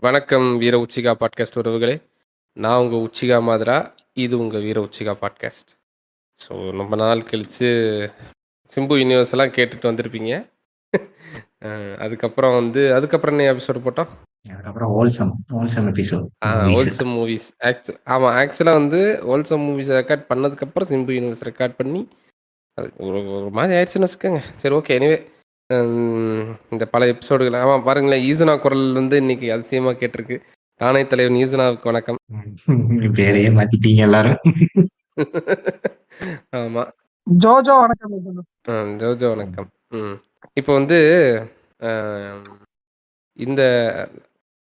வணக்கம் வீர Uchiha podcast உறவுகளே. நான் உங்கள் உச்சிகா மாதிரா. இது உங்கள் வீர உச்சிகா பாட்காஸ்ட். ஸோ ரொம்ப நாள் கழித்து சிம்பு யூனிவர்ஸ் எல்லாம் கேட்டுட்டு வந்திருப்பீங்க. அதுக்கப்புறம் என்ன எபிசோடு போட்டோம்? அதுக்கப்புறம் ஹோல்சம் எபிசோட் ஹோல்சம் மூவிஸ். ஆக்சுவலாக ஹோல்சம் மூவிஸ் ரெக்கார்ட் பண்ணதுக்கப்புறம் சிம்பு யூனிவர்ஸ் ரெக்கார்ட் பண்ணி அது ஒரு மாதிரி ஆயிடுச்சுன்னு வச்சுக்கோங்க. சரி, ஓகே. எனிவே இந்த பல எபிசோடுகள் பாருங்களேன். ஈசனா குரல் இன்னைக்கு அதிசயமாக கேட்டிருக்கு. தானே தலைவன் ஈசனாவுக்கு வணக்கம். பேரையே மாத்திட்டீங்க எல்லாரும். ஆமா, ஜோஜோ வணக்கம். ஜோஜோ வணக்கம். இப்போ இந்த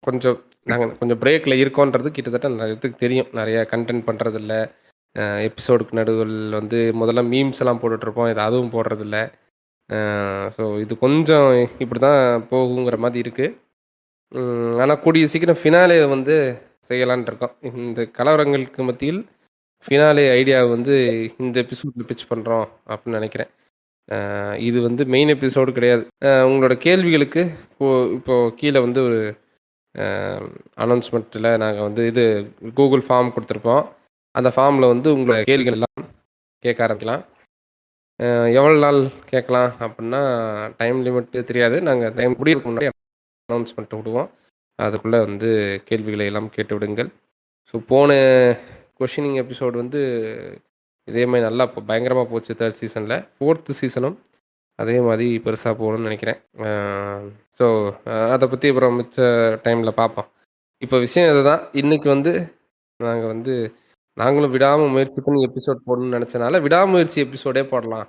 கொஞ்சம் நாங்கள் கொஞ்சம் பிரேக்கில் இருக்கோன்றது கிட்டத்தட்ட நிறைய தெரியும். நிறைய கண்டென்ட் பண்ணுறதில்ல. எபிசோடுக்கு நடுவில் முதல்ல மீம்ஸ் எல்லாம் போட்டுட்ருப்போம். இது அதுவும் போடுறதில்ல. ஸோ இது கொஞ்சம் இப்படி தான் போகுங்கிற மாதிரி இருக்குது. ஆனால் கூடிய சீக்கிரம் ஃபினாலே செய்யலான் இருக்கோம். இந்த கலவரங்களுக்கு மத்தியில் ஃபினாலே ஐடியா இந்த எபிசோடில் பிச் பண்ணுறோம் அப்படின்னு நினைக்கிறேன். இது மெயின் எபிசோடு கிடையாது. உங்களோட கேள்விகளுக்கு இப்போது கீழே ஒரு அனௌன்ஸ்மெண்ட்டில் நாங்கள் இது கூகுள் ஃபார்ம் கொடுத்துருப்போம். அந்த ஃபார்மில் உங்களோட கேள்விகள் எல்லாம் கேட்க ஆரம்பிக்கலாம். எவ்வளோ நாள் கேட்கலாம் அப்படின்னா டைம் லிமிட்டு தெரியாது. நாங்கள் டைம் முடியறதுக்கு முன்னாடி அனௌன்ஸ்மெண்ட் விடுவோம். அதுக்குள்ளே கேள்விகளை எல்லாம் கேட்டு விடுங்கள். ஸோ போன கொஷினிங் எபிசோடு இதே மாதிரி நல்லா பயங்கரமாக போச்சு. 3rd சீசனில் 4th சீசனும் அதே மாதிரி பெருசாக போகணும்னு நினைக்கிறேன். ஸோ அதை பற்றி அப்புறம் மிச்ச டைமில் பார்ப்போம். இப்போ விஷயம் இதுதான். இன்றைக்கி நாங்கள் நாங்களும் விடாமல் முயற்சி பண்ணி எபிசோட் போடணும்னு நினச்சனால விடாமுயற்சி எபிசோடே போடலாம்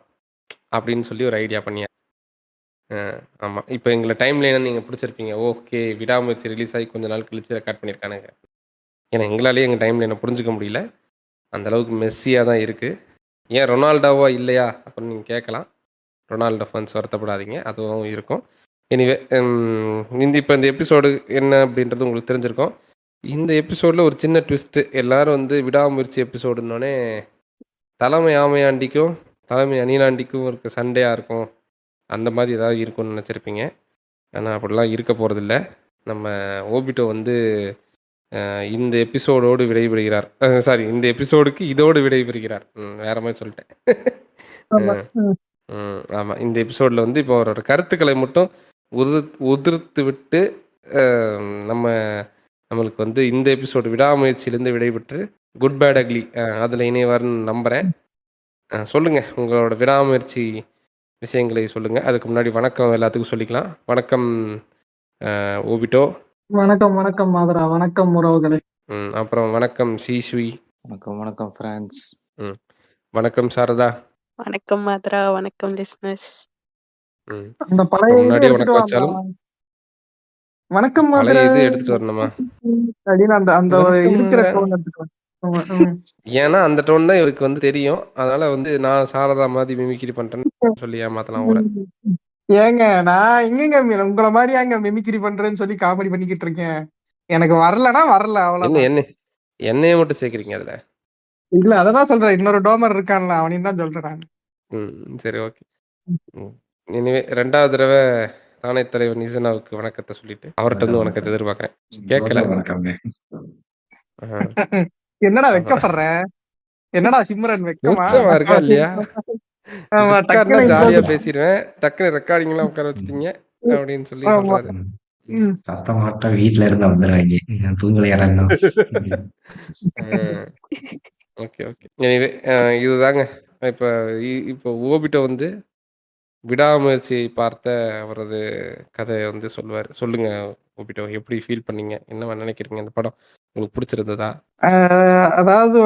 அப்படின்னு சொல்லி ஒரு ஐடியா பண்ணியா. ஆமாம், இப்போ எங்களை டைம் லைனை நீங்கள் பிடிச்சிருப்பீங்க. ஓகே, விடாமுயற்சி ரிலீஸ் ஆகி கொஞ்ச நாள் கழிச்சு ரெக்கார்ட் பண்ணியிருக்கானுங்க. ஏன்னா எங்களாலேயே எங்கள் டைம் லைனை புரிஞ்சுக்க முடியல. அந்தளவுக்கு மெஸ்ஸியாக தான் இருக்குது. ஏன் ரொனால்டோவா இல்லையா அப்படின்னு நீங்கள் கேட்கலாம். ரொனால்டோ ஃபன்ஸ் வருத்தப்படாதீங்க, அதுவும் இருக்கும். எனிவே இப்போ இந்த எபிசோடு என்ன அப்படின்றது உங்களுக்கு தெரிஞ்சிருக்கும். இந்த எபிசோடில் ஒரு சின்ன ட்விஸ்ட்டு. எல்லோரும் விடாமுயற்சி எபிசோடுன்னொடனே தலைமை ஆமையாண்டிக்கும் தலைமை அணிலாண்டிக்கும் இருக்க சண்டையாக இருக்கும், அந்த மாதிரி ஏதாவது இருக்கும்னு நினச்சிருப்பீங்க. ஆனால் அப்படிலாம் இருக்க போகிறதில்ல. நம்ம ஓபிட்டோ இந்த எபிசோடோடு விடைபெறுகிறார். சாரி, இந்த எபிசோடுக்கு இதோடு விடைபெறுகிறார். வேற மாதிரி சொல்லிட்டேன். ஆமாம், இந்த எபிசோடில் இப்போ அவரோட கருத்துக்களை மட்டும் உதிர்த்து விட்டு நம்மளுக்கு இந்த எபிசோடு விடாமுயற்சியிலேருந்து விடைபெற்று குட் பேட் அக்லி அதில் இணைவார்னு நம்புகிறேன். சொல்லுங்கள், உங்களோட விடாமுயற்சி விஷயங்களை சொல்லுங்கள். அதுக்கு முன்னாடி வணக்கம் எல்லாத்துக்கும் சொல்லிக்கலாம். வணக்கம் ஓபிட்டோ. வணக்கம். வணக்கம் மாதரா. வணக்கம் உறவுகளே. அப்புறம் வணக்கம் ஸ்ரீஸ்வி. வணக்கம். வணக்கம் ஃப்ரான்ஸ். வணக்கம் சாரதா. வணக்கம் மாதரா. வணக்கம் லிஸ்னர்ஸ். அந்த பழைய முன்னாடி வணக்கம் வச்சாலும் வணக்கம் மாதரா இது எடுத்துட்டு வரணுமா அப்படின்னு அந்த ஒரு இருக்கிற டோன் எடுத்துக்கலாம். ஏன்னா அந்த டோன் தான் இவருக்கு தெரியும். அதனால நான் சாரதா மாதிரி மிமிக்ரி பண்றேன்னு சொல்லி ஏமாத்தலாம் ஊரை. ஏங்க நான் எங்கங்க உங்களை மாதிரி அங்க மிமிக்ரி பண்றேன்னு சொல்லி காமெடி பண்ணிக்கிட்டு இருக்கேன். எனக்கு வரலன்னா வரல, அவ்வளவு. என்னைய மட்டும் சேர்க்கிறீங்க அதுல? இல்ல, அததான் சொல்றேன். இன்னொரு டோமர் இருக்கான்ல, அவனையும் தான் சொல்றேன். சரி, ஓகே. இனிமே 2வது தடவை தானே தலைவர் நிசனாவுக்கு வணக்கத்தை சொல்லிட்டு அவர்கிட்ட வணக்கத்தை எதிர்பார்க்கறேன். கேட்கல. என்னடா வெக்கப்படுற? என்னடா சிம்ரன் வெக்கமா இருக்கா இல்லையா? ஜாலியா பேசிடுவேன். டக்குனு ரெக்கார்டிங் எல்லாம் உட்கார வச்சுட்டீங்க அப்படின்னு சொல்லி சொல்றாரு. சத்தமாட்ட வீட்டுல இருந்து வந்துடுவாங்க. தூங்கல இடம். Okay, okay. எனிவே இதுதாங்க. இப்போ ஓபிட்டோ விடாமுயற்சியை பார்த்த அவரது கதையை சொல்லுவார். சொல்லுங்க ஓபிட்டோ, எப்படி ஃபீல் பண்ணீங்க? என்ன நினைக்கிறீங்க? இந்த படம் உங்களுக்கு பிடிச்சிருந்ததா? அதாவது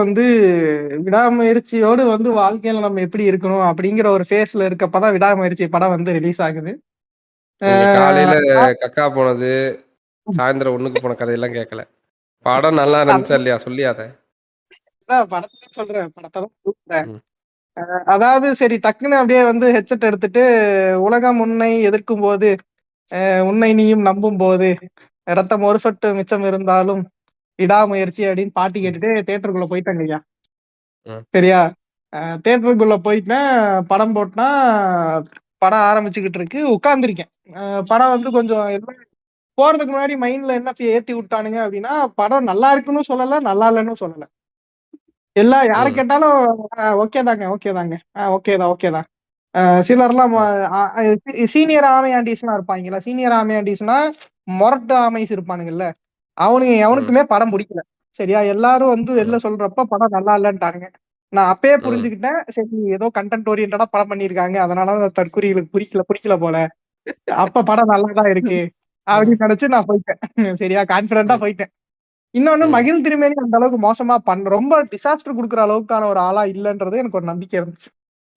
விடாமுயற்சியோடு வாழ்க்கையில நம்ம எப்படி இருக்கணும் அப்படிங்கிற ஒரு ஃபேஸ்ல இருக்கப்பதான் விடாமுயற்சி படம் ரிலீஸ் ஆகுது. காலையில கக்கா போனது, சாயந்தரம் ஒண்ணுக்கு போன கதையெல்லாம் கேட்கல. படம் நல்லா இருந்துச்சா இல்லையா சொல்லியாத? படத்தை சொல்றேன், படத்தை தான் கூப்பிட்டேன். அதாவது சரி, டக்குன்னு அப்படியே ஹெட்செட் எடுத்துட்டு உலகம் உன்னை எதிர்க்கும் போது, உன்னை நீயும் நம்பும் போது, ரத்தம் ஒரு சொட்டு மிச்சம் இருந்தாலும் விடாமுயற்சி அப்படின்னு பாட்டு கேட்டுட்டு தியேட்டருக்குள்ள போயிட்டாங்க ஐயா. சரியா? தியேட்டருக்குள்ள போயிட்டேன். படம் போட்டா படம் ஆரம்பிச்சுக்கிட்டு இருக்கு. உட்கார்ந்துருக்கேன். படம் கொஞ்சம் போறதுக்கு முன்னாடி மைண்ட்ல என்ன ஏத்தி விட்டானுங்க அப்படின்னா, படம் நல்லா இருக்குன்னு சொல்லல, நல்லா இல்லைன்னு சொல்லல. யாரை ம். கேட்டாலும் ஓகே தாங்க, ஓகே தாங்க, ஓகே தான், ஓகே தான். சிலர்லாம் ம். சீனியர் ஆமையாண்டீஸ்லாம் இருப்பாங்கல்ல. சீனியர் ஆமையாண்டீஸ்னா மொரட்டு ஆமைஸ் இருப்பானுங்கல்ல. அவனுங்க ம். எவனுக்குமே படம் பிடிக்கல. சரியா? எல்லாரும் வந்து வெளில ம். சொல்றப்ப படம் நல்லா இல்லன்ட்டானுங்க. நான் அப்பயே ம். புரிஞ்சுக்கிட்டேன். சரி ஏதோ கன்டென்ட் ஓரியன்டடா படம் பண்ணியிருக்காங்க. அதனால தற்குறிகளுக்கு பிடிக்கல போல. அப்ப படம் நல்லா தான் இருக்கு. ம். அப்படின்னு நினைச்சு நான் போயிட்டேன். சரியா? கான்பிடென்ட்டா ம். போயிட்டேன். இன்னொன்னு ம். மகிழ் திருமேனி அந்த அளவுக்கு மோசமா ரொம்ப டிசாஸ்டர் குடுக்குற அளவுக்கான ஒரு ஆளா இல்லன்றது எனக்கு ஒரு நம்பிக்கை இருந்துச்சு.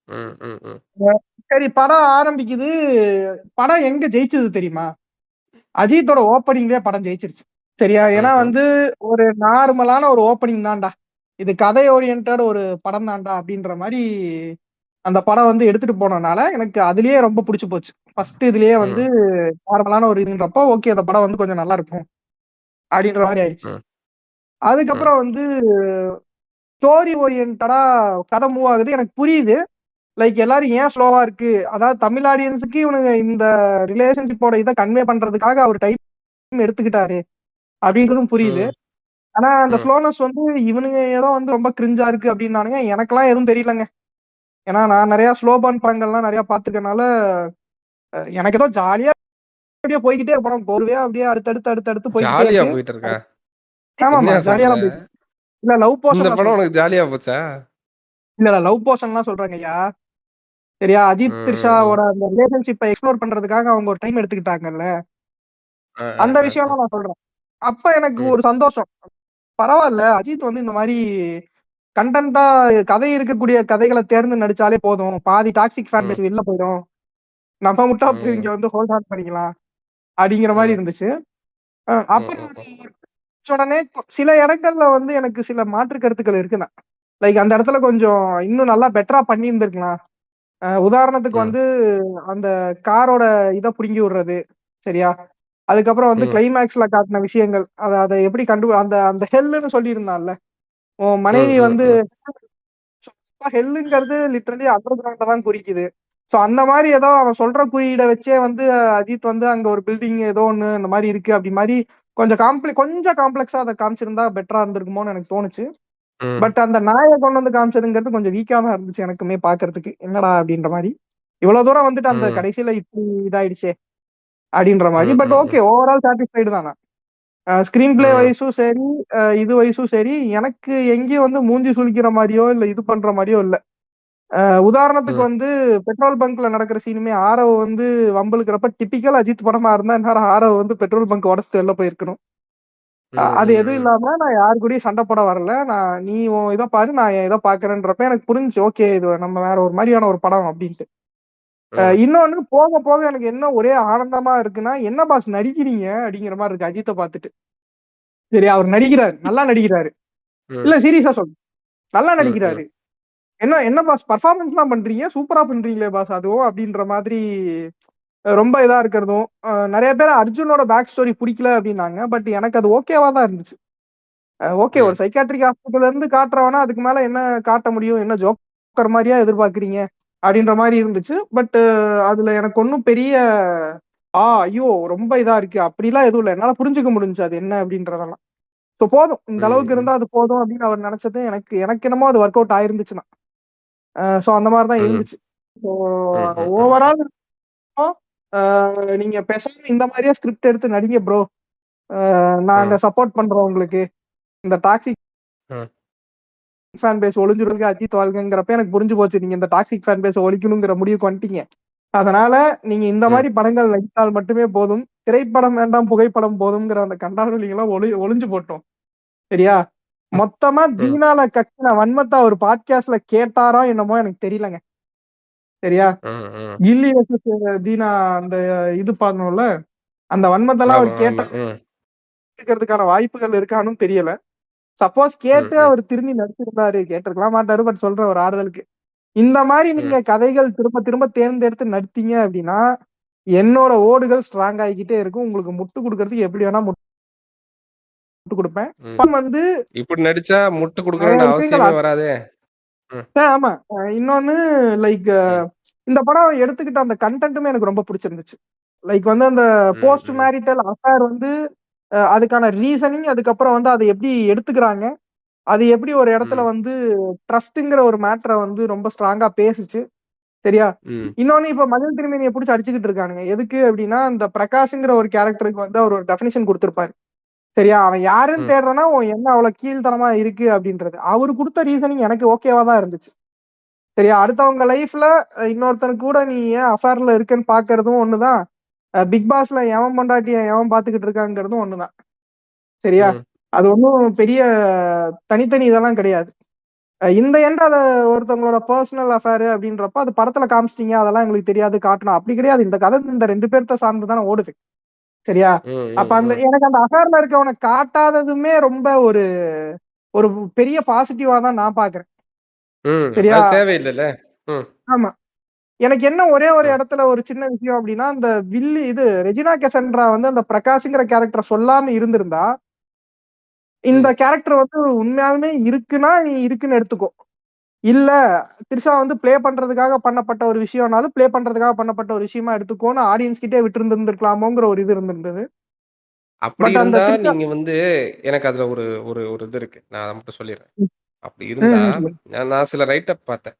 ம். ம். ம். சரி படம் ஆரம்பிக்குது. படம் எங்க ஜெயிச்சது தெரியுமா? அஜித்தோட ஓப்பனிங்லயே படம் ஜெயிச்சிருச்சு. சரியா? ஏன்னா ம்ஹ்ம். வந்து ஒரு நார்மலான ஒரு ஓப்பனிங் தான்டா. இது கதை ஓரியன்டட் ஒரு படம் தான்டா அப்படின்ற மாரி அந்த படம் வந்து எடுத்துட்டு போனனால எனக்கு அதுலயே ரொம்ப புடிச்சு போச்சு. ஃபர்ஸ்ட் இதுலயே வந்து ம். நார்மலான ஒரு இதுன்றப்போ ஓகே அந்த படம் வந்து கொஞ்சம் நல்லா இருக்கும். அப்படின்ற மாரி ஆயிடுச்சு. ம். ம். அதுக்கப்புறம் வந்து ஸ்டோரி ஓரியன்டடா கதை மூவ் ஆகுது. எனக்கு புரியுது. எல்லாரும் ஏன் ஸ்லோவா இருக்கு? அதாவது தமிழ் ஆடியன்ஸுக்கு இவனுங்க இந்த ரிலேஷன்ஷிப்போட இத கன்வே பண்றதுக்காக அவர் டைம் எடுத்துக்கிட்டாரு. அப்படின்றதும் புரியுது. ம். ஆனா அந்த ம். ஸ்லோனஸ் வந்து இவனுங்க ஏதோ வந்து ரொம்ப கிரிஞ்சா இருக்கு அப்படின்னானுங்க. எனக்கெல்லாம் எதுவும் தெரியலங்க. ஏன்னா நான் நெறைய ஸ்லோ பர்ன் படங்கள்லாம் நெறைய பார்த்துருக்கனால, எனக்கு ஏதோ ஜாலியா அப்படியே போய்க்கிட்டே படம் கோர்வையா அப்படியே அடுத்தடுத்து போய்க்கிட்டே ஜாலியா இருக்கு. போயிட்டு இருக்கா? ஆமாமா. என்னய்யா சொல்ற? ஜாலியா தான் போயிட்டு இருக்கு. இல்ல லவ் இந்த போர்ஷன்லாம் படம் சொல்றேன். உனக்கு ஜாலியா போச்சா? இல்ல லவ் போர்ஷன்லாம் சொல்றேங்கய்யா. சரியா? ம். அஜித், ம். ம். த்ரிஷாவோட அந்த ரிலேஷன்ஷிப்ப எக்ஸ்ப்ளோர் பண்றதுக்காக அவங்க ஒரு டைம் எடுத்துக்கிட்டாங்கல்ல. அ. அ. அந்த அ. அ. விஷயம்லாம் நான் சொல்றேன். அப்ப எனக்கு ம். ஒரு சந்தோஷம். பரவால்ல. அஜித் வந்து இந்த மாரி கன்டென்ட்டா கதை இருக்கக்கூடிய கதைகள தேர்ந்து நடிச்சாலே போதும். பாதி டாக்ஸிக் ஃபேன் ம். பேஸ் வெளில போயிடும். நம்ம மட்டும் அப்ப இங்க ம். வந்து ஹோல்ட் ஆன் பண்ணிக்கலாம். அப்படிங்கிற மாரி ம். இருந்துச்சு. ம். அப்புறம் ம். உடனே சில இடங்கள்ல வந்து எனக்கு சில மாற்று கருத்துக்கள் இருக்குதான். அந்த இடத்துல கொஞ்சம் இன்னும் நல்லா பெட்டரா பண்ணியிருந்திருக்கலாம். உதாரணத்துக்கு ம். வந்து அந்த காரோட இத புடுங்கி விடுறது. சரியா? அதுக்கப்புறம் வந்து ம். கிளைமாக்ஸ்ல காட்டுன விஷயங்கள். அத எப்படி அந்த அந்த ஹெல்லுன்னு சொல்லியிருந்தான்ல. உன் ம். மனைவி ம். வந்து ம். ஹெல்லுங்கிறது லிட்டரலி அண்டர் கிரவுண்ட தான் குறிக்குது. சோ அந்த மாரி ஏதோ அவன் சொல்ற குறியீட வச்சே வந்து அஜித் வந்து அங்க ஒரு பில்டிங் ஏதோ ஒண்ணு இந்த மாரி இருக்கு அப்படி மாரி கொஞ்சம் காம்ப்ளெக்ஸா அத காமிச்சிருந்தா பெட்டரா இருந்திருக்குமோன்னு எனக்கு தோணுச்சு. ம். பட் அந்த நாய கொண்டு வந்து காமிச்சதுங்கிறது கொஞ்சம் வீக்கா தான் இருந்துச்சு எனக்குமே பார்க்கறதுக்கு. என்னடா அப்படின்ற மாரி. இவ்வளவு தூரம் வந்துட்டு அந்த ம். கடைசியில இப்படி இதாயிடுச்சே அப்படின்ற மாரி. ம். பட் ம். ஓகே ஓவரால் சாட்டிஸ்ஃபைடு தான் நான். ஸ்கிரீன் பிளே ம். வைஸும் சரி, இது வைஸும் சரி, எனக்கு எங்கேயும் வந்து மூஞ்சி சுளிக்கிற மாரியோ, இல்ல இது பண்ற மாரியோ இல்ல. உதாரணத்துக்கு ம். வந்து பெட்ரோல் பங்க்ல நடக்கிற சீனுமே ஆரவ் வந்து வம்பிழுக்கிறப்ப டிபிக்கல் அஜித் படமா இருந்தா இந்நேரம் ஆரவ் வந்து பெட்ரோல் பங்க் உடைச்சிட்டு வெளில போயிருக்கணும். ம். அது எதுவும் ம். இல்லாம நான் யாரு கூடயும் சண்டை போட வரல. நீ உன் இத பாரு, நான் என் இத பாக்குறேன்றப்ப எனக்கு புரிஞ்சுச்சு. ஓகே இது நம்ம வேற ஒரு மாரியான ஒரு படம் அப்டின்ட்டு. ம். இன்னொன்னு போக போக எனக்கு என்ன ஒரே ஆனந்தமா இருக்குன்னா, என்ன பாஸ் நடிக்கிறீங்க? அப்படிங்கிற மாரி இருக்கு அஜித்த பாத்துட்டு. சரி அவர் நடிக்கிறாரு. நல்லா நடிக்கிறாரு. ம். இல்ல சீரியஸா சொல்றேன். நல்லா ம். ம். நடிக்கிறாரு. என்ன என்ன பாஸ் பெர்ஃபார்மன்ஸ்லாம் பண்றீங்க? சூப்பரா பண்றீங்களே பாஸ் அதுவும் அப்படின்ற மாதிரி ரொம்ப இதா இருக்கிறதும். நெறைய பேர் அர்ஜுனோட பேக் ஸ்டோரி புடிக்கல அப்டின்னாங்க. பட் எனக்கு அது ஓகேவா தான் இருந்துச்சு. ஓகே ஒரு ம். சைக்கியாட்ரிக் ஹாஸ்பிடல்ல இருந்து காட்டுறவனா அதுக்கு மேல என்ன காட்ட முடியும்? என்ன ஜோக்கர் மாரியா எதிர்பார்க்கிறீங்க? அப்படின்ற மாரி இருந்துச்சு. பட் அதுல எனக்கு ஒண்ணும் பெரிய ஐயோ! ரொம்ப இதா இருக்கு. அப்படிலாம் எதுவும் இல்ல. என்னால புரிஞ்சுக்க முடிஞ்சுச்சு அது என்ன அப்படின்றதெல்லாம். சோ போதும். இந்த அளவுக்கு ம். இருந்தா அது போதும் அப்படின்னு அவர் நெனச்சது எனக்கு என்னமோ அது வொர்க் அவுட் ஆயிருந்துச்சுன்னா. சோ அந்த மாரி தான் ம். இருந்துச்சு. ஸோ ம். ம். ம். ஓவரால் அ நீங்க பேசாம இந்த மாரியே ஸ்கிரிப்ட் எடுத்து நடிங்க ப்ரோ. நாங்க ம். சப்போர்ட் பண்றோம் உங்களுக்கு. இந்த டாக்ஸிக் ம். ஃபேன் பேஸ் ஒழிஞ்சிடுங்க அஜித் வாழ்கங்கிறப்ப எனக்கு புரிஞ்சு போச்சு. நீங்க இந்த டாக்ஸிக் ஃபேன் பேஸ ஒழிக்கணுங்கிற முடிவுக்கு வந்துட்டீங்க. அதனால நீங்க இந்த ம். மாரி படங்கள் நடித்தால் மட்டுமே போதும். திரைப்படம் வேண்டாம், புகைப்படம் போதும்ங்கிற அந்த கண்டாவிலிங்கலாம் ஒளிஞ்சு போட்டோம். சரியா? மொத்தமா ம். தீனால கக்குன வன்மத்த ஒரு பாட்காஸ்ட்ல கேட்டாரா என்னமோ எனக்கு தெரியலங்க. சரியா? ம். ம். கில்லி வெர்சஸ் தீனா அந்த இது பண்ணோம்ல. அந்த வன்மத்தெல்லாம் அவர் ஆமா, ஆமா. கேட்டா ம். கேட்கறதுக்கான வாய்ப்புகள் இருக்கான்னும் தெரியல. சப்போஸ் ம். கேட்டு ம். அவர் திருந்தி நடிச்சிருந்தாரு. கேட்டிருக்கலாம் மாட்டாரு. பட் சொல்றேன் ஒரு ஆறுதலுக்கு. இந்த மாரி ம். நீங்க கதைகள் திரும்ப திரும்ப தேர்ந்தெடுத்து நடித்தீங்க அப்டின்னா, என்னோட ஓடுகள் ஸ்ட்ராங் ஆகிக்கிட்டே இருக்கும். உங்களுக்கு முட்டு குடுக்கறதுக்கு எப்படி வேணா முட்டு குடுப்பேன். ம். படம் வந்து இப்படி நடிச்சா முட்டு நெறைய குடுக்கணும்னு விஷயங்கள் அவசியமே வராதே! ம். ஆமா. இன்னொன்னு லைக் ம். இந்த படம் எடுத்துக்கிட்ட அந்த கன்டென்ட்டுமே எனக்கு ரொம்ப புடிச்சிருந்துச்சு. லைக் வந்து அந்த ம், போஸ்ட் ம், மேரிட்டல் அஃபேர் வந்து அதுக்கான ரீசனிங், அதுக்கப்புறம் வந்து அதை எப்படி எடுத்துக்கிறாங்க, அது எப்படி ஒரு இடத்துல ம், வந்து ட்ரஸ்ட்ங்கிற ஒரு மேட்டரை வந்து ரொம்ப ஸ்ட்ராங்கா பேசுச்சு. சரியா? ம், இன்னொன்னு இப்ப மதில் திருமேனியை புடிச்சு அடிச்சுக்கிட்டு இருக்கானுங்க. எதுக்கு அப்படின்னா, இந்த பிரகாஷ்ங்கிற ஒரு கேரக்டருக்கு வந்து அவர் ஒரு டெஃபினிஷன் குடுத்திருப்பாரு. சரியா? அவன் யாருன்னு ம், தேடுறனா, உன் எண்ணம் அவ்வளவு கீழ்த்தனமா இருக்கு அப்படின்றது. அவரு குடுத்த ரீசனிங் எனக்கு ஓகேவா தான் இருந்துச்சு. சரியா? அடுத்தவங்க லைஃப்ல இன்னொருத்தன் கூட நீ ஏன் அஃபேர்ல இருக்கன்னு பாக்குறதும் ஒண்ணுதான். பிக் பாஸ்ல எவன் பொண்டாட்டிய எவன் பாத்துக்கிட்டு இருக்காங்கிறதும் ஒண்ணுதான். சரியா? ம், அது ஒண்ணும் பெரிய தனித்தனி இதெல்லாம் கிடையாது. இந்த எண்ட் அத ஒருத்தவங்களோட பர்சனல் அஃபேர் அப்படின்றப்ப அது படத்துல காமிச்சிட்டீங்க, அதெல்லாம் எங்களுக்கு தெரியாது காட்டணும். அப்படி கிடையாது. இந்த கதை இந்த 2 பேர்த்த சார்ந்து தானே ஓடுது. சரியா? ம், அப்ப ம், அந்த ம், எனக்கு அந்த அஃபேர்ல இருக்கவன காட்டாததுமே ரொம்ப ஒரு ஒரு பெரிய பாசிட்டிவா தான் நான் பாக்குறேன். ம். சரியா? அது தேவையில்லைல்ல. ம், ஆமா. எனக்கு என்ன ஒரே ஒரு ம், இடத்துல ஒரு சின்ன விஷயம் அப்படின்னா, அந்த வில்லி இது ரெஜினா கெசன்ட்ரா வந்து அந்த பிரகாஷ்ங்கிற கேரக்டர் சொல்லாம இருந்திருந்தா, இந்த ம். கேரக்டர் வந்து உண்மையாலுமே இருக்குன்னா, நீ இருக்குன்னு எடுத்துக்கோ. இல்ல திரிஷா வந்து ப்ளே பண்றதுக்காக பண்ணப்பட்ட ஒரு விஷயம்னாலும், ப்ளே பண்றதுக்காக பண்ணப்பட்ட ஒரு விஷயமா எடுத்துக்கோன்னு ஆடியன்ஸ் கிட்டே விட்டிருந்திருக்கலாமோங்கிற ஒரு இது இருந்திருந்தது. அப்படி பட் அந்த இருந்தா திரிஷா நீங்க வந்து எனக்கு அதுல ஒரு ஒரு ஒரு இது இருக்கு. நான் அத மட்டும் சொல்லிர்றேன். ம், அப்படி ம், இருந்தா, சொல்லுங்க. நான் சில ரைட் அப் பார்த்தேன்.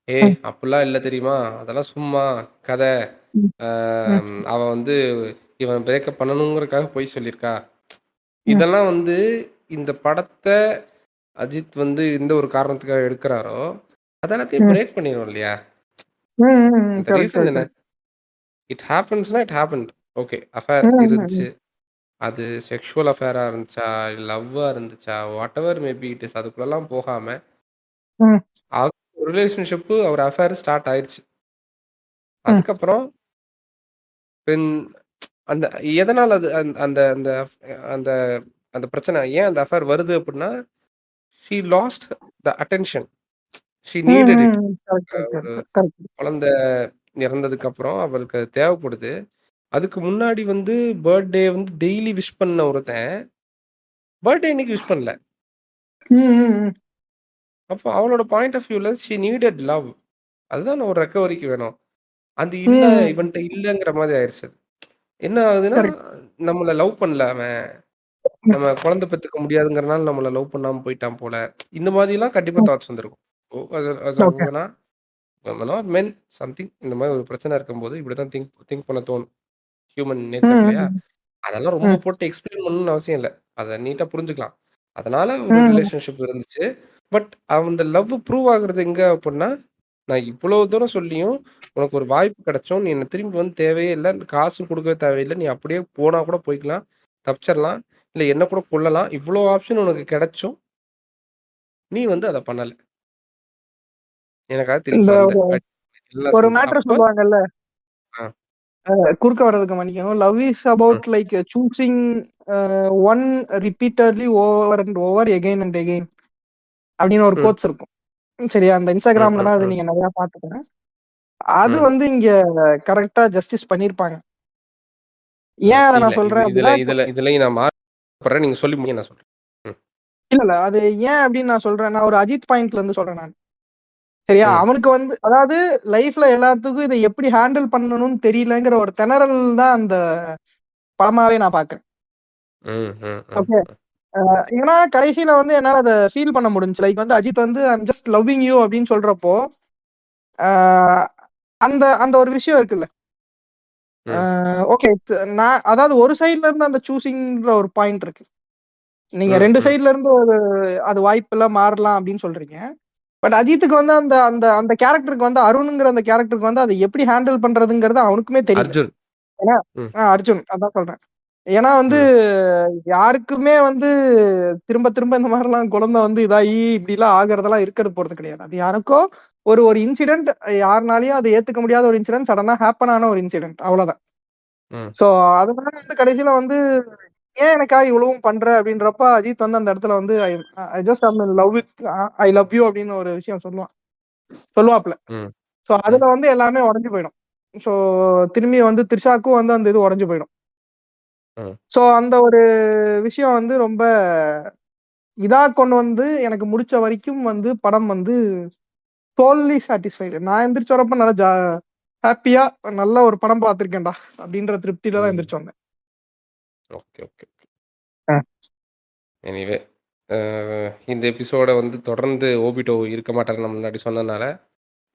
ம், அப்படிலாம் இல்ல தெரியுமா? அதெல்லாம் சும்மா கதை. ம், ம், அவ வந்து இவன் பிரேக்கப் பண்ணணுங்கிறதுக்காக பொய் சொல்லியிருக்கா. ம், இதெல்லாம் வந்து இந்த படத்த அஜித் வந்து எந்த ஒரு காரணத்துக்காக எடுக்குறாரோ, அத எல்லாத்தையும் ம், பிரேக் பண்ணிரும் இல்லையா? ம், ம். இந்த கரெக்ட், ரீசன் கரெக்ட், என்ன? கரெக்ட். இட் ஹேப்பன்ஸ்னா இட் ஹேப்பன்ட். ஓகே. அஃபேர் ம், ம், இருந்துச்சு. ம், அது செக்ஷுவல் அஃபேரா இருந்துச்சா? லவ்வா இருந்துச்சா? Whatever may be it is அதுக்குள்ளலாம் போகாம, ம், ஒரு ரிலேஷன்ஷிப்பு ஒரு அஃபேர் ஸ்டார்ட் ஆயிருச்சு. ம், அதுக்கப்புறம் பின் அந்த எதனால அது அந்த அந்த அந்த அந்த பிரச்சனை ஏன் அந்த அஃபேர் வருது அப்டின்னா, she lost the attention. She ம், நீடட் இட். ம். கரெக்ட், கரெக்ட், ஒரு கரெக்ட், கரெக்ட். குழந்தை இறந்ததுக்கப்புறம் அவளுக்கு அது தேவைப்படுது. அதுக்கு முன்னாடி வந்து பர்த்டே வந்து டெய்லி விஷ் பண்ண ஒருத்தன், பர்த்டே அன்னைக்கு விஷ் பண்ணல. ம், ம், ம், அப்போ அவளோட பாயிண்ட் ஆஃப் வியூல ஷி நீடட் லவ். அதுதான் ஒரு ரெக்கவரிக்கு வேணும். அது இல்ல ம். இவன்ட்ட இல்லங்கிற மாதிரி ஆயிருச்சு அது. என்ன ஆகுதுன்னா, கரெக்ட். நம்மள லவ் பண்ணல அவன். ம், நம்ம குழந்தை பெத்துக்க முடியாதுங்கிறனால நம்மள லவ் பண்ணாம போயிட்டான் போல. இந்த மாதிரிலாம் கண்டிப்பா ம். தாட்ஸ் வந்திருக்கும். ஓ அஸ் அஸ் அ ஓகே. வுமனா வுமன் ஆர் மென் சம்திங் இந்த மாதிரி ஒரு பிரச்சனை இருக்கும்போது இப்படிதான் திங்க் திங்க் பண்ண தோணும். ஹியூமன் நேச்சர் ம், இல்லையா? ம், அதெல்லாம் ரொம்ப ம், போட்டு எக்ஸ்பிளைன் பண்ணணும்னு அவசியம் இல்ல. அத நீட்டா புரிஞ்சுக்கலாம். அதனால ஒரு ம், ரிலேஷன்ஷிப் இருந்துச்சு. பட் அந்த லவ் ப்ரூவ் ஆகுறது எங்க அப்புட்ன்னா, நான் இவ்வளோ தூரம் சொல்லியும், உனக்கு ஒரு வாய்ப்பு கிடைச்சும், நீ என்ன திரும்பி வந்து தேவையே இல்ல. காசும் குடுக்கவே தேவையில்ல. நீ அப்படியே போனா கூட போய்க்கலாம். தப்பிச்சிரலாம். இல்ல என்ன கூட கொல்லலாம். இவ்வளோ ஆப்ஷன் உனக்கு கிடைச்சும், நீ வந்து அத பண்ணல. எனக்காக திருப்பி இந்த வந்த. எல்லாம் ஒரு செஞ்ச. மேட்டர் அப்ப சொல்லுவாங்கல்ல, ஆ. குறுக்க வர்றதுக்கு மன்னிக்கணும். லவ் இஸ் ம். About like choosing one repeatedly over and over again and again அப்படின்னு ஒரு ம். கோட்ஸ் இருக்கும். சரியா? அந்த ம். இன்ஸ்டாகிராம்ல ம். அது ம். நீங்க நிறைய பாத்துக்கிறேன். அது ம். வந்து இங்க கரெக்டா ஜஸ்டிஸ் பண்ணிருப்பாங்க. ம். ஏன் அத இல்ல. நான் சொல்றேன் அப்படின்னா, இப்போ இதுலயும் நான் மாறுபடுறேன். நீங்க சொல்லி முடிங்க நான் சொல்றேன். ம். இல்ல இல்ல அது ஏன் அப்படின்னு நான் சொல்றேன். நான் ஒரு அஜித் பாயிண்ட்ல இருந்து சொல்றேன் நான். சரியா? ம். அவனுக்கு வந்து அதாவது லைஃப்ல எல்லாத்துக்கும் இதை எப்படி ஹேண்டில் பண்ணணும்னு தெரியலங்கிற ஒரு திணறல் தான் அந்த படமாவே நான் பாக்குறேன். ம். ம். ம். ஓகே. ஏன்னா கடைசியில வந்து என்னால அத ஃபீல் பண்ண முடிஞ்சுச்சு. லைக் வந்து அஜித் வந்து ஐம் ஜஸ்ட் லவ்விங் யூ அப்படின்னு சொல்றப்போ, ஆஹ் அந்த அந்த ஒரு விஷயம் இருக்குல்ல. ம். ஓகே. நான் அதாவது ஒரு சைடுல இருந்து அந்த சூசிங்ன்ற ஒரு பாயிண்ட் இருக்கு. நீங்க ம். 2 ம். சைடுல இருந்து அது வாய்ப்பெல்லாம் மாறலாம் அப்படின்னு சொல்றீங்க. பட் அஜித்துக்கு வந்து அந்த அந்த அந்த கேரக்டருக்கு வந்து அருண்ங்கிற அந்த கேரக்டருக்கு வந்து அதை எப்படி ஹேண்டில் பண்றதுங்கிறது அவனுக்குமே தெரியல. அர்ஜுன். ஏன்னா ம். அர்ஜுன் அதான் சொல்றேன். ஏன்னா வந்து ம். யாருக்குமே வந்து திரும்ப திரும்ப இந்த மாதிரிலாம் குழந்தை வந்து இதாகி இப்படி எல்லாம் ஆகுறதெல்லாம் இருக்கிறது போறது கிடையாது. அது யாருக்கோ ஒரு ஒரு இன்சிடென்ட், யாருனாலையும் அதை ஏத்துக்க முடியாத ஒரு இன்சிடென்ட், சடனா ஹேப்பன் ஆன ஒரு இன்சிடென்ட், அவ்வளவுதான். ம். சோ அதனால வந்து கடைசியில வந்து ஏன் எனக்காக இவ்வளவும் பண்ற அப்படின்றப்ப அஜித் வந்து அந்த இடத்துல வந்து I just I'm in love with I love you அப்படின்னு ஒரு விஷயம் சொல்லுவாப்ல. ம். சோ ம். அதுல வந்து எல்லாமே உடைஞ்சு போயிடும். சோ திரும்பி வந்து த்ரிஷாக்கும் வந்து அந்த இது உடைஞ்சு போயிடும். ம். சோ அந்த ஒரு விஷயம் வந்து ரொம்ப இதா கொண்டு வந்து எனக்கு முடிச்ச வரைக்கும் வந்து படம் வந்து டோட்டலி சாட்டிஸ்ஃபைடு. நான் எந்திரிச்சு வரப்ப நல்லா ஹாப்பியா நல்ல ஒரு படம் பார்த்திருக்கேன்டா அப்படின்ற திருப்தியில தான் எந்திரிச்சு வந்தேன். ஓகே ஓகே ஆ. எனிவே இந்த எபிசோட வந்து தொடர்ந்து ஓபிட்டோ இருக்க மாட்டார் நம்ம முன்னாடி சொன்னனால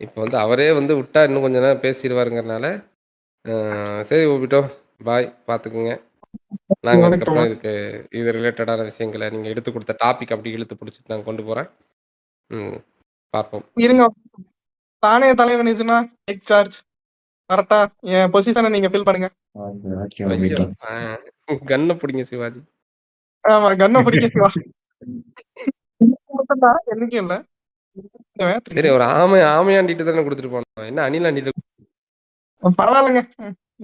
இப்போ வந்து அவரே வந்து விட்டா இன்னும் கொஞ்ச நேரம் பேசிடுவாருங்கிறனால சரி ஓபிட்டோ பாய் பார்த்துக்குங்க. நாங்கள் வணக்கம். இதுக்கப்புறம் இது ரிலேட்டடான விஷயங்களை நீங்கள் எடுத்து கொடுத்த டாபிக் அப்படி இழுத்து பிடிச்சிட்டு நான் கொண்டு போகிறேன். பார்ப்போம். இருங்க, தானே தலைவனிசுனா டேக் சார்ஜ். கரெக்டா என் பொசிஷனை நீங்க ஃபில் பண்ணுங்க. ஓகே ஓகே ஐயோ ஓபிட்டோ. கண்ணை பிடிங்க சிவாஜி. ஆமா, கண்ணை பிடிக்க சிவா. மட்டும்தான், என்னைக்கும் இல்ல. சரி ஒரு ஆமையாண்டிட்டு தானே கொடுத்துட்டு போனோம். என்ன அணிலாண்டிட்டு பரவாயில்லைங்க.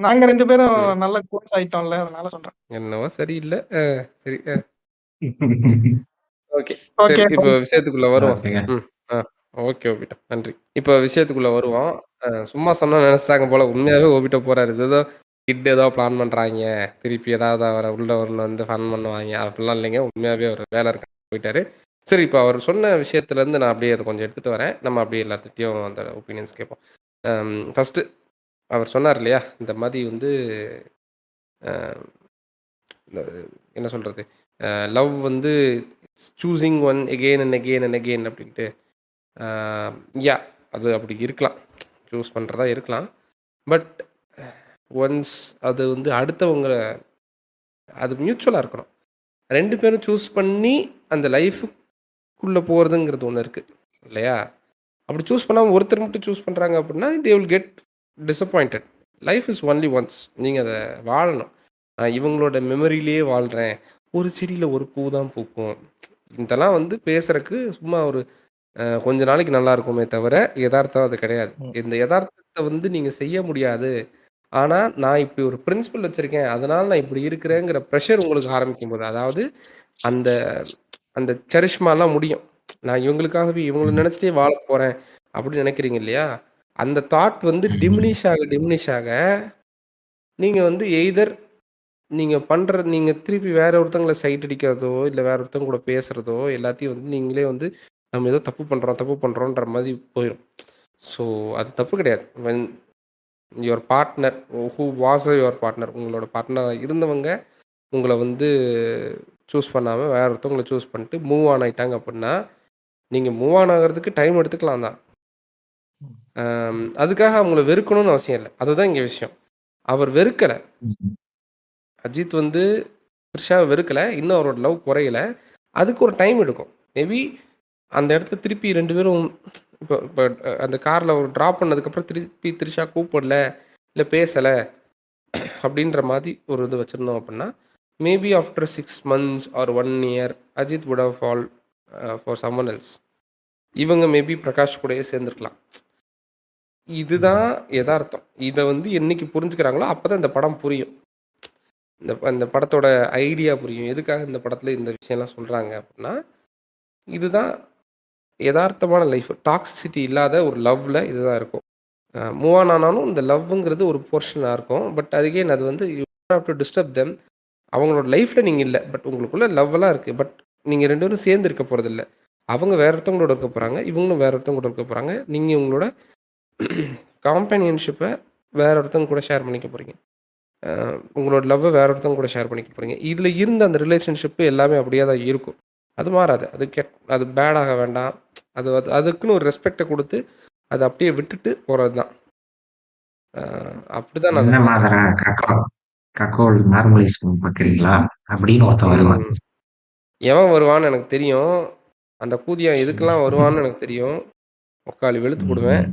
நாங்க 2 பேரும் நல்ல கோச் ஆயிட்டோம்ல, அதனால சொல்றேன். என்னவோ சரியில்லை. சரி ஓகே ஓகே, சரி இப்போ விஷயத்துக்குள்ள வருவோம். ஓகேங்க. ஓகே ஓபிட்டோ நன்றி. இப்போ விஷயத்துக்குள்ள வருவோம். சும்மா சொன்னா நினைச்சிட்டாங்க போல, உண்மையாவே ஓபிட்டோ போறாரு. ஏதோ கிட் ஏதோ பிளான் பண்றாங்க, திருப்பி ஏதாவது அவரை உள்ள வரணும் வந்து ஃபன் பண்ணுவாங்க அப்படிலாம் இல்லைங்க. உண்மையாவே அவர் வேலை இருக்க போயிட்டாரு. சரி இப்போ அவர் சொன்ன விஷயத்துல இருந்து நான் அப்படியே அதை கொஞ்சம் எடுத்துட்டு வரேன். நம்ம அப்படியே எல்லாத்துட்டையும் அந்த ஒப்பீனியன்ஸ் கேட்போம். ஃபர்ஸ்ட் அவர் சொன்னார் இல்லையா, இந்த மாதிரி வந்து என்ன சொல்றது, லவ் வந்து choosing one again and again and again அப்படின்ட்டு. யா அது அப்படி இருக்கலாம், சூஸ் பண்ணுறதா இருக்கலாம். பட் ஒன்ஸ் அது வந்து அடுத்தவங்க அது மியூச்சுவலாக இருக்கணும். 2 பேரும் சூஸ் பண்ணி அந்த லைஃபுக்குள்ளே போகிறதுங்கிறது ஒன்று இருக்குது இல்லையா. அப்படி சூஸ் பண்ணாமல் ஒருத்தர் மட்டும் சூஸ் பண்ணுறாங்க அப்படின்னா they will get disappointed. Life is only once. நீங்கள் அதை வாழணும். நான் இவங்களோட மெமரியிலேயே வாழ்கிறேன், ஒரு செடியில் ஒரு பூ தான் பூக்கும், இதெல்லாம் வந்து பேசுறதுக்கு சும்மா ஒரு கொஞ்ச நாளைக்கு நல்லா இருக்குமே தவிர யதார்த்தம் அது கிடையாது. இந்த யதார்த்தத்தை வந்து நீங்கள் செய்ய முடியாது. ஆனால் நான் இப்படி ஒரு பிரின்சிபல் வச்சுருக்கேன், அதனால் நான் இப்படி இருக்கிறேங்கிற ப்ரெஷர் உங்களுக்கு ஆரம்பிக்கும் போது, அதாவது அந்த அந்த கரிஷ்மாலாம் முடியும். நான் இவங்களுக்காகவே இவங்களை நினச்சிட்டே வாழ போகிறேன் அப்படின்னு நினைக்கிறீங்க இல்லையா, அந்த தாட் வந்து டிமினிஷ் ஆக நீங்கள் வந்து எய்தர் நீங்கள் திருப்பி வேற ஒருத்தங்களை சைட் அடிக்கிறதோ இல்லை வேற ஒருத்தவங்க கூட பேசுகிறதோ எல்லாத்தையும் வந்து நீங்களே வந்து நம்ம ஏதோ தப்பு பண்ணுறோன்ற மாதிரி போயிடும். ஸோ அது தப்பு கிடையாது. when your partner who was your partner, உங்களோட பார்ட்னராக இருந்தவங்க உங்களை வந்து சூஸ் பண்ணாமல் வேற ஒருத்தவங்களை சூஸ் பண்ணிட்டு மூவ் ஆன் ஆயிட்டாங்க அப்படின்னா நீங்கள் மூவ் ஆன் ஆகிறதுக்கு டைம் எடுத்துக்கலாம் தான். அதுக்காக அவங்கள வெறுக்கணும்னு அவசியம் இல்லை. அதுதான் இங்கே விஷயம். அவர் வெறுக்கலை, அஜித் வந்து த்ரிஷாவை வெறுக்கலை, இன்னும் அவரோட லவ் குறையலை. அதுக்கு ஒரு டைம் எடுக்கும். மேபி அந்த இடத்துல திருப்பி 2 பேரும் இப்போ அந்த காரில் ஒரு ட்ராப் பண்ணதுக்கப்புறம் திருப்பி த்ரிஷா கூப்பிடல இல்லை பேசலை அப்படின்ற மாதிரி ஒரு இது வச்சுருந்தோம் அப்படின்னா maybe after 6 months or 1 year Ajith would have fall for someone else. இவங்க மேபி பிரகாஷ் கூடயே சேர்ந்துருக்கலாம். இதுதான் யதார்த்தம். இதை வந்து என்னைக்கு புரிஞ்சுக்கிறாங்களோ அப்போ தான் இந்த படம் புரியும். இந்த படத்தோட ஐடியா புரியும். எதுக்காக இந்த படத்தில் இந்த விஷயம்லாம் சொல்கிறாங்க அப்படின்னா இதுதான் யதார்த்தமான லைஃப். டாக்ஸிசிட்டி இல்லாத ஒரு லவ்வில் இதுதான் இருக்கும். மூவ் ஆன் ஆனாலும் இந்த லவ்ங்கிறது ஒரு போர்ஷனாக இருக்கும். பட் அதுக்கேன் அது வந்து you have to disturb them. அவங்களோட லைஃப்பில் நீங்கள் இல்லை, பட் உங்களுக்குள்ள லவ்வெல்லாம் இருக்குது. பட் நீங்கள் 2 பேரும் சேர்ந்து இருக்க போகிறது இல்லை. அவங்க வேற ஒருத்தவங்களோட இருக்க போகிறாங்க, இவங்களும் வேற ஒருத்தவங்களோட இருக்க போகிறாங்க. நீங்கள் உங்களோட காம்பனியன்ஷிப்பை வேற ஒருத்தவங்க கூட ஷேர் பண்ணிக்க போகிறீங்க. உங்களோட லவ்வை வேற ஒருத்தவங்க கூட ஷேர் பண்ணிக்க போகிறீங்க. இதில் இருந்த அந்த ரிலேஷன்ஷிப்பு எல்லாமே அப்படியே தான் இருக்கும். அது மாறாது. அது பேடாக வேண்டாம். அதுக்குன்னு ஒரு ரெஸ்பெக்டை கொடுத்து அதை அப்படியே விட்டுட்டு போகிறது தான். அப்படிதான் நான் என்ன மாதிரி கக்கோல் நார்மலைஸ் பார்க்குறீங்களா அப்படின்னு ஒருத்தன் வருவான். எவன் வருவான்னு எனக்கு தெரியும். அந்த கூதியம் எதுக்கெல்லாம் வருவான்னு எனக்கு தெரியும். உக்காளி வெளுத்து போடுவேன்.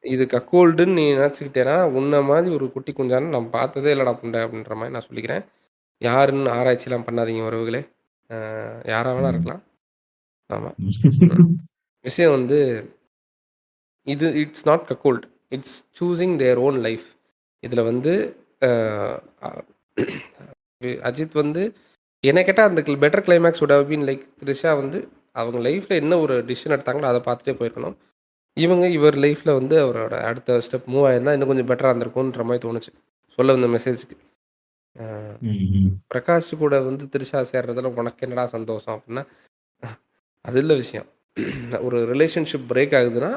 இது கக்கோல்டுன்னு நீ நினச்சிக்கிட்டேன்னா உன்ன மாதிரி ஒரு குட்டி குஞ்சான்னு நான் பார்த்ததே இல்லடா புண்டை அப்படின்ற மாதிரி நான் சொல்லிக்கிறேன். யாருன்னு ஆராய்ச்சிலாம் பண்ணாதீங்க உறவுகளே. யாராக வேணா இருக்கலாம். ஆமாம், விஷயம் வந்து இது it's not cuckold, it's choosing their own life. இதில் வந்து அஜித் வந்து என்ன கேட்டால் அந்த better climax would have been like Trisha வந்து அவங்க லைஃப்பில் என்ன ஒரு டிசிஷன் எடுத்தாங்களோ அதை பார்த்துட்டே போயிருக்கணும். இவர் லைஃப்பில் வந்து அவரோட அடுத்த ஸ்டெப் மூவ் ஆயிருந்தால் இன்னும் கொஞ்சம் பெட்டராக இருந்திருக்கும்ன்ற மாதிரி தோணுச்சு சொல்ல வந்த மெசேஜுக்கு. பிரகாஷ் கூட வந்து த்ரிஷா சேர்றதுல உனக்கு என்னடா சந்தோஷம் அப்படின்னா அது இல்லை விஷயம். ஒரு ரிலேஷன்ஷிப் பிரேக் ஆகுதுன்னா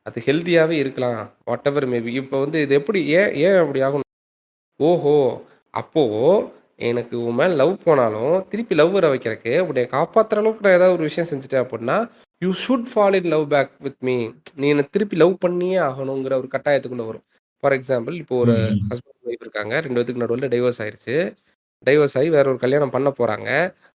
அது ஹெல்த்தியாவே இருக்கலாம். What ever maybe. இப்போ வந்து இது எப்படி ஏன் ஏன் அப்படி ஆகும்? ஓஹோ! அப்போ எனக்கு உன் மேல லவ் போனாலும், திருப்பி லவ் வர வைக்கிறக்கு, உன்னைய காப்பாத்துற அளவுக்கு நான் ஏதாவது ஒரு விஷயம் செஞ்சுட்டேன் அப்படின்னா, you should fall in love back with me. நீ என்ன திருப்பி லவ் பண்ணியே ஆகணுங்கிற ஒரு கட்டாயத்துக்குள்ள வரும். ஃபார் எக்ஸாம்பிள், இப்போ ஒரு ம். ஹஸ்பண்ட் ஒய்ஃப் இருக்காங்க. 2 பேத்துக்கு நடுவுல டைவர்ஸ் ஆயிருச்சு. டைவர்ஸ் ஆகி வேற ஒரு கல்யாணம் பண்ண போறாங்க.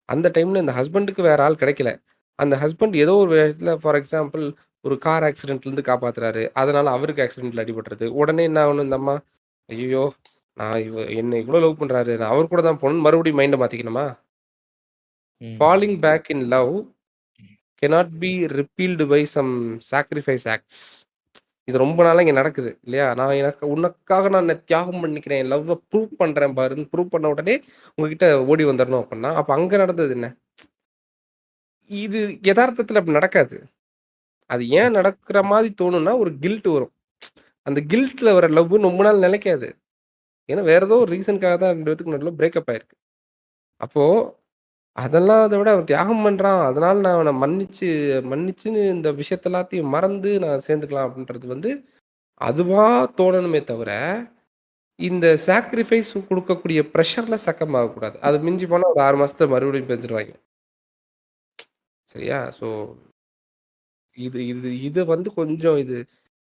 அந்த டைம்ல இந்த ஹஸ்பண்டுக்கு வேற ஆள் கிடைக்கல. அந்த ஹஸ்பண்ட் ஏதோ ஒரு விதத்துல ஃபார் எக்ஸாம்பிள் ஒரு கார் ஆக்சிடென்ட்லேருந்து காப்பாத்துறாரு. அதனால அவருக்கு ஆக்சிடென்ட்ல அடிபட்டுருது. உடனே என்ன ஆகணும் இந்த அம்மா? ஐயய்யோ! நான் என்ன இவ்ளோ லவ் பண்றாரு. நான் அவர் கூட தான் போணும்னு மறுபடியும் மைண்ட மாத்திக்கணுமா? ம். Falling back in love cannot be repealed by some sacrifice acts. இது ரொம்ப நாளா இங்க நடக்குது இல்லையா? உனக்காக நான் தியாகம் பண்ணிக்கிறேன். என் லவ்வ ப்ரூவ் பண்றேன் பாருன்னு ப்ரூவ் பண்ண உடனே உங்ககிட்ட ஓடி வந்துரணும் அப்படின்னா, அப்ப அங்க நடந்தது என்ன? இது எதார்த்தத்துல அப்படி நடக்காது. அது ஏன் நடக்கிற மாதிரி தோணும்னா, ஒரு கில்ட் வரும். அந்த கில்ட்ல வர லவ் ரொம்ப நாள் நிலைக்காது. ஏன்னா வேற ஏதோ ஒரு ரீசனுக்காக தான் 2 பேத்துக்கு நடுவுல பிரேக்கப் ஆயிருக்கு. அப்போ அதெல்லாம் அத விட அவன் தியாகம் பண்றான். அதனால நான் அவன மன்னிச்சுன்னு இந்த விஷயத்த எல்லாத்தையும் மறந்து நான் சேர்ந்துக்கலாம் அப்படின்றது வந்து, அதுவா தோணணுமே தவிர, இந்த சாக்ரிஃபைஸ் குடுக்கக்கூடிய பிரஷர்ல சக்கம் ஆகக்கூடாது. அது மிஞ்சி போனா ஒரு 6 மாசத்துல மறுபடியும் பிரிஞ்சுருவாய்ங்க. சரியா? ஸோ இது இது இது வந்து கொஞ்சம் இது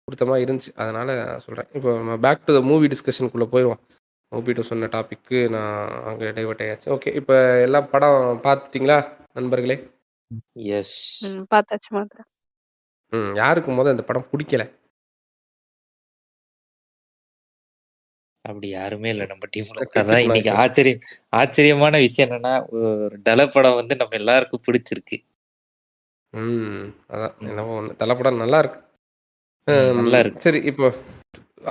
பொருத்தமா இருந்துச்சு. அதனால சொல்றேன். இப்போ நம்ம பேக் டூ த மூவி டிஸ்கஷனுக்குள்ள போயிருவோம். மோபிட்டோ சொன்ன டாபிக்கு நான் அங்க டைவர்ட் ஆயாச்சு. ஓகே. இப்ப எல்லா படம் பார்த்துட்டீங்களா நண்பர்களே? எஸ். பார்த்தாச்சு மாத்ரா. யாருக்கு மொத இந்த படம் புடிக்கல? அப்படி யாருமே இல்ல நம்ம டீம்ல. அதான் கிரிக்கெட் இன்னைக்கு நாய்ஸஸ். ஆச்சரியமான விஷயம் என்னன்னா, ஒரு தல படம் வந்து நம்ம எல்லாருக்கும் பிடிச்சிருக்கு. அதான் ம். என்னவோ ஒண்ணு. தல படம் நல்லா இருக்கு. நல்லா இருக்கு. சரி இப்போ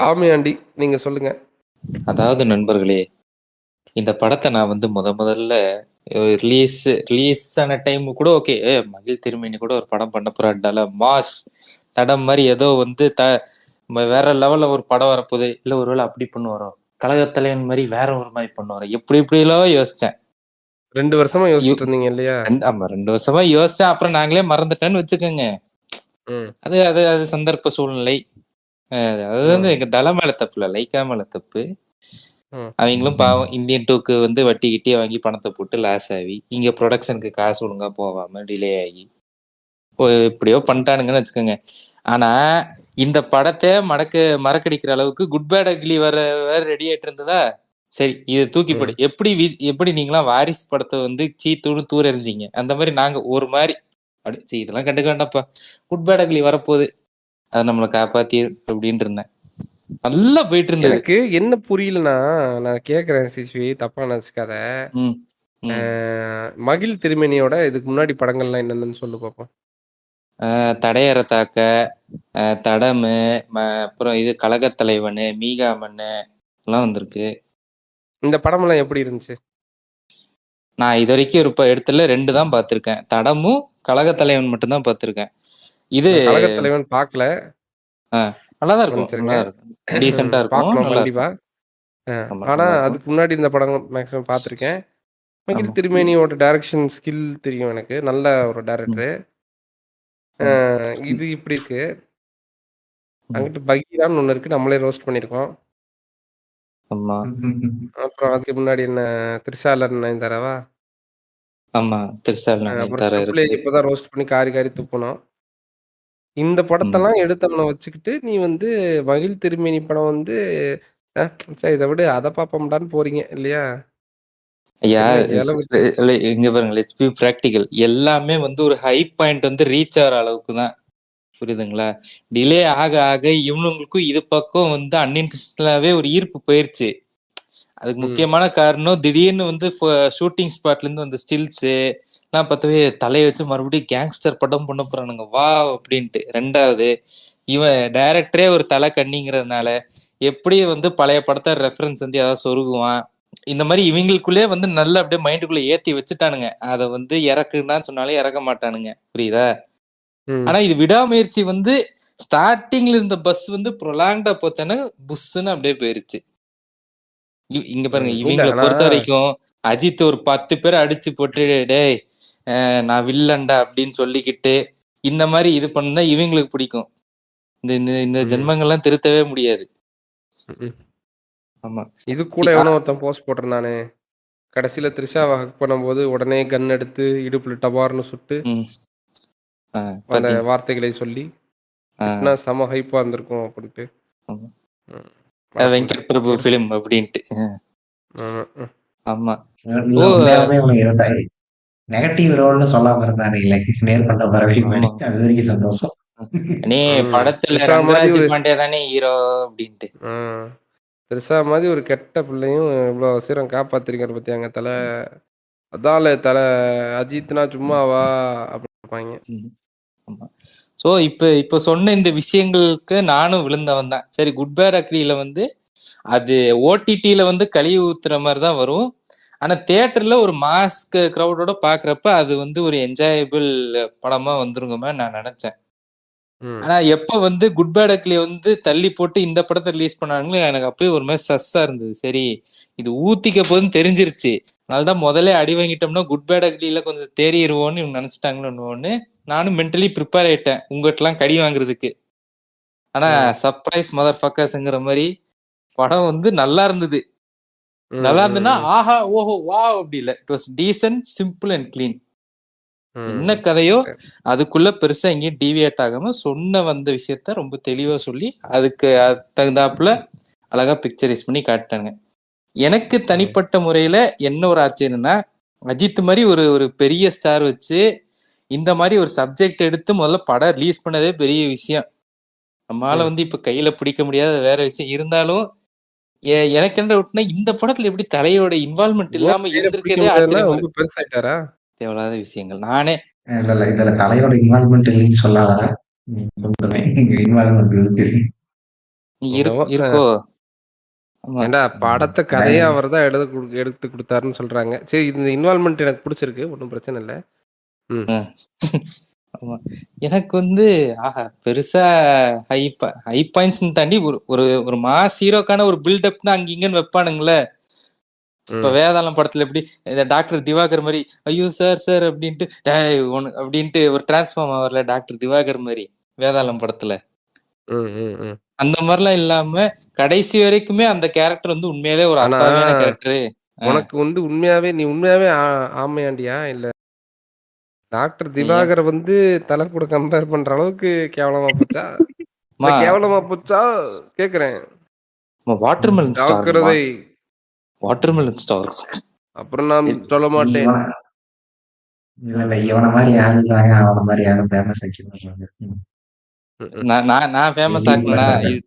ஆமையாண்டி நீங்க சொல்லுங்க. அதாவது நண்பர்களே, இந்த படத்த நான் வந்து முதல்ல ரிலீஸ் ஆன டைம் கூட ஓகே. மகிழ் திருமேனி கூட ஒரு படம் பண்ண போறாண்டால மாஸ் தடம் மாதிரி ஏதோ வந்து வேற லெவல்ல ஒரு படம் வரப்போகுது. இல்ல ஒருவேளை அப்படி பண்ணுவாரோ, கழகத்தலைவன் மாதிரி வேற ஒரு மாதிரி பண்ணுவாரோ, எப்படி எல்லாம் யோசிச்சேன். 2 வருஷமா யோசிச்சுட்டு இருந்தீங்க இல்லையா? ஆமா 2 வருஷமா யோசிச்சேன். அப்புறம் நாங்களே மறந்துட்டேன்னு வச்சுக்கோங்க. ம். அது அது அது சந்தர்ப்ப சூழ்நிலை. அது வந்து எங்க தலை மேல தப்பு இல்ல, லைக்கா மேல தப்பு. ம். அவங்களும் பாவம் இந்தியன் 2க்கு வந்து வட்டி கிட்டியே வாங்கி பணத்தை போட்டு லாஸ் ஆகி, இங்க ப்ரொடக்ஷனுக்கு காசு ஒழுங்கா போகாம டிலே ஆகி எப்படியோ பண்ணிட்டானுங்கன்னு வச்சுக்கோங்க. ஆனா இந்த படத்தை மறக்கடிக்கிற அளவுக்கு குட் பேட் அக்லி வேற ரெடி ஆயிட்டு இருந்ததா. சரி இது தூக்கிப்படு. எப்படி நீங்களாம் வாரிசு படத்தை வந்து தூர எறிஞ்சிங்க, அந்த மாதிரி நாங்க ஒரு மாதிரி அப்படி இதெல்லாம் கண்டுக்க வேண்டாப்பா, குட் பேட் அக்லி வரப்போகுது, அதை நம்மளை காப்பாத்தி அப்படின்ட்டு இருந்தேன். நல்லா போயிட்டு இருந்தது. எனக்கு என்ன புரியலன்னா, நான் கேட்குறேன் சிஸ்வி, தப்பா நினச்சிக்காத. மகிழ் திருமேனியோட இதுக்கு முன்னாடி படங்கள்லாம் என்னென்னு சொல்லு பார்ப்போம். தடையற தாக்க, தடமு, அப்புறம் இது கழகத்தலைவனு, மீகாமண்ணு எல்லாம் வந்திருக்கு. இந்த படமெல்லாம் எப்படி இருந்துச்சு? நான் இது வரைக்கும் ஒரு இடத்துல 2 தான் பார்த்திருக்கேன். தடமும் கழகத்தலைவன் மட்டும் தான் பார்த்திருக்கேன். இது கழகத்தலைவன் பார்க்கல. நல்லாதான் இருக்கும். டீசெண்டா இருக்கும். பார்க்கணும் கண்டிப்பா. ஆனா அதுக்கு முன்னாடி இந்த படம் மேக்ஸிமம் பார்த்திருக்கேன். மகிழ் திருமேனியோட டைரக்ஷன் ஸ்கில் தெரியும் எனக்கு. நல்ல ஒரு டைரக்டர். இது இப்படி இருக்கு. அங்கிட்டு பகீரான்னு ஒண்ணு இருக்கு. நம்மளே ரோஸ்ட் பண்ணிருக்கோம். ஆமா. அப்புறம் அதுக்கு முன்னாடி என்ன திரிஷாலன் நயன்தாராவா? ஆமா, திரிஷாலன் நயன்தாரா இருக்கு. இப்பதான் ரோஸ்ட் பண்ணி காரி துப்புனோம். இந்த படத்தெல்லாம் எடுத்தவன வச்சுக்கிட்டு நீ வந்து மகிழ் திருமேனி படம் வந்து இதை விட அதை பார்ப்போம்டான்னு போறீங்க இல்லையா? ஐயா இங்க பாருங்க, லெட்ஸ் பி பிராக்டிகல். எல்லாமே வந்து ஒரு ஹை பாயிண்ட் வந்து ரீச் ஆகிற அளவுக்கு தான், புரியுதுங்களா? டிலே ஆக ஆக இவனுங்களுக்கும் இது பக்கம் வந்து அன்இன்ட்ரெஸ்டாவே ஒரு ஈர்ப்பு போயிருச்சு. அதுக்கு முக்கியமான காரணம் திடீர்னு வந்து ஷூட்டிங் ஸ்பாட்ல இருந்து வந்த ஸ்டில்ஸு எல்லாம் பார்த்தவே தலையை வச்சு மறுபடியும் கேங்ஸ்டர் படம் பண்ண போறானுங்க வா அப்படின்ட்டு. 2வது இவன் டைரக்டரே ஒரு தலை கண்ணிங்கிறதுனால எப்படி வந்து பழைய படத்தை ரெஃபரன்ஸ் வந்து ஏதாவது சொருகுவான், இந்த மாதிரி இவங்களுக்குள்ளே வந்து நல்லா அப்படியே மைண்டுக்குள்ள ஏத்தி வச்சுட்டானுங்க. அதை வந்து இறக்குன்னு சொன்னாலே இறக்க மாட்டானுங்க, புரியுதா? ஆனா இது விடாமுயற்சி வந்து ஸ்டார்டிங்ல இருந்த பஸ் வந்து ப்ரொலாங்டா போச்சானு புஷ்ன்னு அப்படியே போயிருச்சு. இங்க பாருங்க, இவங்களை பொறுத்த வரைக்கும் அஜித் ஒரு 10 பேரை அடிச்சு போட்டு டேய் நான் வில்லன்டா அப்படின்னு சொல்லிக்கிட்டு இந்த மாதிரி இது பண்ணா இவங்களுக்கு பிடிக்கும். இந்த இந்த இந்த ம். ஜென்மங்கள்லாம் திருத்தவே முடியாது. ம்ஹ்ம். ஆமா. இது கூட எவனோ ஒருத்தன் போஸ்ட் போட்டிருந்தானே. கடைசியில த்ரிஷாவ ஹக் பண்ணும்போது உடனே கன் எடுத்து இடுப்புல டபார்ன்னு சுட்டு ம். அந்த பாத்தீங்க. வார்த்தைகளை சொல்லி திட்டினா செம ஹைப்பா இருந்திருக்கும் அப்படின்ட்டு. ஆமா. ம். மறக்க வெங்கட் பிரபு விடு. ஃபிலிம் அப்படின்ட்டு. ஆமா. ஆமா. இல்ல ஓ உண்மையாலுமே இவனுக்கு இருந்தா நெகட்டிவ் ரோல்னு சொல்லாம இருந்தானே இல்லை நேர்கொண்ட பறவை மாதிரி ஆமா. அது வரைக்கும் சந்தோஷம். அண்ணே படத்துல த்ரிஷா மாதிரி ரங்கராஜ் ஒரு பாண்டே தானே ஹீரோ அப்படின்ட்டு. த்ரிஷா மாதிரி ஒரு கெட்ட பிள்ளையும் இவ்வளோ சீரம் காப்பாத்திருக்காரு பத்தியாங்க தலை. அதால தலை அஜித்னா சும்மாவா அப்படிப்பாங்க. ஆமா. சோ இப்ப சொன்ன இந்த விஷயங்களுக்கு நானும் விழுந்தவன் தான். சரி, குட் பேட் அக்ரியில வந்து அது ஓடிடில வந்து கழுவி ஊத்துற மாதிரி தான் வரும். ஆனா தியேட்டர்ல ஒரு மாஸ்க் கிரௌடோட பாக்குறப்ப அது வந்து ஒரு என்ஜாயபிள் படமா வந்துருங்கமே நான் நினைச்சேன். ஆனா எப்ப வந்து குட் பேட் அக்லி வந்து தள்ளி போட்டு இந்த படத்தை ரிலீஸ் பண்ணாங்களோ எனக்கு அப்பயே ஒரு மாதிரி சஸ்ஸா இருந்தது. சரி, இது ஊத்திக்க போதுன்னு தெரிஞ்சிருச்சு, அதனாலதான் முதல்ல அடி வாங்கிட்டோம்னா குட் பேட் அக்லியில கொஞ்சம் தேறிடுவோன்னு இவங்க நினைச்சிட்டாங்களோன்னு நானும் மென்டலி ப்ரிப்பேர் ஆயிட்டேன் உங்ககிட்டலாம் கடி வாங்குறதுக்கு. ஆனா சர்ப்ரைஸ் மதர் ஃபக்கர்ஸ்ங்கிற மாதிரி படம் வந்து நல்லா இருந்தது. நல்லா இருந்ததுன்னா ஆஹா ஓஹோ வா அப்படி இல்லை. It was decent, simple and clean. என்ன கதையோ அதுக்குள்ள பெருசா எங்கேயும் டிவியேட் ஆகாம சொன்ன வந்த விஷயத்த ரொம்ப தெளிவா சொல்லி அதுக்கு தகுந்தாப்புல அழகா பிக்சரைஸ் பண்ணி காட்டாங்க. எனக்கு தனிப்பட்ட முறையில என்ன ஒரு ஆச்சரியம்னா, அஜித் மாதிரி ஒரு ஒரு பெரிய ஸ்டார் வச்சு இந்த மாதிரி ஒரு சப்ஜெக்ட் எடுத்து முதல்ல படம் ரிலீஸ் பண்ணதே பெரிய விஷயம். நம்மளால வந்து இப்ப கையில பிடிக்க முடியாத வேற விஷயம் இருந்தாலும் எனக்கு என்ன விட்டுனா இந்த படத்துல எப்படி தலையோட இன்வால்மெண்ட் இல்லாம இருந்திருக்கதே ஆச்சரியமா ரொம்ப இருக்கு. பெருசாயிட்டாரா? தேவையில்லாத விஷயங்கள். நானே இல்ல இல்ல இதுல தலையோட இன்வால்மெண்ட் இல்லைன்னு சொல்லாத. இன்வால்மெண்ட் இருக்கு. இருக்கோ. ஏண்டா படத்தை கதையை அவர் தான் எடுத்து கொடுத்தாருன்னு சொல்றாங்க. சரி, இந்த இன்வால்மெண்ட் எனக்கு பிடிச்சிருக்கு, ஒன்றும் பிரச்சனை இல்லை. ஆமா, எனக்கு வந்து ஆஹா பெருசா ஹை பாயிண்ட்ஸ் தாண்டி ஒரு ஒரு ஒரு மாஸ் ஹீரோக்கான ஒரு பில்டப்னா அங்க இங்கன்னு வைப்பானுங்களே. இப்ப வேதாளம் படத்துல எப்படி இந்த டாக்டர் திவாகர் மாதிரி ஐயோ சார் சார் அப்படின்ட்டு அப்படின்ட்டு ஒரு டிரான்ஸ்ஃபார்ம் ஆகல டாக்டர் திவாகர் மாதிரி வேதாளம் படத்துல. அந்த மாதிரிலாம் இல்லாம கடைசி வரைக்குமே அந்த கேரக்டர் வந்து உண்மையிலே ஒரு அப்பாவியான கேரக்டர். உனக்கு வந்து நீ உண்மையாவே ஆமையாண்டியா இல்ல டாக்டர் திவாகர் வந்து தலை கூட கம்பேர் பண்ற அளவுக்கு கேவலமா போச்சா? கேவலமா போச்சா கேக்குறேன். வாட்டர்மெலன் ஸ்டார், ஜாக்கிரதை. Watermelon star. அப்புறம் நான் சொல்ல மாட்டேன். இல்ல இல்ல இவனை மாதிரி ஆளுதாங்க அவனை மாதிரி ஆளும் ஃபேமஸ் ஆக்கி நான் ஃபேமஸ் ஆக்குனா இது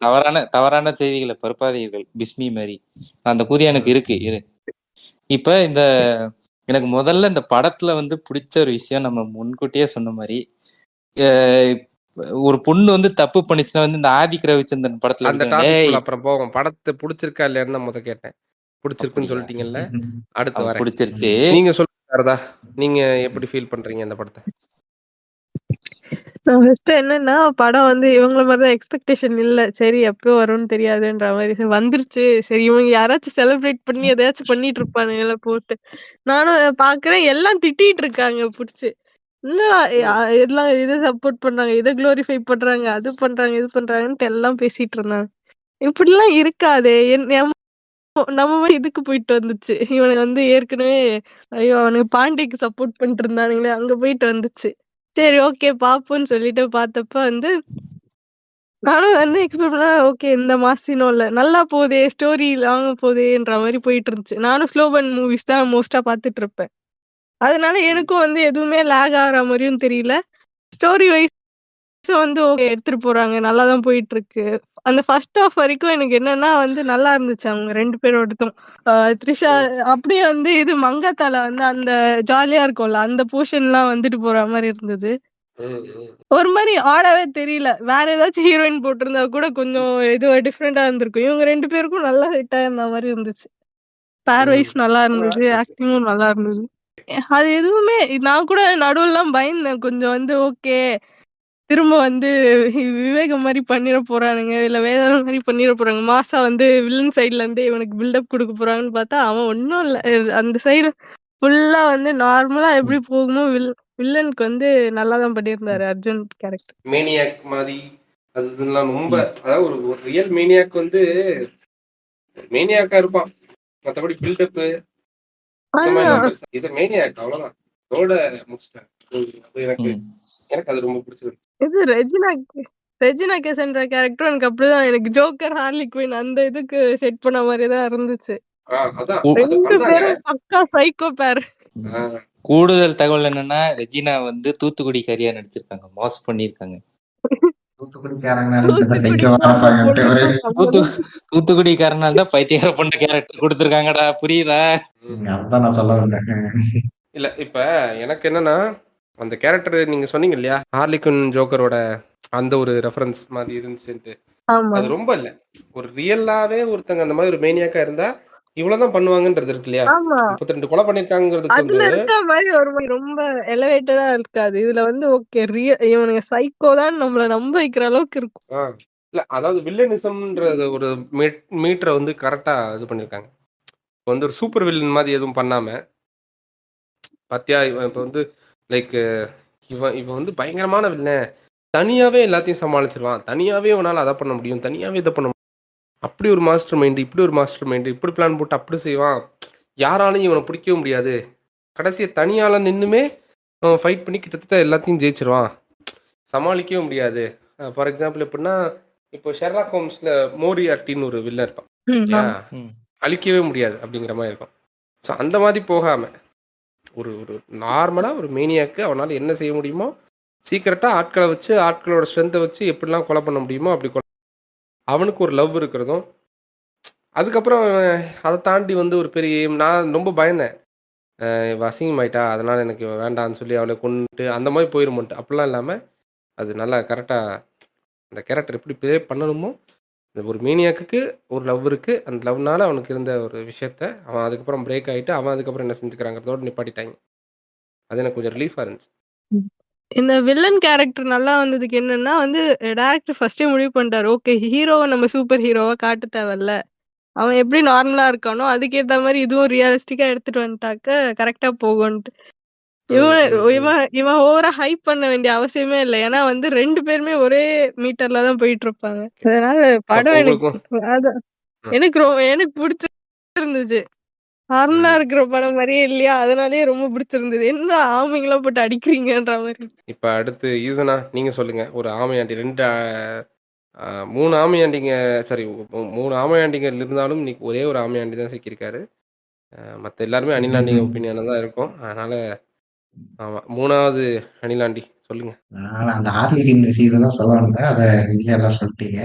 தவறான செய்திகளை பரப்பாதீர்கள் பிஸ்மி மாதிரி. அந்த புதிய எனக்கு இருக்கு. இப்ப இந்த எனக்கு முதல்ல இந்த படத்துல வந்து பிடிச்ச ஒரு விஷயம், நம்ம முன்கூட்டியே சொன்ன மாதிரி ஒரு பொண்ணு வந்து தப்பு பண்ணிச்சுன்னா வந்து இந்த ஆதிக் ரவிச்சந்திரன் படத்துல அந்த டாபிக் அப்புறம் போவோம். படத்தை பிடிச்சிருக்கா இல்லையான்னு தான் முத கேட்டேன். பிடிச்சிருக்குன்னு சொல்லிட்டீங்கல்ல, அடுத்து வரேன். பிடிச்சிருச்சு. நீங்க சொல்லுங்க, நீங்க எப்படி ஃபீல் பண்றீங்க இந்த படத்தை? ஃபர்ஸ்ட் என்னன்னா, படம் வந்து இவங்கள மாதிரிதான் எக்ஸ்பெக்டேஷன் இல்ல. சரி எப்போ வரும்னு தெரியாதுன்ற மாதிரி. சரி வந்துருச்சு. சரி இவங்க யாராச்சும் செலிப்ரேட் பண்ணி எதையாச்சும் பண்ணிட்டு இருப்பானுங்கல்ல போட்டு. நானும் பாக்குறேன் எல்லாம் திட்டிட்டு இருக்காங்க புடிச்சு. என்னடா எல்லாம் இதை சப்போர்ட் பண்றாங்க, இதை குளோரிஃபை பண்றாங்க, அது பண்றாங்க, இது பண்றாங்கன்ட்டு எல்லாம் பேசிட்டு இருந்தாங்க. இப்படிலாம் இருக்காதே. நம்ம மாதிரி இதுக்கு போயிட்டு வந்துச்சு. இவனுக்கு வந்து ஏற்கனவே ஐயோ அவனுக்கு பாண்டிக்கு சப்போர்ட் பண்ணிட்டு இருந்தானுங்களே, அங்க போயிட்டு வந்துச்சு. சரி ஓகே பாப்போம்னு சொல்லிட்டு பார்த்தப்ப வந்து நானும் வந்து எக்ஸ்பெக்ட் பண்ணா ஓகே இந்த மாசினோ இல்ல நல்லா போதே, ஸ்டோரி லாங்க போதேன்ற மாதிரி போயிட்டு இருந்துச்சு. நானும் ஸ்லோபன் மூவிஸ் தான் மோஸ்டா பாத்துட்டு இருப்பேன். அதனால எனக்கும் வந்து எதுவுமே லேக் ஆகிற மாதிரியும் தெரியல. ஸ்டோரி வைஸ் வந்து ஓகே எடுத்துட்டு போறாங்க, நல்லாதான் போயிட்டு இருக்கு. அந்த ஃபர்ஸ்ட் ஹாஃப் வரைக்கும் எனக்கு என்னன்னா வந்து நல்லா இருந்துச்சு அவங்க 2 பேரோடதும். த்ரிஷா அப்படியே வந்து இது மங்காத்தால வந்து அந்த ஜாலியா இருக்கும்ல அந்த போர்ஷன்லாம் வந்துட்டு போற மாதிரி இருந்தது. ஒரு மாதிரி ஆடவே தெரியல. வேற ஏதாச்சும் ஹீரோயின் போட்டிருந்தா கூட கொஞ்சம் இது டிஃப்ரெண்டா இருந்திருக்கும். இவங்க 2 பேருக்கும் நல்லா ஹிட் ஆயிருந்த மாதிரி இருந்துச்சு. பேர் வைஸ் நல்லா இருந்தது, ஆக்டிங்கும் நல்லா இருந்தது. அது எதுவுமே நான் கூட நடுவுலாம் பயந்தேன் கொஞ்சம் வந்து ஓகே திரும்ப வந்து விவேகம் மாதிரி பண்ணிட போறானுங்க, இல்ல வேதாளம் மாதிரி பண்ணிட போறாங்க, மாசா வந்து வில்லன் சைட்ல இருந்து இவனுக்கு பில்டப் கொடுக்க போறாங்கன்னு பார்த்தா அவன் ஒன்னும் இல்ல. அந்த சைடு ஃபுல்லா வந்து நார்மலா எப்படி போகுமோ வில்லனுக்கு வந்து நல்லாதான் பண்ணியிருந்தாரு அர்ஜுன் கேரக்டர். மேனியாக் மாதிரி அதுலாம் ரொம்ப அதாவது ஒரு ரியல் மேனியாக் வந்து மேனியாக்கா இருப்பான். மற்றபடி பில்டப்பு இந்த மாதிரிலாம் பெருசா இஸ் மேனியாக் அவ்வளவுதான். அதோட முடிச்சிட்டேன். எனக்கு எனக்கு அது ரொம்ப பிடிச்சது. இது ரெஜினா கேசன்ற கேரக்டர் எனக்கு அப்படிதான், எனக்கு ஜோக்கர் ஹார்லி குயின் அந்த இதுக்கு செட் பண்ண மாதிரி தான் இருந்துச்சு. அதான் ரெண்டு பேரும் பக்கா சைக்கோ பேர். கூடுதல் தகவல் என்னன்னா ரெஜினா வந்து தூத்துக்குடி கரியா நடிச்சிருக்காங்க, மாஸ் பண்ணிருக்காங்க. தூத்துக்குடிக்காரனால தான் பைத்தியக்கார பொண்ணு கேரக்டர் கொடுத்துருக்காங்கடா, புரியுதா? அதான் நான் சொல்ல வந்தேன். இல்ல இப்ப எனக்கு என்னன்னா அந்த கேரக்டர் நீங்க சொன்னீங்க இல்லையா, ஹார்லிகுன் ஜோக்கரோட அந்த ஒரு ரெஃபரன்ஸ் மாதிரி இருந்துச்சுன்ட்டு, அது ரொம்ப இல்ல. ஒரு ரியலாவே ஒருத்தங்க அந்த மாதிரி ஒரு மேனியாக்கா இருந்தா இவ்வளவுதான் பண்ணுவாங்கன்றது இருக்கு இல்லையா. 32 கொலை பண்ணிருக்காங்கிறதுக்கு அதுல இருக்க மாதிரி ஒரு மாதிரி ரொம்ப எலிவேட்டடா இருக்காது. இதுல வந்து ஓகே இவனுங்க சைக்கோ தான் நம்மள நம்ப வைக்கிற அளவுக்கு இருக்கும். இல்ல அதாவது வில்லனிசம்ன்ற ஒரு மீட்டரை வந்து கரெக்டா இது பண்ணிருக்காங்க. வந்து ஒரு சூப்பர் வில்லன் மாதிரி எதுவும் பண்ணாம, பாத்தியா இவன் இப்ப வந்து லைக் இவன் வந்து பயங்கரமான வில்லன், தனியாவே எல்லாத்தையும் சமாளிச்சிருவான், தனியாவே இவனால அதை பண்ண முடியும், தனியாவே இதை பண்ண முடியும், அப்படி ஒரு மாஸ்டர் மைண்டு, இப்படி ஒரு மாஸ்டர் மைண்டு, இப்படி பிளான் போட்டு அப்படி செய்வான், யாராலையும் இவனை பிடிக்கவே முடியாது, கடைசியை தனியால நின்றுமே அவன் ஃபைட் பண்ணி கிட்டத்தட்ட எல்லாத்தையும் ஜெயிச்சிருவான், சமாளிக்கவே முடியாது. ஃபார் எக்ஸாம்பிள் எப்படின்னா, இப்போ ஷெர்லாக் ஹோம்ஸ்ல மோரியார்ட்டின்னு ஒரு வில்லன் இருப்பான், அழிக்கவே முடியாது அப்படிங்கிற மாதிரி இருக்கும். ஸோ அந்த மாதிரி போகாமல் ஒரு ஒரு நார்மலாக ஒரு மேனியாக்கு அவனால் என்ன செய்ய முடியுமோ சீக்கிரட்டாக ஆட்களை வச்சு ஆட்களோட ஸ்ட்ரென்த்தை வச்சு எப்படிலாம் கொலை பண்ண முடியுமோ அப்படி கொலை, அவனுக்கு ஒரு லவ் இருக்கிறதும், அதுக்கப்புறம் அதை தாண்டி வந்து ஒரு பெரிய நான் ரொம்ப பயந்தேன், அசிங்கமாயிட்டா அதனால் எனக்கு வேண்டான்னு சொல்லி அவளை கொண்டுட்டு அந்த மாதிரி போயிருமோன்ட்டு, அப்படிலாம் இல்லாமல் அது நல்லா கரெக்டாக அந்த கேரக்டர் எப்படி ப்ளே பண்ணணுமோ, ஒரு மேனியாக்கு ஒரு லவ் இருக்கு, அந்த லவ்னால அவனுக்கு இருந்த ஒரு விஷயத்த அவன் அதுக்கப்புறம் பிரேக் ஆகிட்டு அவன் அதுக்கப்புறம் என்ன செஞ்சுக்கிறாங்கிறதோடு நிப்பாட்டிட்டாங்க. அது எனக்கு கொஞ்சம் ரிலீஃபாக இருந்துச்சு. இந்த வில்லன் கேரக்டர் நல்லா வந்ததுக்கு என்னன்னா வந்து டைரக்டர் ஃபர்ஸ்டே முடிவு பண்ணிட்டாரு, ஓகே ஹீரோவை நம்ம சூப்பர் ஹீரோவா காட்ட தேவையில்ல, அவன் எப்படி நார்மலா இருக்கானோ அதுக்கேற்ற மாதிரி இதுவும் ரியலிஸ்டிக்கா எடுத்துட்டு வந்துட்டாக்க கரெக்டா போகும்ட்டு. இவன் ஓவரா ஹைப் பண்ண வேண்டிய அவசியமே இல்லை, ஏன்னா வந்து 2 பேருமே ஒரே மீட்டர்ல தான் போயிட்டு இருப்பாங்க. அதனால படம் எனக்கு பிடிச்சிருந்துச்சு. நார்மலா இருக்கிற படம் மாதிரியே இல்லையா, அதனாலயே ரொம்ப பிடிச்சிருந்தது. என்ன ஆமைங்களா போட்டு அடிக்கிறீங்கன்ற மாதிரி. இப்ப அடுத்து ஈசனா நீங்க சொல்லுங்க. ஒரு ஆமையாண்டி 2 3 ஆமையாண்டிங்க, சாரி 3 ஆமையாண்டிங்க இருந்தாலும் இன்னைக்கு ஒரே ஒரு ஆமையாண்டி தான் சிக்கியிருக்காரு. மற்ற எல்லாருமே அணிலாண்டிங்க ஒப்பீனியன்ல தான் இருக்கும். அதனால ஆமா 3வது அணிலாண்டி சொல்லுங்க. அந்த ஹார்லி குயின் விஷயத்தை தான் சொல்ல வந்தேன், அதை நீங்களே எல்லாம் சொல்லிட்டீங்க.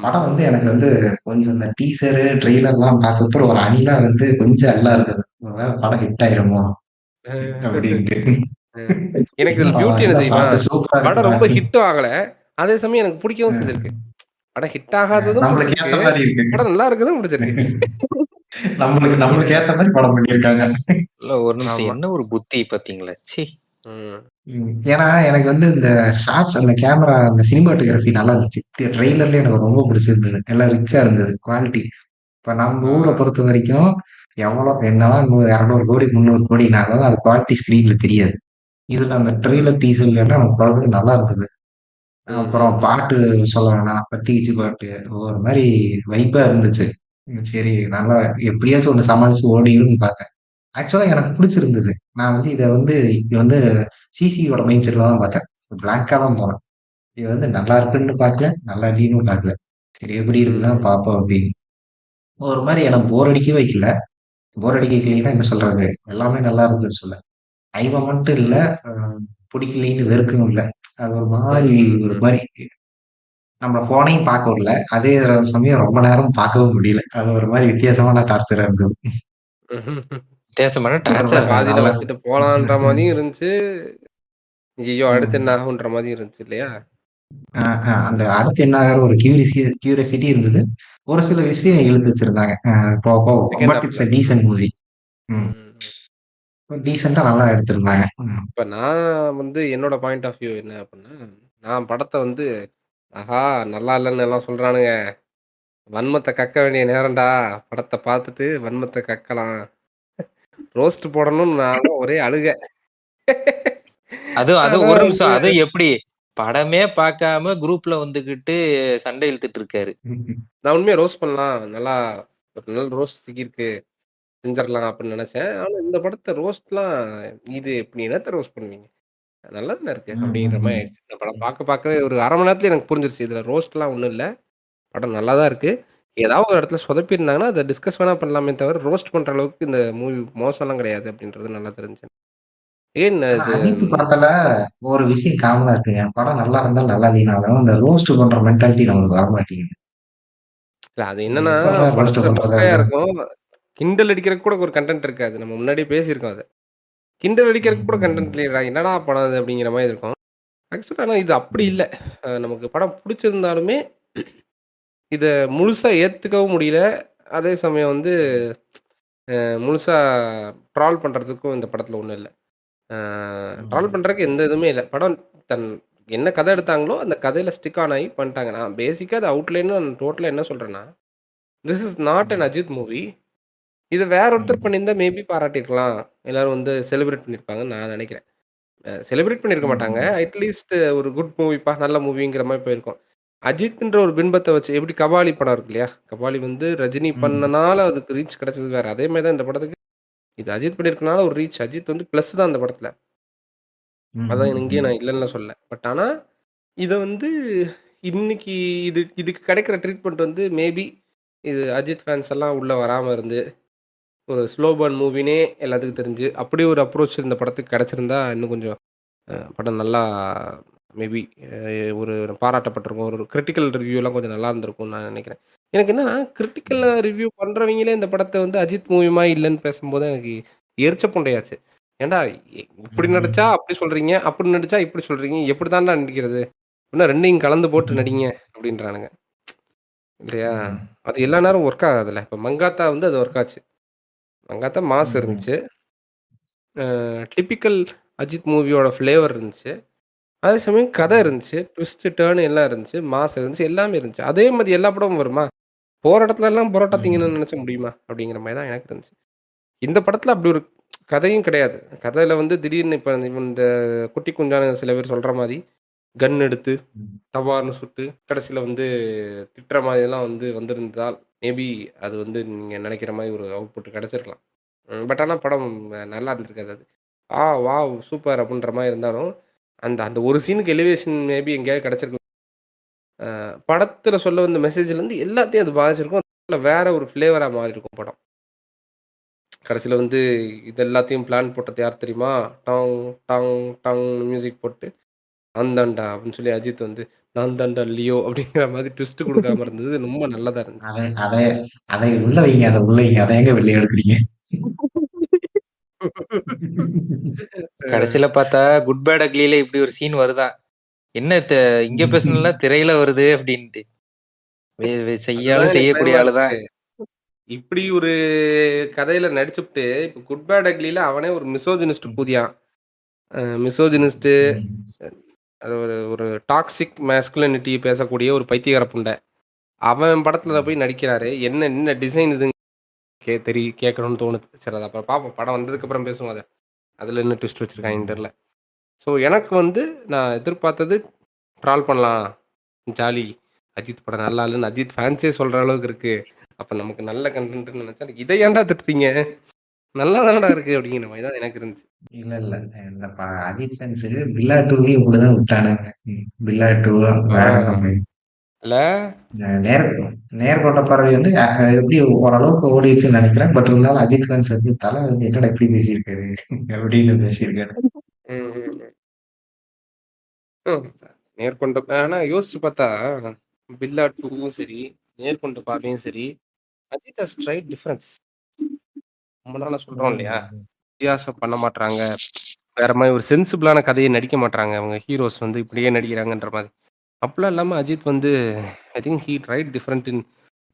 படம் வந்து எனக்கு வந்து கொஞ்சம் இந்த டீசரு ட்ரெய்லர்லாம் பார்த்தப்போ ஒரு அணிலா வந்து கொஞ்சம் அல்லா இருக்குது, படம் ஹிட் ஆயிருமோ அப்படின்ட்டு. எனக்கு இதுல பியூட்டி என்ன தெரியுமா, படம் ரொம்ப ஹிட்டும் ஆகல, அதே சமயம் எனக்கு பிடிக்கவும் செஞ்சிருக்கு. படம் ஹிட் ஆகாததும் பிடிச்சிருக்கு, படம் நல்லா இருக்குதும் பிடிச்சிருக்கு. நம்மளுக்கு ஏத்த மாதிரி படம் பண்ணியிருக்காங்க. ஒரு நிமிஷம், என்ன ஒரு புத்தி பாத்தீங்களா. ஏன்னா எனக்கு வந்து இந்த ஷார்ட்ஸ், அந்த கேமரா, அந்த சினிமாட்டோகிராஃபி நல்லா இருந்துச்சு. ட்ரெய்லர்ல எனக்கு ரொம்ப பிடிச்சிருந்தது, எல்லாம் ரிச்சா இருந்தது குவாலிட்டி. இப்ப நம்ம ஊரை பொறுத்த வரைக்கும் எவ்வளவு என்னதான் 200 கோடி 300 கோடினாலும் அது குவாலிட்டி ஸ்கிரீன்ல தெரியாது. இதுல அந்த ட்ரெய்லர் டீசர்ல நமக்கு குவாலிட்டி நல்லா இருந்தது. அப்புறம் பாட்டு சொல்ல வேணாம், பத்திச்சு பாட்டு ஒரு மாதிரி வைப்பா இருந்துச்சு. சரி நல்லா எப்படியாச்சும் ஒண்ணு சமாளிச்சு ஓடிடும்னு பார்த்தேன். ஆக்சுவலா எனக்கு பிடிச்சிருந்தது. நான் வந்து இதை வந்து இது வந்து சிசியோட மைண்ட் செட்ல தான் பார்த்தேன், பிளாங்கா தான் போனேன். இது வந்து நல்லா இருக்குன்னு பார்க்கல, நல்லா இல்லைன்னு பார்க்கல, சரி எப்படி இருக்குதான் பார்ப்போம் அப்படின்னு. ஒரு மாதிரி எனக்கு போர் அடிக்கவே வைக்கல. போர் அடிக்க வைக்கலைன்னா என்ன சொல்றது, எல்லாமே நல்லா இருந்ததுன்னு சொல்ல, ஐவன் மட்டும் இல்ல பிடிக்கலைன்னு வெறுக்கணும் இல்லை, அது ஒரு மாதிரி நம்ம போனையும் பார்க்க விடல, அதே சமயம் ரொம்ப நேரம் பார்க்கவும் முடியல, அது ஒரு மாதிரி வித்தியாசமான டார்ச்சரா இருந்தது. பாதியில வச்சுட்டு போலான்ற மாதிரியும் இருந்துச்சு, ஐயோ அடுத்து என்ன ஆகுன்ற மாதிரி இருந்துச்சு இல்லையா. அந்த அடுத்து என்ன ஆகிற ஒரு கியூரியாசிட்டி இருந்தது. ஒரு சில விஷயம் இழுத்து வச்சிருந்தாங்க but it's a decent movie. டீசெண்டா நல்லா எடுத்திருந்தாங்க. இப்ப நான் வந்து என்னோட பாயிண்ட் ஆஃப் வியூ என்ன அப்படின்னா, நான் படத்தை வந்து ஆஹா நல்லா இல்லைன்னு எல்லாம் சொல்றானுங்க, வன்மத்தை கக்க வேண்டிய நேரம்டா, படத்தை பார்த்துட்டு வன்மத்தை கக்கலாம், ரோஸ்ட் போடணும்னு நான் ஒரே அழுக. அது ஒரு நிமிஷம், அது எப்படி படமே பார்க்காம குரூப்ல வந்துகிட்டு சண்டை இழுத்துட்டு இருக்காரு. நான் உண்மையா ரோஸ்ட் பண்ணலாம். நல்லா ஒரு நல்ல ரோஸ்ட் சிக்கியிருக்கு. செஞ்சிரலாம் அப்படின்னு நெனச்சேன். ஆனா இந்த படத்த ரோஸ்ட்லாம் இது இப்ப நீ என்னத்த ரோஸ்ட் பண்ணுவீங்க? நல்லா தானே இருக்கு. அப்படிங்கிற மாரி ஆயிடுச்சு. இந்த படம் பார்க்கவே ஒரு 1/2 மணி நேரத்துல எனக்கு புரிஞ்சிருச்சு. இதுல ரோஸ்ட்லாம் ஒண்ணும் இல்ல. படம் நல்லா தான் இருக்கு. ஏதாவது ஒரு இடத்துல சொதப்பியிருந்தாங்கன்னா, அத டிஸ்கஸ் வேணா பண்ணலாமே தவிர, ரோஸ்ட் பண்ற அளவுக்கு இந்த மூவி மோசம்லாம் கிடையாது அப்படின்றது நல்லா தெரிஞ்சுது. ஏன் ஆனா இது அஜித் படத்துல ஒரு விஷயம் காமனா இருக்குங்க. படம் நல்லா இருந்தாலும் நல்லா இல்லைனாலும் இந்த ரோஸ்ட் பண்ற மென்டாலிட்டி நம்மளுக்கு வர மாட்டேங்குது. இல்ல அது என்னன்னா, எப்படிடா ரோஸ்ட் படத்துல பண்றதா மொக்கையா இருக்கும். இருக்கும். கிண்டல் அடிக்கிறதுக்கு கூட ஒரு கன்டென்ட் இருக்காது. நம்ம முன்னாடியே பேசியிருக்கோம் அத. கிண்டல் அடிக்கிறதுக்கு கூட கன்டென்ட் இல்லையேடா! என்னடா படம் இது அப்படிங்கிற மாரி இருக்கும். ஆக்சுவலா ஆனா இது அப்படி இல்ல. நமக்கு படம் புடிச்சிருந்தாலுமே, இத முழுசா ஏத்துக்கவும் முடியல. அதே சமயம் வந்து முழுசா ட்ரால் பண்றதுக்கும் இந்த படத்துல ஒண்ணும் இல்ல. ட்ரால் பண்றதுக்கு எந்த இதுவுமே இல்ல. படம் தன் என்ன கதை எடுத்தாங்களோ, அந்த கதையில ஸ்டிக் ஆன் ஆகி பண்ணிட்டாங்க. நான் பேசிக்கா அது அவுட்லைன்னு டோட்டலா என்ன சொல்றேன்னா, this is not an Ajith movie. இத வேற ஒருத்தர் பண்ணியிருந்தா மேபி பாராட்டியிருக்கலாம். எல்லாரும் வந்து செலிப்ரேட் பண்ணியிருப்பாங்கன்னு நான் நெனைக்கிறேன். செலிப்ரேட் பண்ணியிருக்க மாட்டாங்க. அட்லீஸ்ட் ஒரு குட் மூவிப்பா, நல்ல மூவிங்கிற மாரி போயிருக்கும். அஜித்ன்ற ஒரு பின்பத்த வச்சு எப்படி கபாலி படம் இருக்கு இல்லையா? கபாலி வந்து ரஜினி பண்ணனால அதுக்கு ரீச் கிடைச்சது வேற. அதே மாரி தான் இந்த படத்துக்கு இது அஜித் பண்ணியிருக்கனால ஒரு ரீச். அஜித் வந்து பிளஸ் தான் அந்த படத்துல. அதான் இங்கேயும் நான் இல்லன்னுலாம் சொல்லல. பட் ஆனா, இத வந்து இன்னைக்கு இதுக்கு கிடைக்கிற ட்ரீட்மெண்ட் வந்து மேபி இது அஜித் ஃபேன்ஸ் எல்லாம் உள்ள வராம இருந்து, ஒரு ஸ்லோ பர்ன் மூவின்னே எல்லாத்துக்கும் தெரிஞ்சு, அப்படி ஒரு அப்ரோச் இந்த படத்துக்கு கிடைச்சிருந்தா, இன்னும் கொஞ்சம் படம் நல்லா மேபி ஒரு பாராட்டப்பட்டிருக்கும். ஒரு கிரிட்டிக்கல் ரிவ்யூலாம் கொஞ்சம் நல்லா இருந்திருக்கும்னு நான் நினைக்கிறேன். எனக்கு என்னன்னா, கிரிட்டிக்கலா ரிவ்யூ பண்றவங்களே இந்த படத்த வந்து அஜித் மூவி மாரி இல்லன்னு பேசும்போது எனக்கு எரிச்ச புண்டையாச்சு. ஏன்டா இப்படி நடிச்சா அப்படி சொல்றீங்க, அப்படி நடிச்சா இப்படி சொல்றீங்க. எப்படி தான்டா நடிக்கிறது? இன்னும் 2யும் கலந்து போட்டு நடிங்க அப்படின்றானுங்க. இல்லையா? அது எல்லா நேரம் ஒர்க் ஆகாதுல்ல. இப்ப மங்காத்தா வந்து அது ஒர்க் ஆச்சு. மங்காத்தா மாஸ் இருந்துச்சு. டிபிக்கல் அஜித் மூவியோட ஃப்ளேவர் இருந்துச்சு. அதே சமயம் கதை இருந்துச்சு. ட்விஸ்ட், டர்ன் எல்லாம் இருந்துச்சு. மாஸ் இருந்துச்சு. எல்லாமே இருந்துச்சு. அதே மாரி எல்லா படமும் வருமா? போற இடத்துலலாம் பரோட்டா திங்கணும்னு நெனச்சா முடியுமா? அப்படிங்கிற மாரி தான் எனக்கு இருந்துச்சு. இந்த படத்துல அப்படி ஒரு கதையும் கிடையாது. கதையில வந்து திடீர்னு இப்ப இந்த குட்டி குஞ்சான சில பேர் சொல்ற மாரி, கன் எடுத்து டபார்ன்னு சுட்டு, கடைசில வந்து திட்டுற மாரியெல்லாம் வந்து வந்திருந்தால், மேபி அது வந்து நீங்க நெனைக்கிற மாரி ஒரு அவுட்புட் கிடைச்சிருக்கலாம். பட் ஆனா படம் நல்லா இருந்திருக்காது அது. வாவ்! சூப்பர்! அப்படின்ற மாரி இருந்தாலும், அந்த அந்த ஒரு சீனுக்கு எலிவேஷன் மேபி எங்கேயாவது கிடைச்சிருக்கும். படத்துல சொல்ல வந்த மெசேஜ்லேருந்து எல்லாத்தையும் அது பாதிச்சிருக்கும். இல்ல வேற ஒரு ஃப்ளேவரா மாறியிருக்கும் படம். கடைசில வந்து இது எல்லாத்தையும் பிளான் போட்டது யார் தெரியுமா? டாங், டாங், டாங் மியூசிக் போட்டு, நான் தான்டா அப்படின்னு சொல்லி அஜித் வந்து, நான் தான்டா லியோ அப்படிங்கிற மாதிரி ட்விஸ்ட் குடுக்காம இருந்தது ரொம்ப நல்லதா இருந்துச்சு. அதை அதை அதை உள்ள வைங்க, அதை உள்ள வைங்க. அதை எங்க வெளியே எடுக்கிறீங்க? கடைசியில பார்த்தா குட் பேட் அக்லில இப்படி ஒரு சீன் வருதான். என்ன இங்க பேசுனதுலாம் திரையில வருது அப்படின்ட்டு. அதுதான் செய்யாலும் எனக்கு செய்யக்கூடிய பயமா ஆளுதான். இருக்கு. இப்படி ஒரு கதையில நடிச்சுப்புட்டு, இப்ப குட் பேட் அக்லில அவனே ஒரு மிசோஜினிஸ்ட் கூதியான். மிசோஜினிஸ்ட் அது ஒரு ஒரு டாக்ஸிக் மேஸ்குலினிட்டி பேசக்கூடிய ஒரு பைத்தியக்கார புண்டை. அவன் படத்துல போய் நடிக்கிறாரு. என்ன என்ன டிசைன் இதுன்னு கேட்கணும்னு தோணுது. சரி அது அப்புறம் பார்ப்போம். படம் வந்ததுக்கப்புறம் பேசுவோம் அத. அதுல என்ன ட்விஸ்ட் வச்சிருக்காங்கன்னு தெரியல. ஸோ எனக்கு வந்து நான் எதிர்பார்த்தது ட்ரால் பண்ணலாம். ஜாலி. அஜித் படம் நல்லா இல்லைன்னு அஜித் ஃபேன்ஸே சொல்ற அளவுக்கு இருக்கு. அப்ப நமக்கு நல்ல கன்டென்ட்னு நினைச்சா, இதை ஏன்டா திட்டுறீங்க? நல்லா தானடா இருக்கு அப்படிங்கிற மாதிரி தான் எனக்கு இருந்துச்சு. இல்ல இல்ல. இந்த அஜித் ஃபேன்ஸ் பில்லா 2வையும் இப்படிதான் விட்டானுங்க. பில்லா 2 வேற கம்பெனி. இல்ல நேர் நேர்கொண்ட பார்வை வந்து எப்படி ஓரளவுக்கு ஓடிச்சுன்னு நினைக்கிறேன். பட் இருந்தாலும் அஜித் ஃபேன்ஸ் வந்து தலை வந்து என்னடா இப்படி பேசியிருக்காரு அப்படின்னு பேசியிருக்காரு. ம், ம், ம். நேர்கொண்ட ஆனா யோசிச்சு பார்த்தா பில்லா 2வும் சரி, நேர்கொண்ட பார்வையும் சரி, அஜித் ஹஸ் ட்ரைட் டிஃபரன்ஸ். ரொம்ப நாளா சொல்றோம் இல்லையா? வித்தியாசம் பண்ண மாட்றாங்க. வேற மாதிரி ஒரு சென்சிபிளான கதையை நடிக்க மாட்றாங்க. அவங்க ஹீரோஸ் வந்து இப்படியே நடிக்கிறாங்கன்ற மாதிரி. அப்படிலாம் இல்லாமல் அஜித் வந்து I think he tried different in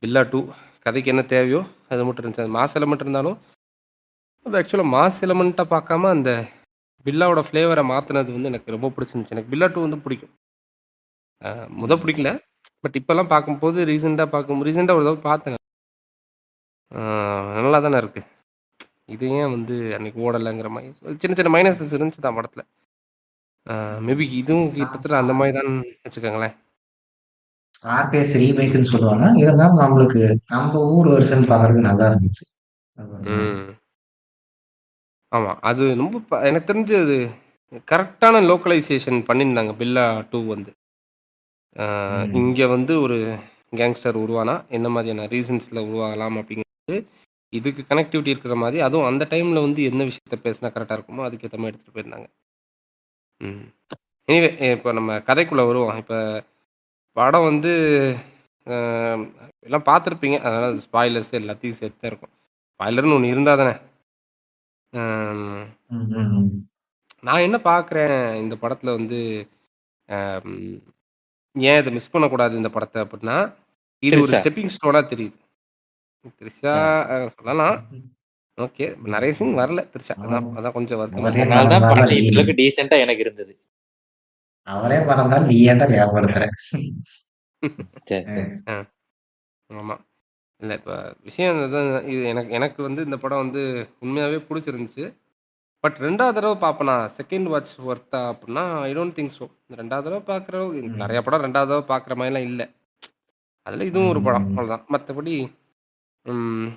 Billa 2. கதைக்கு என்ன தேவையோ அது மட்டும் இருந்துச்சு. அது மாஸ் எலமெண்ட் இருந்தாலும் அது ஆக்சுவலாக மாஸ் எலமெண்ட்டாக பார்க்காம அந்த பில்லாவோட ஃப்ளேவரை மாற்றினது வந்து எனக்கு ரொம்ப பிடிச்சிருந்துச்சு. எனக்கு பில்லா 2 வந்து பிடிக்கும். பிடிக்கல. பட் இப்போல்லாம் பார்க்கும்போது ரீசெண்டாக ஒரு தடவை பார்த்தேன். நல்லா தானே இருக்குது. இது ஏன் வந்து அன்னைக்கு ஓடலைங்கிற மாதிரி சின்ன சின்ன மைனஸஸ் இருந்துச்சு தான் படத்தில். மேபி இதுவும் கிட்டத்தட்ட அந்த மாதிரி தான் வச்சுக்கோங்களேன். ஸ்கார்ஃபேஸ் ரீமேக்ன்னு சொல்லுவாங்க. இருந்தாலும் நம்மளுக்கு நம்ம ஊர் வெர்ஷன் பார்க்கறதுக்கு நல்லா இருந்துச்சு. அது ஒரு மாரி. ம். ஆமா. அது ரொம்ப எனக்கு தெரிஞ்சு அது கரெக்டான லோக்கலைசேஷன் பண்ணியிருந்தாங்க பில்லா 2 வந்து. ம். இங்க வந்து ஒரு கேங்ஸ்டர் உருவானா, என்ன மாதிரியான ரீசன்ஸ்ல உருவாகலாம் அப்படிங்கிறது, இதுக்கு கனெக்டிவிட்டி இருக்கிற மாதிரி, அதுவும் அந்த டைம்ல வந்து என்ன விஷயத்த பேசினா கரெக்ட்டா இருக்குமோ, அதுக்கேத்த மாரி எடுத்துட்டு போயிருந்தாங்க. ம். எனிவே இப்ப நம்ம கதைக்குள்ள வருவோம். இப்ப படம் வந்து அ எல்லாம் பார்த்துருப்பீங்க. அதனால ஸ்பாய்லர்ஸ் எல்லாத்தையும் சேர்த்து தான் இருக்கும். ஸ்பாய்லர்ன்னு ஒண்ணு இருந்தா தானே. ம். ம், ம், ம். நான் என்ன பார்க்குறேன் இந்த படத்துல வந்து, ம் ஏன் இத மிஸ் பண்ணக்கூடாது இந்த படத்த அப்டின்னா, இது ஒரு திருச்சா. ஸ்டெப்பிங் ஸ்டோனா தெரியுது. த்ரிஷா ஆ. சொல்லலாம். ஓகே. நெறைய சீன் வரல த்ரிஷா. அவர் அதான் அதான் கொஞ்சம் வருத்தமா அவரே இருக்கு. அதனால தான் மறந்தாலும் படம் நீ இந்த அளவுக்கு டீசென்ட்டா எனக்கு இருந்தது. அவரே மறந்தாலும் நீ ஏன்டா ஞாபகப்படுத்துற? சரி, சரி. அ. அ ஆமா. இல்ல இப்ப விஷயம் இதுதான். இது எனக்கு எனக்கு வந்து இந்த படம் வந்து உண்மையாவே புடிச்சிருந்துச்சு. பட் 2வது தடவ பார்ப்பனா? செகண்ட் வாட்ச் வொர்த்தா அப்டின்னா, ஐ டோன்ட் திங்க் சோ. 2வது தடவ பார்க்குற அளவுக்கு நெறைய ம். படம் 2வது தடவ பார்க்குற மாரிலாம் இல்ல. அதுல ம், இதுவும் ஒரு படம். ம். அவ்வளோதான். மத்தபடி ம்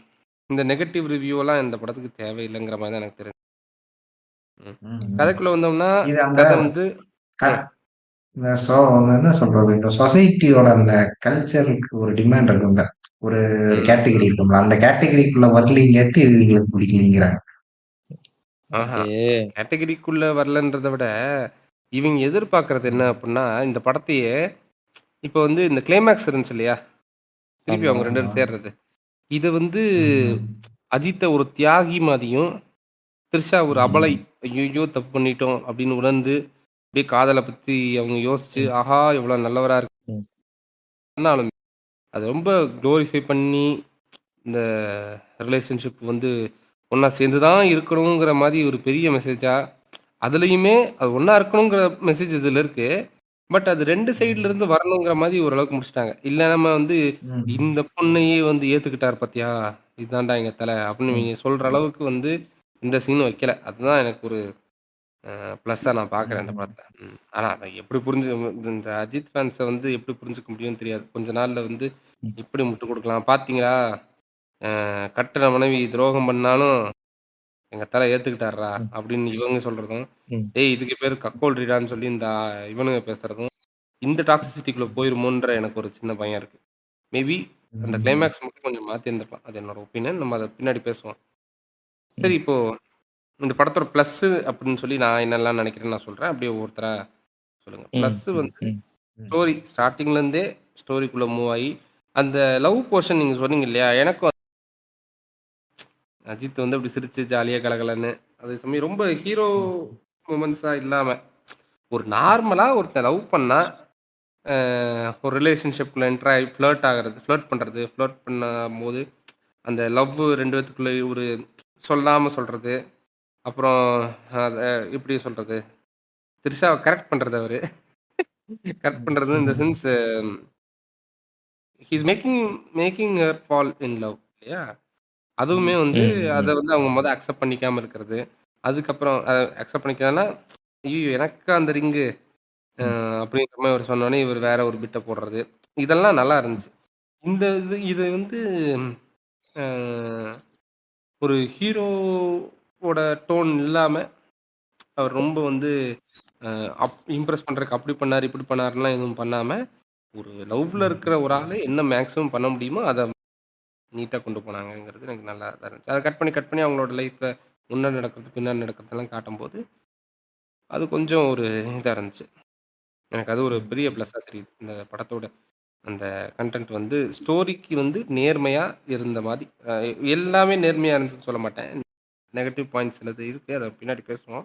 இந்த நெகட்டிவ் ரிவ்யூலாம் இந்த படத்துக்கு தேவையில்லங்கிற மாரி தான் எனக்கு தெரியுது. ம். ம், ம். கதைக்குள்ள வந்தோம்னா, இது அந்த கதை வந்து க ம். இந்த என்ன சொல்றது? இந்த சொசைட்டியோட அந்த கல்ச்சருக்கு ஒரு டிமாண்ட் இருக்கும்ல. ஒரு ஒரு ம். கேட்டகரி இருக்கும்ல. அந்த கேட்டகரிக்குள்ள வரலீங்கட்டு இவங்களுக்கு பிடிக்கலங்கிறாங்க. ஆஹா. ஓகே. கேட்டகரிக்குள்ள வரலன்றத விட, இவங்க எதிர்பார்க்கிறது என்ன ம். அப்புட்ன்னா, இந்த படத்தையே இப்ப வந்து இந்த கிளைமாக்ஸ் இருந்துச்சு இல்லையா? திருப்பி ஆமா. அவங்க 2 ஆமா. பேரும் சேர்றது. இத வந்து ம், ம். அஜித்த ஒரு தியாகி மாதிரியும், த்ரிஷா ஒரு அபலை. ம். "ஐய்யய்யோ! தப்பு பண்ணிட்டோம்" அப்படின்னு உணர்ந்து, அப்படியே காதல பத்தி அவங்க யோசிச்சு, ம். ஆஹா! இவ்வளோ நல்லவரா ம். இருந்தாலும், அத ரொம்ப குளோரிஃபை பண்ணி, இந்த ரிலேஷன்ஷிப் வந்து ஒண்ணா சேர்ந்து தான் இருக்கணுங்கிற மாரி ஒரு பெரிய மெசேஜா, அதுலயுமே அது ஒண்ணா இருக்கணுங்கிற மெசேஜ் இதுல இருக்கு. பட் அது 2 சைடுல ம். இருந்து வரணுங்கிற மாரி ஓரளவுக்கு முடிச்சுட்டாங்க. இல்ல நம்ம வந்து ம். இந்த பொண்ணையே வந்து ஏத்துக்கிட்டாரு பாத்தியா? இதான்டா எங்க தல அப்படின்னு ம். இவங்க சொல்ற அளவுக்கு வந்து இந்த சீன் வைக்கல. அதுதான் எனக்கு ஒரு ப்ளஸ்ஸா நான் பார்க்குறேன் இந்த ம். படத்துல. ஆனா அத எப்படி இந்த அஜித் ஃபேன்ஸ வந்து எப்படி புரிஞ்சுக்க முடியும்னு தெரியாது. கொஞ்ச நாள்ல வந்து ம். இப்படி முட்டு குடுக்கலாம். பார்த்தீங்களா? கட்டுன மனைவி துரோகம் பண்ணாலும் எங்க தல ஏத்துக்கிட்டார்றா! ம். அப்படின்னு இவங்க சொல்றதும், ம். டேய் இதுக்கு பேரு கக்கோல்றிடான்னு சொல்லி இந்த இவனுங்க பேசுறதும், இந்த டாக்ஸிசிட்டிக்குள்ள போயிருமோன்ற எனக்கு ஒரு சின்ன பயம் இருக்கு. மேபி அந்த ம். கிளைமாக்ஸ் மட்டும் கொஞ்சம் மாத்தியிருந்திருக்கலாம். அது என்னோட ஒப்பீனியன். நம்ம அத பின்னாடி பேசுவோம். சரி ம். இப்போ இந்த படத்தோட ப்ளஸ்ஸு அப்படின்னு சொல்லி நான் என்னெல்லாம் நினைக்கிறேன்னு நான் சொல்றேன். அப்படியே ஒவ்வொருத்தரா சொல்லுங்க. ம். ப்ளஸ்ஸு வந்து ம். ம். ஸ்டோரி ஸ்டார்ட்டிங்லேருந்தே ஸ்டோரிக்குள்ள மூவ் ஆயி, அந்த லவ் போர்ஷன் நீங்க சொன்னீங்க இல்லையா? எனக்கும் அஜித் வந்து அப்படி சிரிச்சு ஜாலியா கலகலன்னு, அதே சமயம் ரொம்ப ஹீரோ ம். மொமெண்ட்ஸா இல்லாம, ஒரு நார்மலா ஒருத்தன் லவ் பண்ணா, அ ஒரு ரிலேஷன்ஷிப்குள்ள என்டர் ஆகி ஃப்ளர்ட் ஆகுறது, ஃப்ளர்ட் பண்றது, ஃப்ளர்ட் பண்ணும்போது அந்த லவ் 2 பேத்துக்குள்ள ஒரு சொல்லாம சொல்றது. அப்புறம் அத எப்படி சொல்றது? திரிஷாவ கரெக்ட் பண்றது அவரு. கரெக்ட் பண்றது இன் த ம். Sense he is making making her fall in love இல்லையா? அதுவுமே ம். வந்து ம். அத ம். வந்து அவங்க அக்செப்ட் பண்ணிக்காம இருக்கிறது. அதுக்கப்புறம் அக்செப்ட் பண்ணிக்கலன்னா, "ஐய்யய்யோ! எனக்கா அந்த ரிங்கு?" ம். அப்படின்ற மாரி அவரு சொன்னோனே, இவரு வேற ஒரு பிட்ட போடுறது. இதெல்லாம் நல்லா இருந்துச்சு. இந்த இது வந்து அ ஒரு ஹீரோவோட டோன் இல்லாம, அவர் ரொம்ப வந்து இம்ப்ரெஸ் பண்றதுக்கு அப்படி பண்ணாரு, இப்படி பண்ணாருலாம் எதுவும் பண்ணாம, ஒரு லவ்ல இருக்கிற ஒரு ஆளு என்ன மேக்ஸிமம் பண்ண முடியுமோ, அத நீட்டா கொண்டு போனாங்கங்கிறது எனக்கு நல்லா தான் இருந்துச்சு. அத கட் பண்ணி அவங்களோட லைஃப்ல முன்னாடி நடக்கிறது, பின்னாடி நடக்கிறதெல்லாம் காட்டும்போது, அது கொஞ்சம் ஒரு இதா இருந்துச்சு. எனக்கு அது ஒரு பெரிய ம். ப்ளஸ்ஸா தெரியுது. இந்த படத்தோட அந்த கன்டென்ட் வந்து ஸ்டோரிக்கு வந்து நேர்மையா இருந்த மாரி, எல்லாமே நேர்மையா இருந்துச்சுன்னு சொல்ல மாட்டேன். நெகட்டிவ் பாயிண்ட்ஸ் சிலது இருக்கு. அத பின்னாடி பேசுவோம்.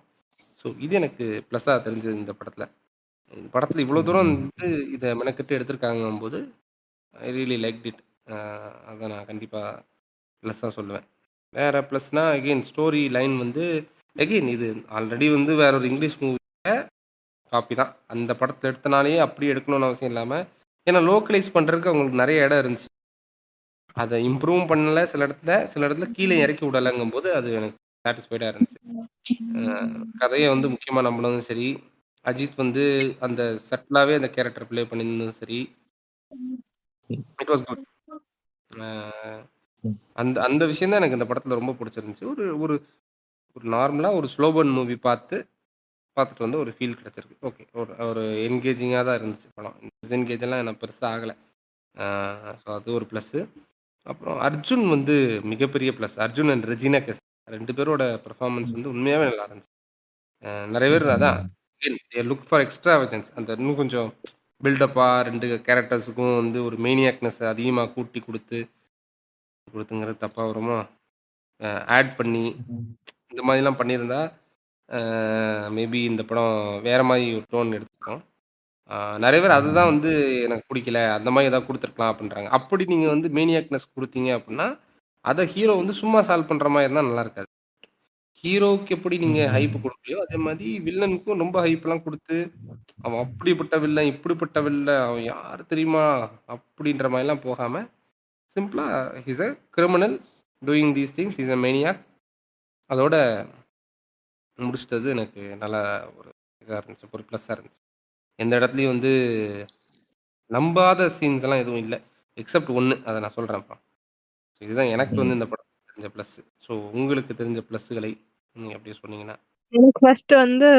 ஸோ இது எனக்கு ப்ளஸ்ஸா தெரிஞ்சது இந்த படத்துல. இந்த படத்துல இவ்வளோ தூரம் ம். வந்து இத மெனக்கெட்டு எடுத்திருக்காங்கங்கும்போது, ஐ ரியலி லைக்ட் இட். அ அத நான் கண்டிப்பா ப்ளஸ்ஸா சொல்லுவேன். வேற ப்ளஸ்னா அகைன் ஸ்டோரி லைன் வந்து அகைன் இது ஆல்ரெடி வந்து வேற ஒரு இங்கிலீஷ் மூவி காப்பி தான். அந்த படத்த எடுத்தனாலேயே அப்படியே எடுக்கணும்னு அவசியம் இல்லாம, ஏன்னா லோக்கலைஸ் பண்றதுக்கு அவங்களுக்கு நெறைய இடம் இருந்துச்சு. அத இம்ப்ரூவும் பண்ணல சில இடத்துல கீழ இறக்கி விடலங்கும்போது, அது எனக்கு சாட்டிஸ்ஃபைடா இருந்துச்சு. அ கதைய வந்து முக்கியமா நம்புனதும் சரி, அஜித் வந்து அந்த செட்டிலாவே அந்த கேரக்டர் ப்ளே பண்ணியிருந்ததும் சரி, இட் வாஸ் குட். அ அந்த அந்த விஷயம் தான் எனக்கு இந்த படத்துல ரொம்ப புடிச்சிருந்துச்சு. ஒரு ஒரு ஒரு நார்மலா ஒரு ஸ்லோ பர்ன் மூவி பார்த்துட்டு வந்து ஒரு ஃபீல் கிடைச்சிருக்கு. ஓகே. ஒரு ஒரு என்கேஜிங்கா தான் இருந்துச்சு படம். டிஸ்என்கேஜ்லாம் எனக்கு பெருசா ஆகல. ஸோ அது ஒரு ப்ளஸ்ஸு. அப்புறம் அர்ஜுன் வந்து மிகப்பெரிய plus. Arjun and Regina guess 2 பேரோட பெர்ஃபார்மன்ஸ் வந்து உண்மையாவே நல்லா இருந்துச்சு. நெறைய பேர் அதான் தே லுக் ஃபார் எக்ஸ்ட்ராவகன்ஸ். அந்த இன்னும் கொஞ்சம் பில்டப்பா 2 கேரக்டர்ஸுக்கும் வந்து ஒரு மேனியாக்னஸ் அதிகமா கூட்டி குடுத்துங்கிறது தப்பா வருமோ? ஆட் பண்ணி இந்த மாதிரிலாம் பண்ணியிருந்தா, மேபி இந்த படம் வேற மாரி ஒரு டோன் எடுத்திருக்கும். நெறைய பேர் அதுதான் வந்து எனக்கு புடிக்கல. அந்த மாரி ஏதாவது குடுத்துருக்கலாம் அப்டின்றாங்க. அப்படி நீங்க வந்து மேனியாக்னஸ் குடுத்தீங்க அப்டின்னா, அத ஹீரோ வந்து சும்மா சால்வ் பண்ற மாரி இருந்தா நல்லா இருக்காது. ஹீரோவுக்கு எப்படி நீங்க ஹைப் குடுக்கலையோ, அதே மாரி வில்லனுக்கும் ரொம்ப ஹைப்லாம் குடுத்து, அவன் அப்படிப்பட்ட வில்லன், இப்படிப்பட்ட வில்லன், அவன் யாரு தெரியுமா? அப்படின்ற மாரிலாம் போகாம, சிம்பிளா his a criminal doing these things. He is a maniac. அதோட முடிச்சிட்டது எனக்கு நல்லா ஒரு இதா இருந்துச்சு. ஒரு ப்ளஸ்ஸா இருந்துச்சு. எந்த இடத்துலயும் வந்து நம்பாத சீன்ஸ்லாம் எதுவும் இல்ல. எக்செப்ட் 1 அத நான் சொல்றேன்ப்பா. இதுதான் எனக்கு வந்து இந்த படத்துல தெரிஞ்ச ப்ளஸ். ஸோ உங்களுக்கு தெரிஞ்ச ப்ளஸ்ஸுகளை நீங்க அப்படியே சொன்னீங்கன்னா? எனக்கு ஃபர்ஸ்ட் வந்து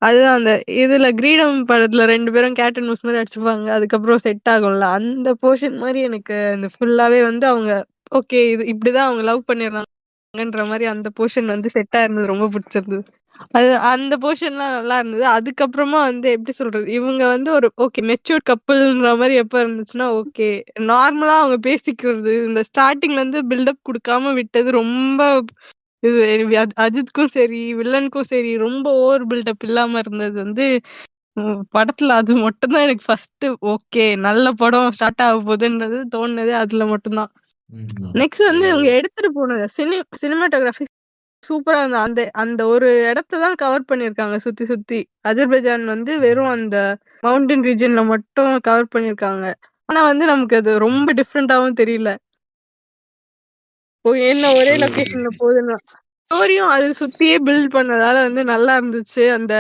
அதுதான் அந்த இதுல கிரீடம் படத்துல 2 பேரும் கேட் அண்ட் மவுஸ் மாரி அடிச்சுப்பாங்க. அதுக்கப்புறம் செட் ஆகும்ல. அந்த போர்ஷன் மாரி எனக்கு அந்த ஃபுல்லாவே வந்து அவங்க ஓகே இது இப்படிதான் அவங்க லவ் பண்ணியிருந்தாங்கன்ற மாரி அந்த போர்ஷன் வந்து செட்டா இருந்தது. ரொம்ப பிடிச்சிருந்தது. அது அந்த போர்ஷன்லாம் நல்லா இருந்தது. அதுக்கப்புறமா வந்து எப்படி சொல்றது? இவங்க வந்து ஒரு ஓகே மெச்சூர்ட் கப்புள்ன்ற மாரி எப்ப இருந்துச்சுன்னா ஓகே. நார்மலா அவங்க பேசிக்கிறது, இந்த ஸ்டார்ட்டிங்ல இருந்து பில்டப் குடுக்காம விட்டது ரொம்ப இது அஜித்க்கும் சரி, வில்லனுக்கும் சரி ரொம்ப ஓவர் பில்டப் இல்லாம இருந்தது வந்து படத்துல அது மட்டும் தான் எனக்கு ஃபர்ஸ்ட் ஓகே நல்ல படம் ஸ்டார்ட் ஆக போகுதுன்றது தோணுனது அதுல மட்டும் தான். நெக்ஸ்ட் வந்து இவங்க எடுத்துட்டு போனது சினிமாட்டோகிராஃபி சூப்பரா இருந்தது. அந்த அந்த ஒரு இடத்த தான் கவர் பண்ணிருக்காங்க சுத்தி சுத்தி. அஜர்பைஜான் வந்து வெறும் அந்த மவுண்டன் ரீஜன்ல மட்டும் கவர் பண்ணிருக்காங்க. ஆனா வந்து நமக்கு அது ரொம்ப டிஃப்ரெண்டாவும் தெரியல. என்ன ஒரே லொகேஷன்ல போகுதுன்னா ஸ்டோரியும் அது சுத்தியே பில்ட் பண்ணதால வந்து நல்லா இருந்துச்சு. அந்த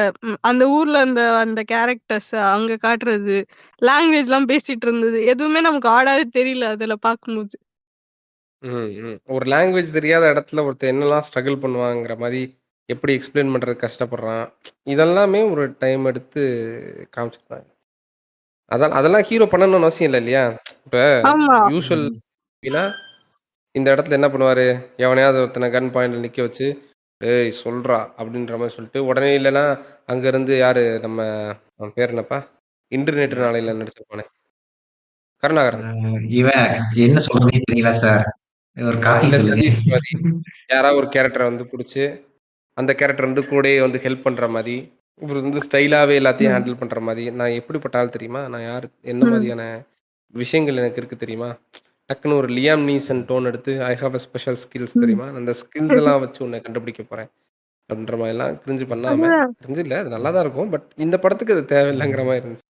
அந்த ஊர்ல அந்த அந்த கேரக்டர்ஸ் அங்க காட்டுறது, லாங்குவேஜ்லாம் பேசிட்டு இருந்தது. எதுவுமே நமக்கு ஆடாவே தெரியல அதுல பார்க்கும்போது. ஒரு லாங்குவேஜ் தெரியாத இடத்துல ஒருத்தன் என்னலாம் ஸ்ட்ரகிள் பண்ணுவாங்கிற மாரி, எப்படி எக்ஸ்ப்ளைன் பண்றதுக்கு கஷ்டப்படுறான். இதெல்லாமே ஒரு டைம் எடுத்து காமிச்சிருந்தாங்க. அதெல்லாம் ஹீரோ பண்ணணும்னு அவசியம் இல்ல இல்லையா? இப்ப ஆமா. யூசுவல் னா இந்த இடத்துல என்ன பண்ணுவாரு? எவனையாவது ஒருத்தன கன் பாயிண்ட்ல நிக்க வச்சு, "டேய் சொல்றா" அப்படின்ற மாரி சொல்லிட்டு, உடனே இல்லன்னா அங்கருந்து யாரு நம்ம அவன் பேர் என்னப்பா? இன்டர்நெட் நாளையில நடிச்சிருப்பானே. கருணாகரன். இவன் என்ன சொல்றதுன்னே தெரியல சார். ஒரு காஃபி இல்ல சொல்லுங்க. சதீஷ் மாரி யாராவது ஒரு கேரக்டர வந்து புடிச்சு, அந்த கேரக்டர் வந்து கூடயே வந்து ஹெல்ப் பண்ற மாரி, இவரு வந்து ஸ்டைலாவே எல்லாத்தையும் ம். ஹேண்டில் பண்ற மாரி, நான் எப்படிப்பட்ட ஆள் தெரியுமா? நான் யாரு? என்ன ம். மாதிரியான விஷயங்கள் எனக்கு இருக்கு தெரியுமா? டக்குனு ஒரு லியாம் நீசன் டோன் எடுத்து, I have a special skills ம். தெரியுமா? அந்த ஸ்கில்ஸ் எல்லாம் வச்சு உன்ன கண்டுபிடிக்க போறேன். அப்படின்ற மாரிலாம் கிரிஞ்சு பண்ணாம, அதுதான். கிரிஞ்சு இல்ல, அது நல்லா தான் இருக்கும். பட் இந்த படத்துக்கு அது தேவையில்லங்கிற மாரி இருந்துச்சு.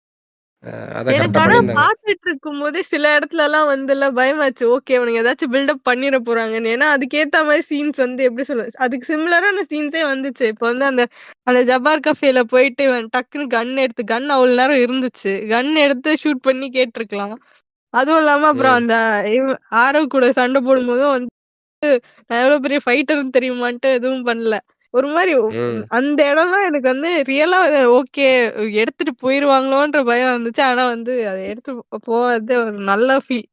அத எனக்கு கரெக்ட்டா ஆனா பண்ணியிருந்தாங்க. பார்த்துட்டு இருக்கும்போதே சில இடத்துலலாம் வந்துலாம் பயமாச்சு. ஓகே இவனுங்க ஏதாச்சும் பில்டப் பண்ணிற போறாங்கன்னு. ஏன்னா அதுக்கேத்த மாரி சீன்ஸ் வந்து எப்படி சொல்றது? அதுக்கு சிமிலரான சீன்ஸே வந்துச்சு. இப்ப வந்து அந்த அந்த ஜப்பார் கஃபேல போயிட்டு இவன் டக்குன்னு கன் அவ்வளவு நேரம் இருந்துச்சு. கன் எடுத்து ஷூட் பண்ணி கேட்டுருக்கலாம். அதுவும் இல்லாம அப்புறம் ம். அந்த ஆரவ் கூட சண்டை போடும்போதும் வந்து நான் எவ்வளவு பெரிய ஃபைட்டர்ன்னு தெரியுமான்ட்டு எதுவும் பண்ணல. ஒரு மாரி ம். அந்த இடம்லாம் எனக்கு வந்து ரியலா ஓகே எடுத்துட்டு போயிருவாங்களோன்ற பயம் இருந்துச்சு. ஆனா வந்து அத எடுத்து போறது ஒரு நல்ல ஃபீல்.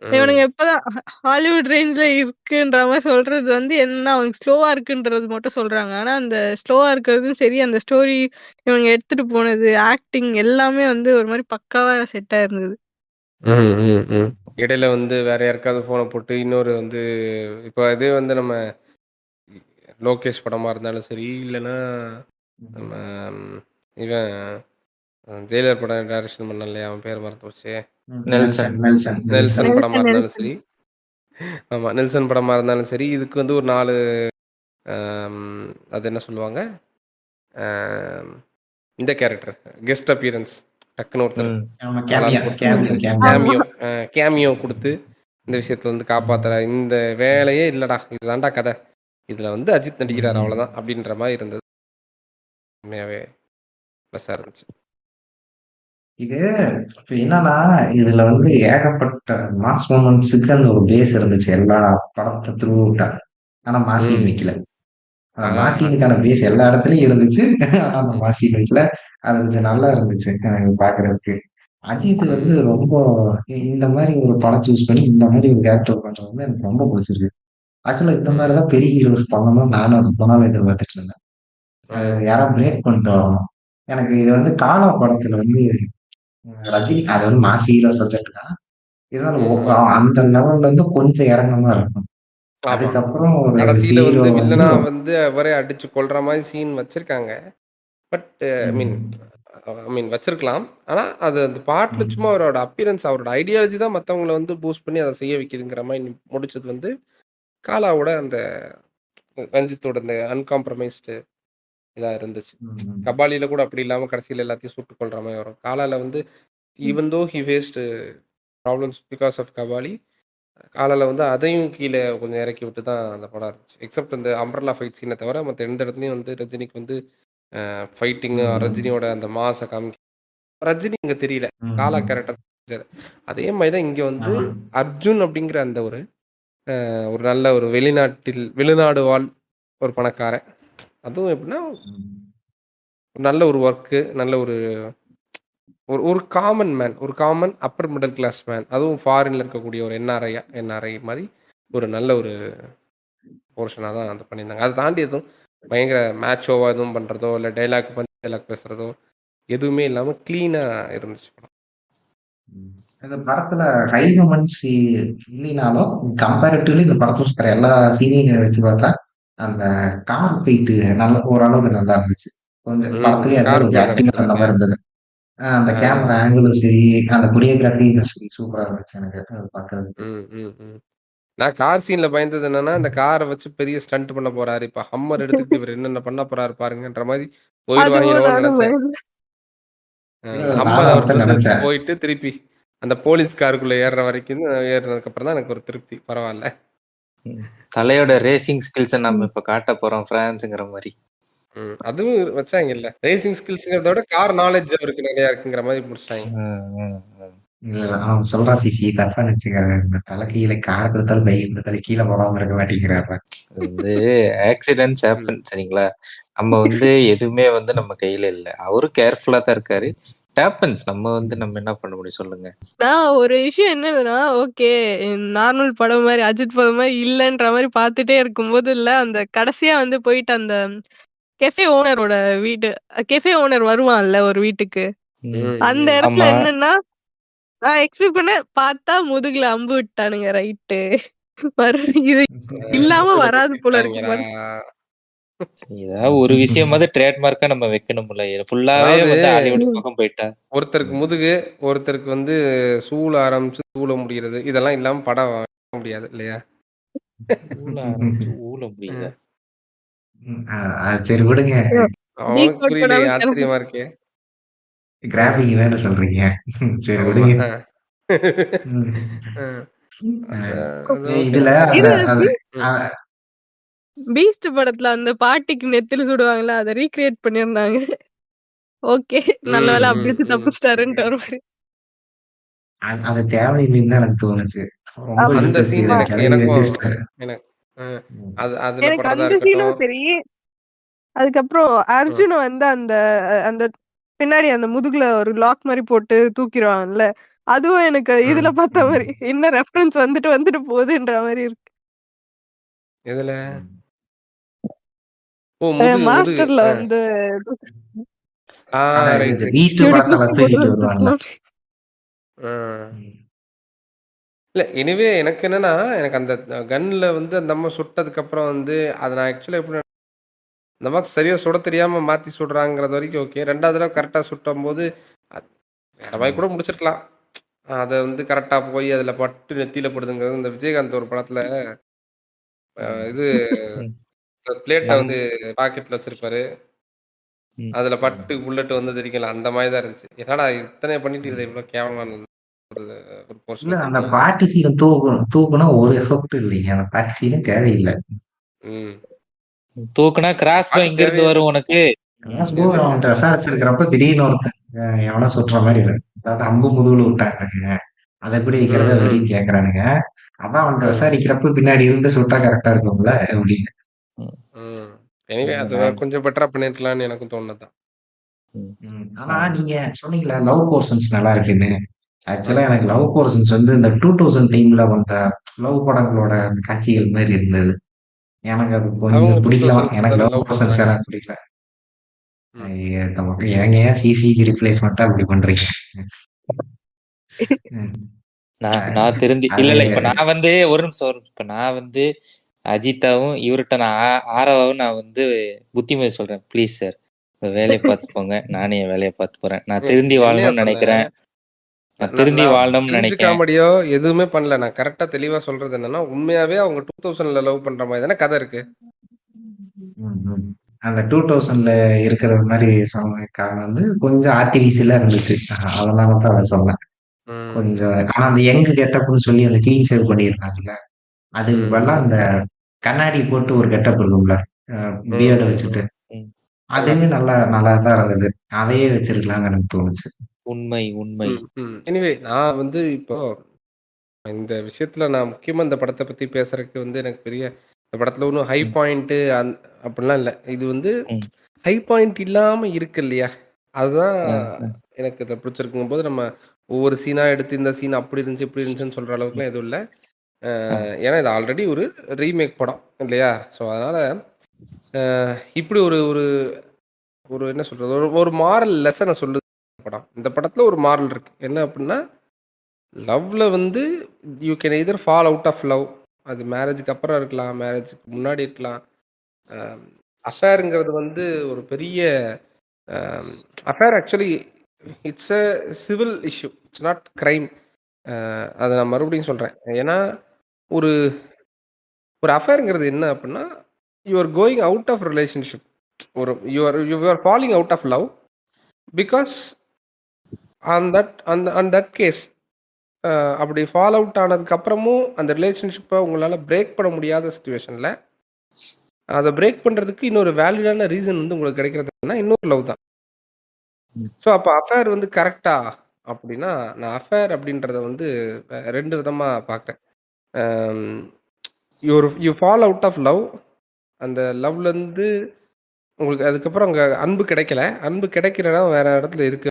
இவனுங்க ம். இப்பதான் ஹாலிவுட் ரேஞ்ச்ல இருக்குன்ற மாரி சொல்றது வந்து என்னன்னா, அவனுக்கு ஸ்லோவா இருக்குன்றது மட்டும் சொல்றாங்க. ஆனா அந்த ஸ்லோவா இருக்கிறதும் சரி, அந்த ஸ்டோரி இவங்க எடுத்துட்டு போனது, ஆக்டிங் எல்லாமே வந்து ஒரு மாரி பக்காவா செட் ஆயிருந்தது. ம். ம். ம். இடையில வந்து வேற யாருக்காவது ஃபோன போட்டு இன்னொரு வந்து இப்ப இதே வந்து நம்ம லோகேஷ் படமா இருந்தாலும் சரி, இல்லன்னா நம்ம ம் இவன் ஜெயிலர் படம் டைரக்ஷன் பண்ணான் இல்லையா? அவன் பேர் மறந்து போச்சே. நெல்சன். நெல்சன் படமா நெல்சன் இருந்தாலும் நெல்சன். சரி ஆமா. நெல்சன் படமா இருந்தாலும் சரி, இதுக்கு வந்து ஒரு 4 அது என்ன சொல்லுவாங்க? அம் இந்த கேரக்டர் கெஸ்ட் அப்பியரன்ஸ் டக்குனு ஒருத்தர் ம். ஆமா ஆளாள் கேமியோ, போட்டு வந்து கேமியோ, கேமியோ. ஆமா. கேமியோ குடுத்து, இந்த விஷயத்துல வந்து காப்பாத்துற இந்த வேலையே இல்லடா! இதுதான்டா கத. இதுல வந்து அஜித் நடிக்கிறாரு அவ்வளோதான். அப்படின்ற மாரி இருந்தது. உண்மையாவே. ப்ளஸ்ஸா இருந்துச்சு. இது இப்ப என்னன்னா, இதுல வந்து ஏகப்பட்ட மாஸ் மொமெண்ட்ஸுக்கு அந்த ஒரு பேஸ் இருந்துச்சு. எல்லா படத்த த்ரூ அவுட்டா. ஆனா மாஸ் ம். வைக்கல. ஆ மாசீனுக்கான அதுதான். பேஸ் எல்லா இடத்துலயும் இருந்துச்சு. ஆனா அந்த ம். மாசீன் வைக்கல. அது கொஞ்சம் நல்லா இருந்துச்சு எனக்கு பார்க்கறதுக்கு. அஜித் வந்து ம். ரொம்ப இந்த மாரி ஒரு படம் சூஸ் பண்ணி, இந்த மாரி ஒரு கேரக்டர் பண்றது வந்து எனக்கு ரொம்ப புடிச்சிருக்கு. ஆக்சுவலா இந்த மாரி ம். தான் பெரிய ஹீரோஸ் பண்ணணும்னு நானும் ரொம்ப நாள் எதிர்பார்த்துட்டு இருந்தேன். அது ம். யாரா பிரேக் பண்ணிட்டு வரணும். எனக்கு இது வந்து காலா படத்துல வந்து ரஜினி அது வந்து மாஸ் ஹீரோ சப்ஜெக்ட் தான். இருந்தாலும் ம். ம். அந்த லெவல்ல இருந்து கொஞ்சம் இறங்குன மாரி இருக்கும். ஆமா. அதுக்கப்புறம் ஒரு கடைசியில ஹீரோ வந்து வந்து வில்லனா வந்து அவரே அடிச்சு கொல்ற மாரி சீன் வச்சிருக்காங்க. பட் ஐ மீன் ம், வச்சிருக்கலாம். ஆனா, அது அந்த பாட்டுல சும்மா ம், அவரோட அப்பியரன்ஸ், அவரோட ஐடியாலஜி தான் மத்தவங்கள வந்து பூஸ்ட் பண்ணி அத செய்ய வைக்குதுங்கிற மாரி முடிச்சது வந்து, காலாவோட அந்த ரஞ்சித்தோட அந்த அன்காம்ப்ரமைஸ்டு இதா இருந்துச்சு. ம், கபாலில கூட அப்படி இல்லாம கடைசியில எல்லாத்தையும் சுட்டுக் கொல்ற மாரி வரும். காலால வந்து even though he faced problems because of Kabali, காலால வந்து அதையும் கீழ கொஞ்சம் இறக்கி விட்டு தான் அந்த படம் இருந்துச்சு. எக்ஸெப்ட் இந்த அம்பர்லா ஃபைட் சீன தவிர மத்த எந்த இடத்துலயும் வந்து ரஜினிக்கு வந்து ஃபைட்டிங்கு, ம், ரஜினியோட அந்த மாஸ ரஜினி இங்க தெரியல. காலா ம். கேரக்டர் தெரிஞ்சாரு. அதே மாரி தான் இங்க வந்து ஆமா. அர்ஜுன் அப்படிங்கிற அந்த ஒரு நல்ல ஒரு வெளிநாடு வாழ் ஒரு பணக்காரன். அதுவும் எப்படின்னா, ம், நல்ல ஒரு வொர்க்கு, நல்ல ஒரு ஒரு ஒரு காமன் மேன். ஒரு common upper middle class man. அதுவும் ஃபாரின்ல இருக்கக்கூடிய ஒரு என்ஆர்ஐ மாரி ஒரு நல்ல ஒரு போர்ஷனா தான் அது பண்ணியிருந்தாங்க. அத தாண்டி எதுவும் பயங்கர மேச்சோவா எதுவும் பண்றதோ, இல்ல பஞ்ச் டயலாக் பேசுறதோ, எதுவுமே இல்லாம கிளீனா இருந்துச்சு படம். ம். இந்த படத்துல ஹை மொமெண்ட்ஸ் இல்லைனாலும், கம்பேரிட்டிவ்லி இந்த படத்துல இருக்கிற எல்லா சீனையும் வச்சு பார்த்தா, அந்த கார் ஃபைட்டு ஓரளவுக்கு நல்லா இருந்துச்சு. கொஞ்சம் படத்துக்கு ஏத்த கொஞ்சம் ஸ்கார்பியோ ஆக்டிங்கா நடத்துறது இருந்த இல்லையா? மாரி இருந்தது. அந்த ஆ. கேமரா ஆங்கிளும் சரி, அந்த கொரியோகிராஃபி சரி சூப்பரா இருந்துச்சு எனக்கு. அது பார்க்கறதுக்கு. ம், ம், ம். நான் கார் சீன்ல பயந்தது என்னன்னா, இந்த கார வச்சு பெரிய ஸ்டண்ட் பண்ண போறாரு. இப்ப ஹம்மர் எடுத்துக்கிட்டு இவரு என்னென்ன பண்ண போறாரு பாருங்கன்ற மாரி அதுவும் போயிருவாங்களோன்னு நானும் நெனச்சேன். பயந்தேன். இல்ல அந்த ஹம்மர் நானும் அவர் அதான் வந்து நெனச்சேன். போயிட்டு திருப்பி அந்த போலீஸ் காருக்குள்ள ஏறுற வரைக்கும் ஏறுனதுக்கு அப்புறம் தான் எனக்கு ஒரு திருப்தி. பரவால்ல. ம். தலையோட ம், ரேசிங் ஸ்கில்ஸ நம்ம ம். இப்ப காட்டப் போறோம் பிரான்ஸ்ங்கிற மாரி. ம். அதுவும் வச்சாங்கல்ல. ரேசிங் ஸ்கில்ஸ்ங்கிறத விட கார் நாலேட்ஜ் அவருக்கு நெறையா இருக்குங்கிற மாரி முடிச்சுட்டாய்ங்க. ம், ம், ம். இல்ல அவன் சொல்றான் சிசி தப்பா நெனச்சுக்காத. இந்த தல கீழ கார குடுத்தாலும், பைக் குடுத்தாலும் கீழ போடாம இருக்க மாட்டேங்கிறார்றா. அது வந்து ஆக்சிடென்ட்ஸ் ம், ஹேப்பன் சரிங்களா? நம்ம வந்து எதுவுமே வந்து நம்ம கையில இல்ல. அவரும் கேர்ஃபுல்லா தான் இருக்காரு. It happens. நம்ம வந்து நம்ம என்ன பண்ண முடியும் சொல்லுங்க? நான் ஒரு விஷயம் என்னதுன்னா, ஓகே நார்மல் படம் மாரி, அஜித் படம் மாரி இல்லன்ற மாரி பார்த்துட்டே இருக்கும்போது அந்த கடைசியா வந்து போயிட்டு அந்த கெஃபே ஓனரோட வீடு கெஃபே ஓனர் வருவான்ல ஒரு வீட்டுக்கு. ம். ம், அந்த ம். இடத்துல ஆமா. என்னன்னா, நான் எக்ஸ்பெக்ட் பண்ணேன். பார்த்தா முதுகுல அம்பு விட்டானுங்க ரைட்டு. இது இல்லாம முதுகுல வராது போல இருக்கு குத்திட்டாய்ங்கடா. படம். சரி, ஏதாவது ஒரு விஷயமாவது ட்ரேட்மார்க்கா நம்ம வைக்கணும்ல. ஃபுல்லாவே அதாவது வந்து ஹாலிவுட் ம். பக்கம் போயிட்டா. ஒருத்தருக்கு ம். முதுகு, ஒருத்தருக்கு வந்து சூழ ஆரம்பிச்சு தூள முடியறது. இதெல்லாம் இல்லாம படம் எடுக்க முடியாது இல்லையா? ஊழ ஆரம்பிச்சு ஊழ முடியுதா? ம். சரி விடுங்க. அவனுக்கு டீகோட் புரியலையே! பண்ணாம கிளம்பு. ஆச்சரியமா இருக்கே! ம். கிராபிக் வேற சொல்றீங்க. சரி ஆமா. விடுங்க. அ. ம். அ. அ அது அது ஓகே இதுல தான். அந்த இது அது அ பீஸ்ட் படத்துல அந்த பாட்டிக்கு நெத்தில சுடுவாங்கல்ல, அத ரீகிரியேட் பண்ணியிருந்தாங்க. ஓகே. நல்ல ம், வேளை ம், அப்டியாச்சும் ம். தப்பிச்சிட்டாருன்ட்டு ஒரு மாரி. அது தேவையில்லைன்னு தான் எனக்கு தோணுச்சு. ரொம்ப ஆமா. அந்த இழுத்துருச்சு. சீன் இத எனக்கு கிளவி எனக்கும் வச்சுட்டாரு. எனக்கு அ ம். அதுல எனக்கு படுறதா அந்த இருக்கட்டும். சீனும் சரி, அதுக்கப்புறம் ம், அர்ஜுன வந்து அந்த அந்த பின்னாடி அந்த முதுகுல ஒரு லாக் மாரி போட்டு தூக்கிருவாங்கல்ல. அதுவும் எனக்கு இதுல ம். பார்த்த மாரி, ம். என்ன ரெஃபரன்ஸ் வந்துட்டு வந்துட்டு போகுதுன்ற மாரி இருக்கு. எதுல? ம். முதுகு, முதுகு. மாஸ்டர்ல வந்து ஆ ஆனா ரைட், இந்த ரைட். பீஸ்ட் இப்டி படத்துல தூக்கி போட்டு தூக்கிட்டு வந்துட்டு வருவான்ல. போகுது. ம். ம். இல்ல எனிவே எனக்கு என்னன்னா, எனக்கு அந்த கன்ல வந்து அந்த அம்மா சுட்டதுக்கப்புறம் வந்து, அத நான் ஆக்சுவலா எப்படி அந்த அம்மாக்கு சரியா சுடத் தெரியாம மாத்தி சுடுறாங்கிறது வரைக்கும் ஓகே. 2வது தடவ கரெக்ட்டா சுட்டம்போது, அது வேற மாரி கூட ம். முடிச்சிருக்கலாம். அத வந்து கரெக்ட்டா போய் அதில பட்டு நெத்தியில படுதுங்கிறது, இந்த விஜயகாந்த் ஒரு படத்தில ம். இது ம். பிளேட்ட நம் வந்து பாக்கெட்ல வச்சிருப்பாரு. ம். அதில பட்டு ம். புல்லட் வந்து தெரிக்கல. அந்த மாரி தான் இருந்துச்சு. என்னடா இத்தனைய பண்ணிட்டு இதில ம். இவ்ளோ கேவலமா ஒரு ஒரு இல்ல போர்ஷன் அந்த வச்சிருக்கீங்க. பாட்டு சீன தூக்குனா ஒரு எஃபெக்டும் இல்லைங்க. அந்த பாட்டு சீனே தேவையில்ல. ம். தூக்குனா கிராஸ் போ பாட்டு எங்கிருந்து தேவையே இல்ல. வரும் உனக்கு? கிளாஸ்போ எது அவன்கிட்ட விசாரிச்சிருக்கிறப்ப திடீர்னு ஒருத்தன் எவனோ சுட்டுற மாதிரி இது. அதாவது அம்பு முதுகுல விட்டாங்க, அதை எப்படி வைக்கிறது ம் ம் அப்படின்னு கேக்குறானுங்க. அதான் அவன்கிட்ட ம் விசாரிக்கிறப்ப பின்னாடி இருந்து சுட்டா கரெக்டா இருக்கும்ல அப்படின்னு. ம், ம் எனிவே அது நான் கொஞ்சம் பெட்டரா பண்ணிருக்கலாம்னு எனக்கும் தோணுதான். ம். ஆனா ஆமா. நீங்க சொன்னீங்களா லவ் போர்ஷன்ஸ் நல்லா இருக்குன்னு. ஆக்சுவலா ஆமா. எனக்கு லவ் போர்ஷன்ஸ் வந்து இந்த 2000 டீம்ல வந்த லவ் படங்களோட காட்சிகள் மாதிரி இருந்தது. எனக்கு அது அவங்க கொஞ்சம் டூ பிடிக்கல. தௌசண்ட்ஸ் எனக்கு தானே லவ் லவ் போர்ஷன்ஸ் பண்றாங்க. எனக்கு பிடிக்கல. ம் ஐய, நமக்கு ஏங்க ஏன் சிசிக்கு ரிப்ளேஸ்மெண்ட்டா இப்படி பண்றீங்க? ம். நான் அஹ் நான் தெரிஞ்சு இல்ல அது இல்ல இப்ப நான் வந்து ஒரு நிமிஷம் இப்ப நான் வந்து அஜித்தாவும் இவர்கிட்ட நான் ஆரவாவும் நான் வந்து புத்திமதி சொல்றேன். ப்ளீஸ் சார் வேலையை பார்த்து போங்க, நானே என் வேலையை பார்த்து போறேன். நான் திருந்தி என்னையா வாழணும்னு சொன்னேன்? நினைக்கிறேன். நான் திருந்தி நான் வாழணும்னு கிரிஞ்சு நினைக்கிறேன். காமெடியோ எதுவுமே பண்ணல. நான் கரெக்டா தெளிவா சொல்றது என்னன்னா, உண்மையாவே அவங்க 2000ல லவ் பண்ற மாதிரி தானே கதை இருக்கு. ம், ம். அந்த 2000ல இருக்கிறது மாதிரி சொன்ன காரணம் வந்து கொஞ்சம் ஆர்டிபிஷியலா இருந்துச்சு. அதனால தான் அதை சொன்னேன். ம் கொஞ்சம் ஆனா அந்த யங் கெட்டப்னு சொல்லி அந்த கிளீன் ஷேவ் பண்ணியிருந்தாங்கல்ல, அதுக்கு பதிலா ம் அந்த கண்ணாடி போட்டு ஒரு கெட்டப் இருக்கும்ல, ம் பியர்ட ம் வச்சுட்டு, ம். ம். நல்லா அதுவுமே இருந்துச்சு. நல்லா நல்லா தான் இருந்தது. அதையே வச்சிருக்கலாம்னு எனக்கு தோணுச்சு. உண்மை உண்மை. எனிவே நான் வந்து இப்போ இந்த விஷயத்துல நான் முக்கியமா இந்த படத்தை பத்தி பேசுறதுக்கு வந்து எனக்கு பெரிய இந்த படத்துல ஒன்றும் ஹை ம், பாயிண்ட் அப்படிலாம் இல்லை. இது வந்து ம். ஹை பாயிண்ட் இல்லாம இருக்கு இல்லையா, அதுதான் ஆ, ஆ, எனக்கு இதை பிடிச்சிருக்கும் போது நம்ம ஒவ்வொரு சீனா எடுத்து இந்த சீன் அப்படி இருந்துச்சு இப்படி இருந்துச்சுன்னு சொல்ற ம். அளவுக்குலாம் எதுவும் இல்லை. ஆ, ஏன்னா இது ஆல்ரெடி ஒரு ரீமேக் படம் இல்லையா. ஸோ அதனால இப்படி ஒரு ஒரு ஒரு என்ன சொல்றது, ஒரு ஒரு மாரல் லெசனை சொல்லுது படம். இந்த படத்துல ஒரு மாரல் இருக்கு. என்ன அப்படின்னா, லவ்ல வந்து you can either fall out of love. அது மேரேஜுக்கு அப்புறம் இருக்கலாம், மேரேஜுக்கு முன்னாடி இருக்கலாம். அஃபேருங்கிறது வந்து ஒரு பெரிய affair actually it's a civil issue, it's not crime. அதை நான் மறுபடியும் சொல்கிறேன். ஏன்னா ஒரு ஒரு அஃபேருங்கிறது என்ன அப்படின்னா, you are going out of relationship. ஒரு you are falling out of love because on that case அப்படி ஃபால் அவுட் ஆனதுக்கு அப்புறமும் அந்த ரிலேஷன்ஷிப்பை உங்களால் பிரேக் பண்ண முடியாத சுச்சுவேஷனில் அதை பிரேக் பண்ணுறதுக்கு இன்னொரு வேலிடான ரீசன் வந்து உங்களுக்கு கிடைக்கிறதுனா இன்னொரு லவ் தான். ம். ஸோ அப்போ அஃபேர் வந்து கரெக்டா அப்படின்னா, நான் அஃபேர் அப்படின்றத வந்து ரெண்டு விதமாக பார்க்குறேன். You fall out of love. அந்த லவ்லேருந்து உங்களுக்கு அதுக்கப்புறம் அங்கே அன்பு கிடைக்கல, அன்பு கிடைக்கிற இடம் வேற இடத்துல இருக்கு,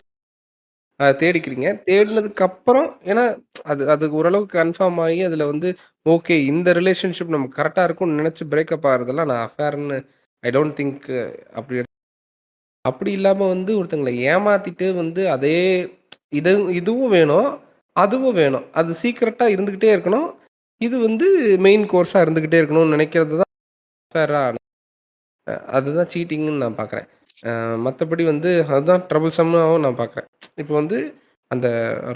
தேடிக்கிறீங்க. தேடினதுக்கப்புறம் ஏன்னா அது அது ஓரளவுக்கு கன்ஃபார்ம் ஆகி அதில் வந்து ஓகே இந்த ரிலேஷன்ஷிப் நமக்கு கரெக்டாக இருக்கும்னு நினச்சி பிரேக்கப் ஆகிறதெல்லாம் நான் அஃபேர்னு ஐ டோன்ட் திங்க். அப்படி அப்படி இல்லாமல் வந்து ஒருத்தங்களை ஏமாத்திட்டு வந்து அதே இது இதுவும் வேணும், அதுவும் வேணும், அது சீக்ரெட்டாக இருந்துக்கிட்டே இருக்கணும், இது வந்து மெயின் கோர்ஸாக இருந்துக்கிட்டே இருக்கணும்னு நினைக்கிறது தான் ஃபேராக. அதுதான் சீட்டிங்னு நான் பார்க்குறேன். மற்றபடி வந்து அதுதான் ட்ரபிள்சம்மாவும் நான் பார்க்குறேன். இப்போ வந்து அந்த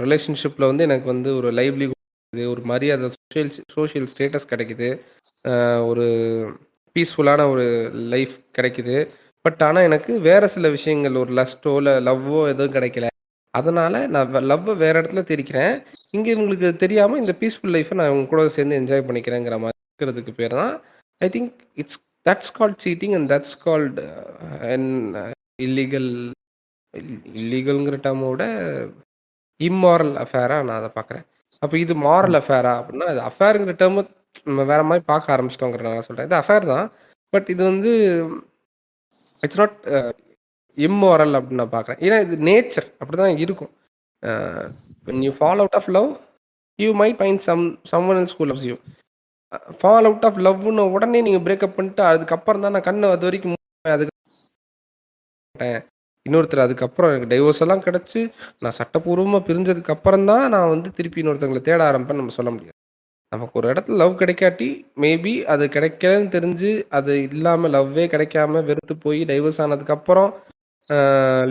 ரிலேஷன்ஷிப்பில் வந்து எனக்கு வந்து ஒரு லைவ்லிஹுட், ஒரு மரியாதை, சோஷியல் ஸ்டேட்டஸ் கிடைக்குது, ஒரு பீஸ்ஃபுல்லான ஒரு லைஃப் கிடைக்குது. பட் ஆனால் எனக்கு வேறு சில விஷயங்கள் ஒரு லஸ்ட்டோ இல்லை லவ்வோ எதுவும் கிடைக்கல. அதனால் நான் லவ்வை வேறு இடத்துல தேடிக்கிறேன். இங்கே இவங்களுக்கு தெரியாமல் இந்த பீஸ்ஃபுல் லைஃப்பை நான் இவங்க கூட சேர்ந்து என்ஜாய் பண்ணிக்கிறேங்கிற மாதிரி இருக்கிறதுக்கு பேர் தான் I think it's that's called cheating and that's called un illegal. இல்லீகல்ங்கிற டேர்மோட இம்மாரல் அஃபேராக நான் அதை பார்க்குறேன். அப்போ இது மாரல் அஃபேரா அப்படின்னா, அது அஃபேருங்கிற டேர்மு நம்ம வேற மாதிரி பார்க்க ஆரம்பிச்சிட்டோங்கிறனால சொல்கிறேன். இது அஃபேர் தான். பட் இது வந்து இட்ஸ் நாட் இம்மாரல் அப்படின்னு நான் பார்க்குறேன். ஏன்னா இது நேச்சர் அப்படி தான் இருக்கும். When you fall out of love you might find someone else who loves you. Fall out of லவ்னு உடனே நீங்கள் பிரேக்கப் பண்ணிட்டு அதுக்கப்புறம் தான் நான் கண்ணு அது வரைக்கும் அதுக்கு இன்னொருத்தர் அதுக்கப்புறம் எனக்கு டைவோர்ஸ் எல்லாம் கிடச்சி நான் சட்டப்பூர்வமாக பிரிஞ்சதுக்கு அப்புறம் தான் நான் வந்து திருப்பி இன்னொருத்தவங்களை தேட ஆரம்பிப்பேன்னு நம்ம சொல்ல முடியாது. நமக்கு ஒரு இடத்துல லவ் கிடைக்காட்டி மேபி அது கிடைக்கலன்னு தெரிஞ்சு அது இல்லாமல் லவ்வே கிடைக்காம வெறுத்து போய் டைவர்ஸ் ஆனதுக்கப்புறம்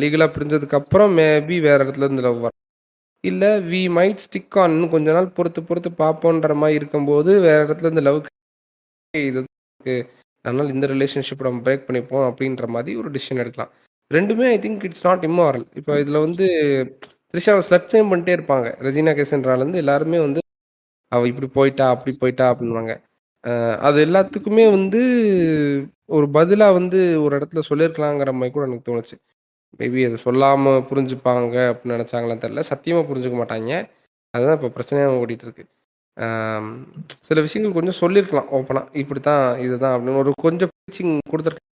லீகலாக பிரிஞ்சதுக்கப்புறம் மேபி வேறு இடத்துல இருந்து லவ் வரும். இல்லை வி மைட் ஸ்டிக் ஆன் இன்னும் கொஞ்ச நாள் பொறுத்து பொறுத்து பார்ப்போன்ற மாதிரி இருக்கும்போது வேறு இடத்துல இருந்து லவ் இது அதனால் இந்த ரிலேஷன்ஷிப் நம்ம பிரேக் பண்ணிப்போம் அப்படின்ற மாதிரி ஒரு டிசிஷன் எடுக்கலாம். ரெண்டுமே ஐ திங்க் இட்ஸ் நாட் இம்மாரல். இப்போ இதில் வந்து த்ரிஷாவை ஸ்லட் சேம் பண்ணிட்டே இருப்பாங்க. ரெஜினா கேசன்ட்ராலேருந்து எல்லாருமே வந்து அவள் இப்படி போயிட்டா அப்படி போயிட்டா அப்படின்வாங்க. அது எல்லாத்துக்குமே வந்து ஒரு பதிலா வந்து ஒரு இடத்துல சொல்லியிருக்கலாங்கிற மாரி கூட எனக்கு தோணுச்சு. மேபி அத சொல்லாம புரிஞ்சுப்பாங்க அப்படின்னு நெனச்சாங்களான்னு தெரியல. சத்தியமா புரிஞ்சுக்க மாட்டாய்ங்க. அதுதான் இப்ப பிரச்சனையாவும் ஓடிட்டு இருக்கு. ஆம், சில விஷயங்கள் கொஞ்சம் சொல்லியிருக்கலாம் ஓப்பனா. இப்படித்தான், இதுதான் அப்படின்னு ஒரு கொஞ்சம் டீச்சிங் குடுத்துருக்கலாம்.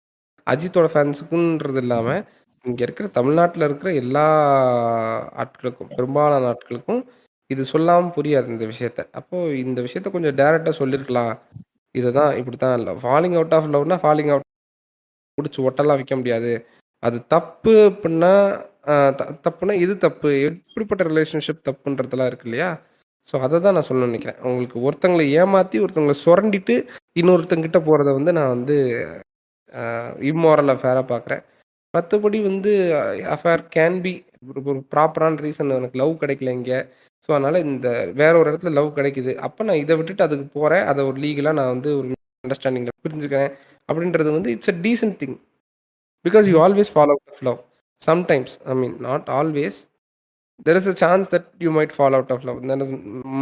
அஜித்தோட ஃபேன்ஸுக்குன்றது இல்லாம, இங்க இருக்கிற தமிழ்நாட்டுல இருக்கிற எல்லா ஆட்களுக்கும், பெரும்பாலான ஆட்களுக்கும் இது சொல்லாம புரியாது இந்த விஷயத்த. அப்போ இந்த விஷயத்த கொஞ்சம் டைரக்ட்டா சொல்லியிருக்கலாம். இதுதான், இப்படித்தான் இல்ல. ஃபாலிங் அவுட் ஆஃப் லவ்னா, ஃபாலிங் அவுட் புடிச்சு ஒட்டலாம் வைக்க முடியாது. அது தப்பு அப்பிட்ன்னா, தப்புன்னா இது தப்பு. எப்படிப்பட்ட ரிலேஷன்ஷிப் தப்புன்றதெல்லாம் இருக்கு இல்லையா? ஸோ, அத தான் நான் சொல்லணும்னு நெனைக்கிறேன். உங்களுக்கு ஒருத்தங்கள ஏமாத்தி, ஒருத்தங்கள சொரண்டிட்டு, இன்னொருத்தங்கிட்ட போறத வந்து நான் வந்து இம்மாரல் அஃபேரா பார்க்குறேன். மத்தபடி வந்து அஃபேர் கேன் பி ஒரு ப்ராப்பரான ரீசன் எனக்கு லவ் கிடைக்கல இங்க. ஸோ, அதனால இந்த வேற ஒரு இடத்துல லவ் கிடைக்குது. அப்ப நான் இத விட்டுட்டு அதுக்கு போறேன். அத ஒரு லீகலா நான் வந்து ஒரு அண்டர்ஸ்டாண்டிங்ல புரிஞ்சுக்கிறேன். அப்படின்றது வந்து it's a decent thing. Because you always fall out of love. Sometimes, I mean not always. There is a chance that you might fall out of love. There is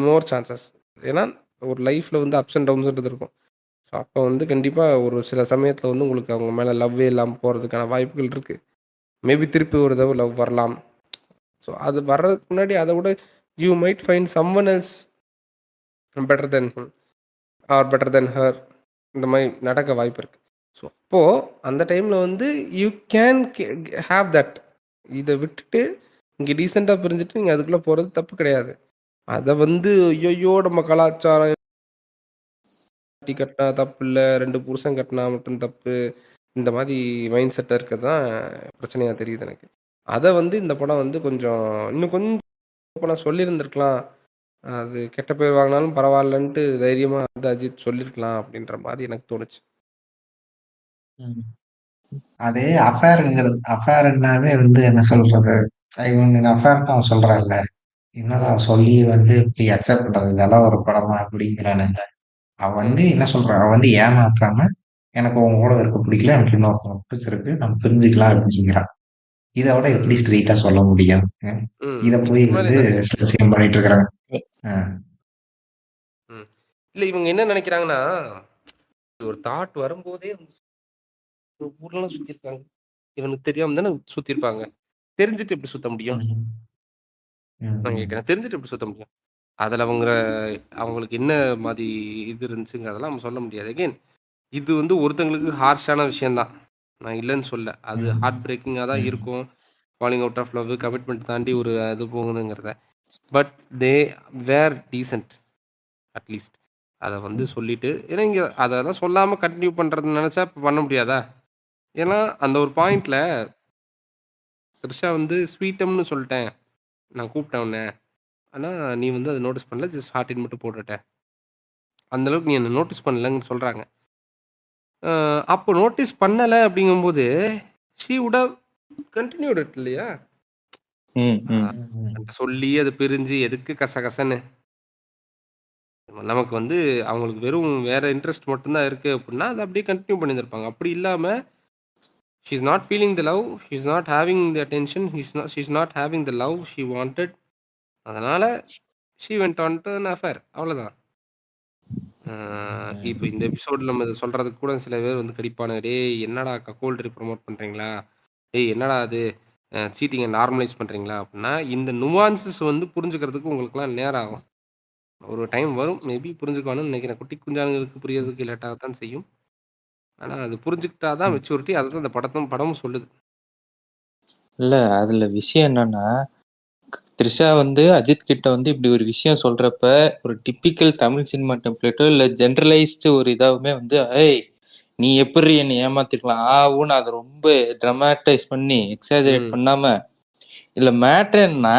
more chances. ஏன்னா, ஒரு லைஃப்ல வந்து ups and டவுன்ஸ்ன்றது இருக்கும். So, அப்போ வந்து கண்டிப்பா ஒரு சில சமயத்துல வந்து உங்களுக்கு அவங்க மேல லவ்வே இல்லாம போறதுக்கான வாய்ப்புகள் இருக்கு. மேபி திருப்பி ஒரு தடவ லவ் வரலாம். ஸோ, அது வர்றதுக்கு முன்னாடி அத விட you might find someone else better then him are better then her. இந்த மாரி நடக்க வாய்ப்பு இருக்கு. ஸோ, அப்போ அந்த டைம்ல வந்து யூ கேன் ஹேவ் தட். இத விட்டுட்டு இங்க டீசென்ட்டா பிரிஞ்சுட்டு நீங்க அதுக்குள்ள போறது தப்பு கிடையாது. அத வந்து ஐய்யய்யோ! நம்ம கலாச்சாரம் கட்டி கட்டினா தப்பில்ல. 2 புருஷன் கட்டினா மட்டும் தப்பு. இந்த மாரி மைண்ட் செட் இருக்கிறது தான் பிரச்சனையா தெரியுது எனக்கு. அத வந்து இந்த படம் வந்து கொஞ்சம் இன்னும் கொஞ்சம் ஓப்பனா சொல்லியிருந்திருக்கலாம். அது கெட்ட பேர் வாங்குனாலும் பரவாயில்லன்ட்டு தைரியமா வந்து அஜித் சொல்லியிருக்கலாம் அப்படின்ற மாரி எனக்கு தோணுச்சு. ம். அதே அஃபேர்ன்னாவே வந்து என்ன சொல்றது? இவங்க அஃபேர்ன்னு அவன் சொல்றான்ல. என்னடா ம். அவன் சொல்லி வந்து இப்படி அக்செப்ட் பண்றது? இதெல்லாம் ஒரு படமா? அப்படிங்கிறானுங்க. அவன் ம். வந்து என்ன சொல்றான்? அவன் வந்து ஏமாத்தாம, எனக்கு உன் கூட இருக்க பிடிக்கல. எனக்கு இன்னொருத்தவங்க பிடிச்சிருக்கு. நம்ம பிரிஞ்சுக்கலாம் அப்படிங்கிறான். இத விட எப்படி ம். ஸ்ட்ரெய்ட்டா சொல்ல முடியும்? ம். இத போய் இதுக்கு மேல வந்து என்ன செய்ய சில முடியும்? விஷயம் பண்ணிட்டு இருக்கிறாங்க. அ. ம். இல்ல இவங்க என்ன நெனைக்கிறாங்கன்னா, ஒரு தாட் வரும்போதே வந்து ஊர்லாம் சுத்தியிருக்காங்க. இவனுக்கு தெரியாம தானே சுத்தியிருப்பாங்க. தெரிஞ்சுட்டு எப்படி சுத்த முடியும்? ம். நான் ம். கேட்கிறேன். தெரிஞ்சுட்டு எப்படி சுத்த முடியும்? அதுல அவங்களுக்கு என்ன மாரி இது இருந்துச்சுங்கிறதெல்லாம் நம்ம சொல்ல முடியாது. அகைன் இது வந்து ஒருத்தங்களுக்கு ஹார்ஷான விஷயம் தான். நான் இல்லன்னு சொல்லல. அது ஹார்ட் ம். பிரேக்கிங்கா தான் ம். இருக்கும். Falling out of love, commitment தாண்டி ஒரு இது போகுதுங்கிறத. But they were decent at least. அத வந்து சொல்லிட்டு ஏன்னா இங்க அதெல்லாம் சொல்லாம கன்டின்யூ பண்றதுன்னு நெனச்சா இப்ப பண்ண முடியாதா? ஏன்னா அந்த ஒரு பாயிண்ட்ல த்ரிஷா வந்து ஸ்வீட்டம்ன்னு சொல்ட்டேன். நான் கூப்பிட்டேன் உன்ன. ஆனா நீ வந்து அத நோட்டீஸ் பண்ணல. ஜஸ்ட் ஹார்ட் இன் மட்டும் போட்டுட்ட. அந்த அளவுக்கு நீ என்ன நோட்டீஸ் பண்ணலன்னு சொல்றாங்க. அ அப்போ நோட்டீஸ் பண்ணல அப்படிங்கும்போது, ஷி வுட் ஹவ் கன்டினியூட் இட் இல்லையா? ம், அ ம். ம். என்ட்ட சொல்லி அது பிரிஞ்சு எதுக்கு கசகசன்னு? நமக்கு வந்து அவங்களுக்கு வெறும் வேற இன்ட்ரெஸ்ட் மட்டும் தான் இருக்கு அப்படின்னா, அத அப்படியே கன்டின்யூ பண்ணியிருந்திருப்பாங்க. அப்படி இல்லாம, she is not feeling the love. She is not having the attention. She is not having the love she wanted. அதனால she went on to an affair. அவ்வளோதான். அ இப்ப இந்த எபிசோட்ல நம்ம இத சொல்றதுக்கு கூட சில பேர் வந்து கடிப்பானுங்க. "டேய் என்னடா கக்கோல்ட்ரி ப்ரமோட் பண்றீங்களா? டேய் என்னடா இது சீட்டிங்க நார்மலைஸ் பண்றீங்களா?" அப்படின்னா, இந்த நுவான்சஸ் வந்து புரிஞ்சுக்கிறதுக்கு உங்களுக்கெல்லாம் நேரம் ஆகும். ஒரு டைம் வரும். மேபி புரிஞ்சுக்குவானுன்னு நெனைக்கிறேன். குட்டி குஞ்சானுங்களுக்கு புரியறதுக்கு லேட்டாகத்தான் செய்யும். ஆனா அது புரிஞ்சுக்கிட்டா தான் ம். மெச்சூரிட்டி. அததான் இந்த படமும் சொல்லுது. இல்ல அதுல விஷயம் என்னன்னா, த்ரிஷா வந்து அஜித் கிட்ட வந்து இப்படி ஒரு விஷயம் சொல்றப்ப, ஒரு டிப்பிக்கல் தமிழ் சினிமா டெம்ப்ளேட்டோ இல்ல ஜெனரலைஸ்டு ஒரு இதாவுமே வந்து, "ஏய்! நீ எப்புட்றி என்ன ஏமாத்திருக்கலாம்?" ஊன்னு அத ரொம்ப ட்ரமாட்டைஸ் பண்ணி, எக்ஸாஜரேட் ம். பண்ணாம, இதுல மேட்டர் என்னன்னா,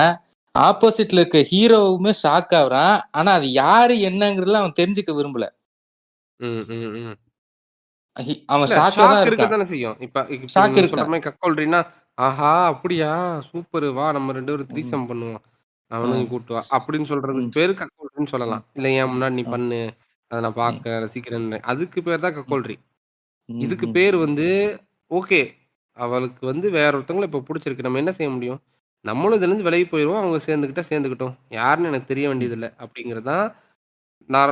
ஆப்போசிட்ல இருக்க ஹீரோவுமே ஷாக் ஆகுறான். ஆனா அது யாரு என்னங்கிறதுல அவன் தெரிஞ்சுக்க விரும்பல. ம், ம், ம். அவன் இல்ல ஷாக்ல தான் ஷாக் இருக்க இருக்கான். தானே செய்யும். இப்ப ஷாக் நீங்க சொல்ற இருக்கான். மாரி கக்கோல்ட்ரின்னா, "ஆஹா! அப்படியா? சூப்பரு. வா நம்ம 2 பேரும் ம். த்ரீசம் பண்ணுவோம். ஆ. அவனையும் கூட்டு வா." அப்படின்னு சொல்றதுக்கு ம். பேரு கக்கோல்ட்ரின்னு ம். சொல்லலாம். இல்ல என் முன்னாடி நீ ம். பண்ணு. அத நான் ம். பார்க்க ரசிக்கிறேன்னு. அதுக்கு பேர் தான் ம். கக்கோல்ட்ரி. ம். இதுக்கு ம். பேரு வந்து ஓகே. அவளுக்கு வந்து வேற ஒருத்தவங்கள இப்ப புடிச்சிருக்கு. நம்ம என்ன செய்ய முடியும்? நம்மளும் இதுலருந்து விலகி போயிருவோம். அவங்க சேர்ந்துக்கிட்டா சேர்ந்துக்கட்டும். யாருன்னு எனக்கு தெரிய ம். வேண்டியதில்ல. அப்படிங்கிறது தான்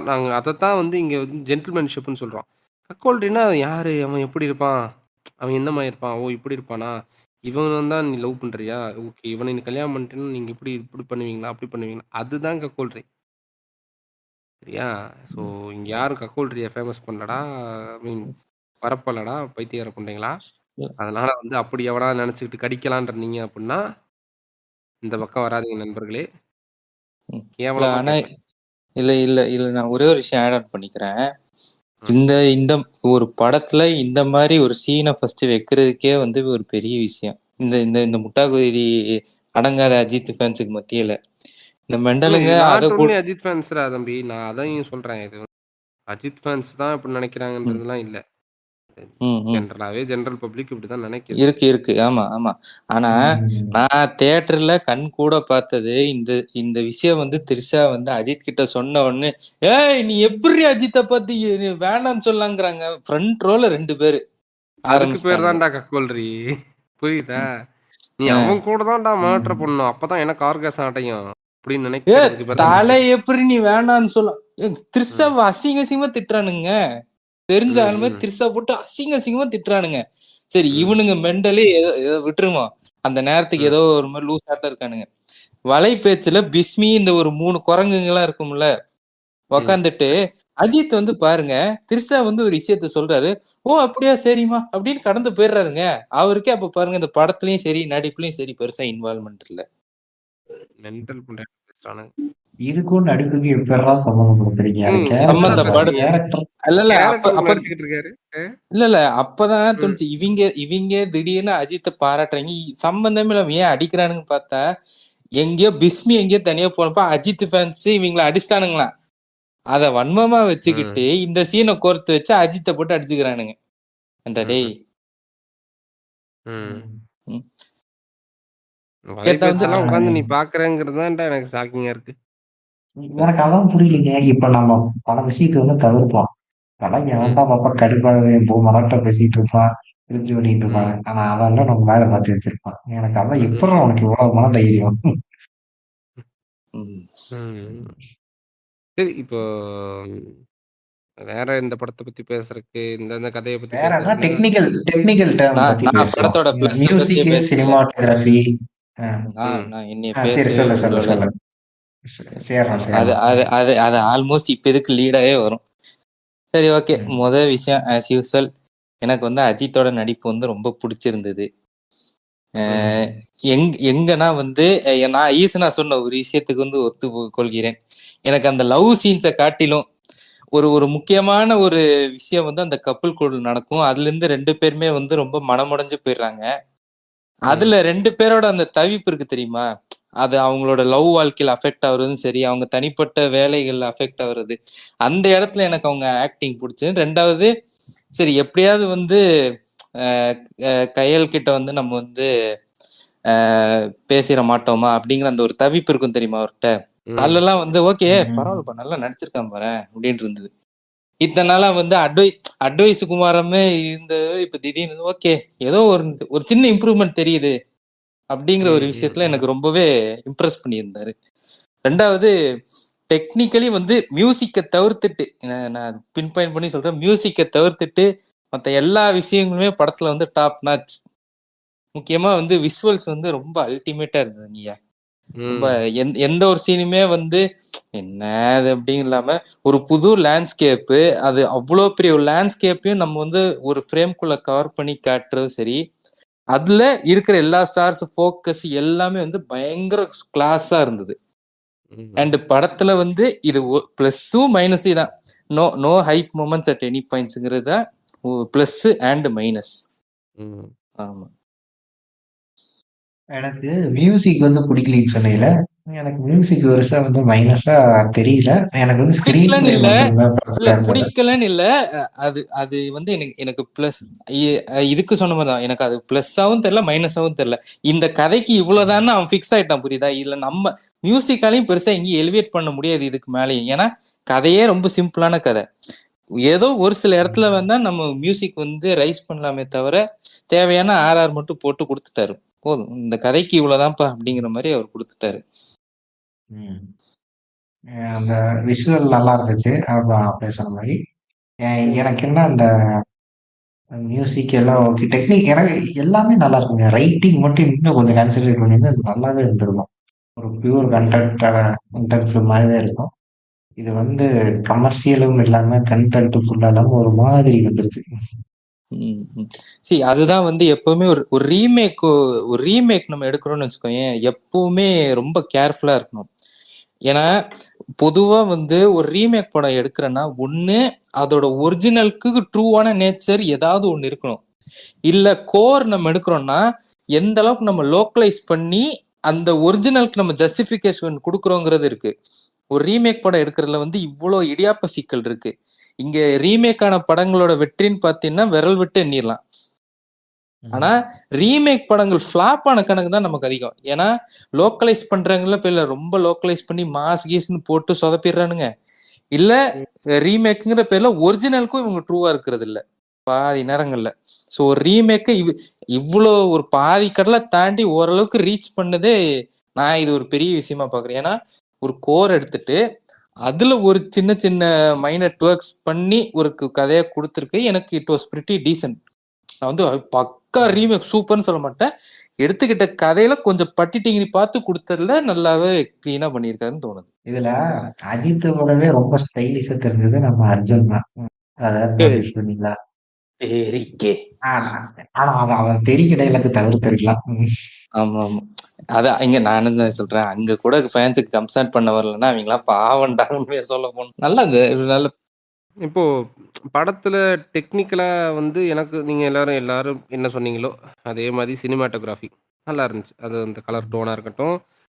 நாங்க அதத்தான் வந்து இங்க வந்து ஜென்டில்மேன்ஷிப்ன்னு சொல்றோம். கக்கோல்ட்ரின்னா யாரு? அவன் எப்படி இருப்பான்? அவன் எந்த மாரி இருப்பான்? ஓ! இப்படி இருப்பானா? இவன தான் நீ லவ் பண்றியா? ஓகே. இவன நீ கல்யாணம் பண்ணிட்டேன்னா, நீங்க இப்படி பண்ணுவீங்களா? அப்படி பண்ணுவீங்களா? அதுதான் கக்கோல்ட்ரி. சரியா? ஸோ இங்க யாரும் கக்கோல்ட்ரிய ஃபேமஸ் பண்ணலடா. ஐ மீன் பரப்பலடா பைத்தியக்கார புண்டைங்களா. அதனால வந்து அப்படி எவனா நெனச்சுக்கிட்டு கடிக்கலான்னு இருந்தீங்க அப்படின்னா, இந்த பக்கம் வராதீங்க நண்பர்களே. இல்ல கேவலமா ஆனா கேட்பேன். இல்ல நான் ஒரே ஒரு விஷயம் ஆட் ஆன் பண்ணிக்கிறேன். ம். இந்த இந்த ஒரு படத்துல இந்த மாதிரி ஒரு சீனை ஃபர்ஸ்ட் வைக்கிறதுக்கே வந்து ஒரு பெரிய விஷயம். இந்த இந்த இந்த முட்டாக்குதி அடங்காத அஜித் ஃபேன்ஸுக்கு மத்தியில இந்த இல்ல மெண்டலுங்க இது அதை நாட் கூட ஒன்லி அஜித் ஃபேன்ஸ்டா தம்பி. நான் அதையும் சொல்றேன். இது அஜித் ஃபேன்ஸ் தான் இப்படி ம், நெனைக்கிறாங்கன்றதுலாம் இல்ல. ம், ம். ஜென்ரலாவே ஜெனரல் பப்ளிக் இப்படிதான் நெனைக்குது. இருக்கு ஆமா ஆமா. ஆனா நான் தியேட்டர்ல கண் கூட பார்த்தது இந்த இந்த விஷயம் வந்து திரிஷா வந்து அஜித் கிட்ட சொன்ன உடனே, ஏய் நீ எப்படி அஜித்தை பத்தி நீ வேணாம்னு சொல்லலாங்கிறாங்க. ஃப்ரண்ட் ரோல 2 பேரு அதுக்கு பேர் ஆரம்பிச்சிட்டானுங்க. தான்டா கக்கோல்ட்ரி. புரியுதா? நீ அவன் அஹ் கூட தான்டா மர்டர் பண்ணணும். அப்பதான் எனக்கு ஆர்காசம் அடையும். அப்படின்னு ஏ நினைக்கிறதுக்கு பேர் தான் தலை கக்கோல்ட்ரி. எப்படி நீ வேணாம்னு சொல்ல ம். திரிஷாவை அசிங்க அசிங்கமா திட்டுறானுங்க. தெரிஞ்ச ம். ஆளுமே ம். திரிஷா போட்டு அசிங்க அசிங்கமா திட்டுறானுங்க. சரி ம். இவனுங்க மெண்டலி ஏதோ விட்டுருமா அந்த நேரத்துக்கு ம். ஏதோ ஒரு மாதிரி லூஸ் ஆட்டம் இருக்கானுங்க. வலை பேச்சுல பிஸ்மி இந்த ஒரு 3 குரங்குங்கெல்லாம் இருக்கும்ல ம். உக்காந்துட்டு அஜித் வந்து பாருங்க திரிஷா வந்து ஒரு விஷயத்த சொல்றாரு. ஓ அப்படியா சரிம்மா அப்படின்னு கடந்து போயிடுறாருங்க. அவருக்கே அப்ப பாருங்க இந்த படத்துலயும் சரி நடிப்புலயும் சரி பெருசா இன்வால்மெண்ட் இல்ல. மென்டல் புண்டையா பேசுறானுங்க. இதுக்கும் நடிப்புக்கு எப்படிடா சம்மந்தப்படுத்துறீங்க? அது கேரக்டர் என்னடா தான். சம்பந்தப்படு பேசுறீங்க? கேரக்டர் இல்ல அப்ப கேரக்டருக்கு அப்ப நடிச்சுக்கிட்டு இருக்காரு. இல்ல அப்பதான் ம். தோணுச்சு இவங்க திடீர்னு அஜித்தை பாராட்டுறாங்க. சம்பந்தமே இல்லாம ஏன் அடிக்கிறானுங்க பார்த்தா எங்கேயோ பிஸ்மி எங்கேயோ தனியா போனப்ப அஜித் ஃபேன்ஸ் இவங்களை அடிச்சிட்டானுங்களாம். அத வன்மமா வச்சுக்கிட்டு ம். இந்த சீனை கோர்த்து வச்சு அஜித்தை போட்டு அடிச்சுக்கிறானுங்க. ஏன்டா டேய். ம்ஹ்ம். ம். ம். வலை கேட்டா வந்து பேச்செல்லாம் உட்காந்து நீ பார்க்குறேங்கிறது தான்டா எனக்கு ஷாக்கிங்கா இருக்கு. எனக்கு அதான் புரியலைங்க. இப்ப நம்ம பல விஷயத்தை வந்து தவிர்ப்போம். அதெல்லாம் ம். எவன்டா பாப்பா கடுப்பாவே மலட்ட பேசிட்டு இருப்பான், பிரிச்சு பண்ணிட்டு இருப்பாங்க. ம். ஆனா அதெல்லாம் நம்ம மேல பார்த்து வச்சிருப்பான். எனக்கு அதான் ம். எப்படா உனக்கு இவ்வளவு மன தைரியம்? ம். ம். சரி இப்போ வேற இந்த படத்த பத்தி பேசுறதுக்கு, இந்த கதைய பத்தி வேற என்ன பேசுறதுக்கு என்னடா? டெக்னிக்கல் டெக்னிக்கல் டேர்ம் நான் பத்தி நான் பேசுவோம். படத்தோட பிளஸ் பத்தியே மியூசிக், பேசல. சினிமாட்டோகிராஃபி. ம். நான் என்னைய சரி பேசவே சொல்லு சொல்லு விடல. சொல்லு. சேர்றோம் அது சேர்றோம். அது அது அது ஆல்மோஸ்ட் இப்ப இதுக்கு லீடாவே வரும். சரி ஓகே. ம். விஷயம் ஆஸ் யூஸ்வல் எனக்கு வந்து அஜித்தோட நடிப்பு வந்து ரொம்ப பிடிச்சிருந்தது. ம். எங்கன்னா வந்து நான் ஈசனா சொன்ன ஒரு விஷயத்துக்கு வந்து ஒத்து கொள்கிறேன். எனக்கு அந்த லவ் சீன்ஸை காட்டிலும் ஒரு ஒரு முக்கியமான ஒரு விஷயம் வந்து அந்த கப்பல் கூட நடக்கும். அதுல இருந்து 2 பேருமே வந்து ரொம்ப மனமுடைஞ்சு போயிடுறாங்க. ம். அதுல 2 பேரோட அந்த தவிப்பு இருக்கு தெரியுமா? அது அவங்களோட லவ் வாழ்க்கையில அஃபெக்ட் ஆகுறதும் சரி, அவங்க தனிப்பட்ட வேலைகள்ல அஃபெக்ட் ஆகுறது. அந்த இடத்துல எனக்கு அவங்க ஆக்டிங் பிடிச்சது. 2வது சரி எப்படியாவது வந்து கையல் கிட்ட வந்து நம்ம வந்து பேசிட மாட்டோமா அப்படிங்கிற அந்த ஒரு தவிப்பு இருக்கும் தெரியுமா அவர்கிட்ட. ம். அதுலலாம் வந்து ஓகே ம். பரவாயில்லப்பா நல்லா நடிச்சிருக்கான் பாரு அப்படின்னு இருந்தது. இத்தனை நாளா வந்து அட்வைஸ் குமாரமே இருந்தது. இப்ப திடீர்னு ஓகே ஏதோ ஒரு ஒரு சின்ன இம்ப்ரூவ்மெண்ட் தெரியுது அப்படிங்கிற ஒரு ம். ம். விஷயத்துல ம். எனக்கு ரொம்பவே இம்ப்ரெஸ் பண்ணியிருந்தாரு. 2வது டெக்னிக்கலி வந்து மியூசிக்கை தவிர்த்துட்டு நான் பின் பாயிண்ட் பண்ணி சொல்றேன். மியூசிக்கை தவிர்த்துட்டு மற்ற எல்லா விஷயங்களுமே படத்துல வந்து டாப் நாச். முக்கியமா வந்து விஷுவல்ஸ் வந்து ரொம்ப அல்டிமேட்டா இருந்தது நீயா. ரொம்ப ம். எந்த ஒரு சீனுமே வந்து என்ன அது அப்படின்னு இல்லாம ஒரு புது லேண்ட்ஸ்கேப்பு. அது அவ்வளோ பெரிய ஒரு லேண்ட்ஸ்கேப்பையும் நம்ம வந்து ஒரு ஃப்ரேம்குள்ள கவர் பண்ணி காட்டுறது சரி. அதுல இருக்கிற எல்லா ஸ்டார்ஸ் ஃபோக்கஸ் எல்லாமே வந்து பயங்கர கிளாஸா இருந்தது. ம். அண்ட் படத்துல வந்து இது பிளஸ்ஸும் மைனஸும் தான். No hype moments at any பாயிண்ட்ஸ்ங்கிறது தான் பிளஸ் அண்ட் மைனஸ். ம். ஆமா. எனக்கு மியூசிக் வந்து பிடிக்கலன்னு சொன்னீங்கல்ல, எனக்கு மியூசிக் பெருசா வந்து மைனஸா தெரியல. எனக்கு வந்து ஸ்கிரீன் பிடிக்கலன்னு பிளே இல்ல மட்டும் தான் இல்ல பிரச்சனையா இருந்தது. பிடிக்கலன்னு இல்ல. அது அது வந்து எனக்கு எனக்கு பிளஸ் இதுக்கு சொன்ன மாதிரிதான். எனக்கு அது பிளஸ்ஸாவும் தெரியல மைனஸாவும் தெரியல. இந்த கதைக்கு இவ்வளவுதான்னு அவன் ஃபிக்ஸ் ஆயிட்டான் புரியுதா. இதுல நம்ம மியூசிக்காலையும் பெருசா எங்கேயும் எலிவேட் பண்ண முடியாது இதுக்கு மேலேயும். ஏன்னா கதையே ரொம்ப சிம்பிளான கதை. ஏதோ ஒரு சில இடத்துல வந்தா நம்ம மியூசிக் வந்து ரைஸ் பண்ணலாமே தவிர தேவையான ஆர்ஆர் மட்டும் போட்டு கொடுத்துட்டாரு. போதும் இந்த கதைக்கு இவ்வளவுதான்ப்பா அப்படிங்கிற மாதிரி அவர் கொடுத்துட்டாரு. ம். அந்த விஷுவல் நல்லா இருந்துச்சு. அப்புறம் அப்படியே சொன்ன மாதிரி எனக்கு என்ன அந்த மியூசிக் எல்லாம் ஓகே. டெக்னிக் எனக்கு எல்லாமே நல்லா இருக்குங்க. ரைட்டிங் மட்டும் இன்னும் கொஞ்சம் கான்சன்ட்ரேட் பண்ணியிருந்தா அது நல்லாவே இருந்திருக்கும். ஒரு பியூர் கன்டென்ட் ஃபிலிம் மாதிரியே இருக்கும். இது வந்து கமர்ஷியலும் இல்லாம கன்டென்ட் ஃபுல்லா இல்லாம ஒரு மாதிரி வந்துருச்சு. அதுதான் வந்து எப்பவுமே ஒரு ரீமேக் நம்ம எடுக்கிறோம்னு வச்சுக்கோங்க, எப்பவுமே ரொம்ப கேர்ஃபுல்லா இருக்கணும். ஏன்னா பொதுவா வந்து ஒரு ரீமேக் படம் எடுக்கிறேன்னா ஒண்ணு அதோட ஒரிஜினலுக்கு ட்ரூவான நேச்சர் ஏதாவது ஒண்ணு இருக்கணும். இல்ல கோர் நம்ம எடுக்கிறோம்னா எந்த அளவுக்கு நம்ம லோக்கலைஸ் பண்ணி அந்த ஒரிஜினலுக்கு நம்ம ஜஸ்டிபிகேஷன் கொடுக்குறோங்கிறது இருக்கு. ஒரு ரீமேக் படம் எடுக்கிறதுல வந்து இவ்வளோ இடியாப்ப சிக்கல் இருக்கு. இங்க ரீமேக்கான படங்களோட வெற்றின்னு பாத்தீங்கன்னா விரல் விட்டு எண்ணிடலாம். ஆனா ரீமேக் படங்கள் ஃபிளாப் ஆன கணக்கு தான் நமக்கு அதிகம். ஏன்னா லோக்கலைஸ் பண்றாங்கல்ல, இப்ப ரொம்ப லோக்கலைஸ் பண்ணி மாஸ் கீஸ்ன்னு போட்டு சொதப்பிடுறானுங்க. இல்ல ரீமேக்குங்கிற பேர்ல ஒரிஜினலுக்கும் இவங்க ட்ரூவா இருக்கிறது இல்ல பாதி நேரங்கள்ல. ஸோ ஒரு ரீமேக்கை இவ்வளோ ஒரு பாதி கடலை தாண்டி ஓரளவுக்கு ரீச் பண்ணதே நான் இது ஒரு பெரிய விஷயமா பாக்குறேன். ஏன்னா ஒரு கோர் எடுத்துட்டு அதுல ஒரு சின்ன சின்ன மைனர் ட்வர்க்ஸ் பண்ணி ஒரு கதையை கொடுத்துருக்கு. எனக்கு இட் வாஸ் பிரிட்டி டீசென்ட். நான் வந்து பக்கா ரீமேக் சூப்பர்னு சொல்ல மாட்டேன். எடுத்துக்கிட்ட கதையில கொஞ்சம் பட்டிட்டிங்கிரி பார்த்து கொடுத்ததுல நல்லாவே கிளீனா பண்ணியிருக்காருன்னு தோணுது. இதுல அஜித் கூடவே ரொம்ப ஸ்டைலிஷா தெரிஞ்சது நம்ம அர்ஜுன் தான். அதாவது நோட்டீஸ் பண்ணீங்களா? ஆனா அவன் தெரிய எனக்கு தவிர்த்திருக்கலாம். ஆமா ஆமா, அதான் இங்க நானும் தான் சொல்றேன். அங்க கூட ஃபேன்ஸுக்கு கம்சர்ட் பண்ண வரலன்னா அவங்களாம் பாவண்டாங்க சொல்ல போனோம். நல்லா நல்ல இப்போ படத்துல டெக்னிக்கலா வந்து எனக்கு நீங்க எல்லாரும் என்ன சொன்னீங்களோ, அதே மாரி சினிமாட்டோகிராஃபி நல்லா இருந்துச்சு. அது அந்த கலர் டோனா இருக்கட்டும்,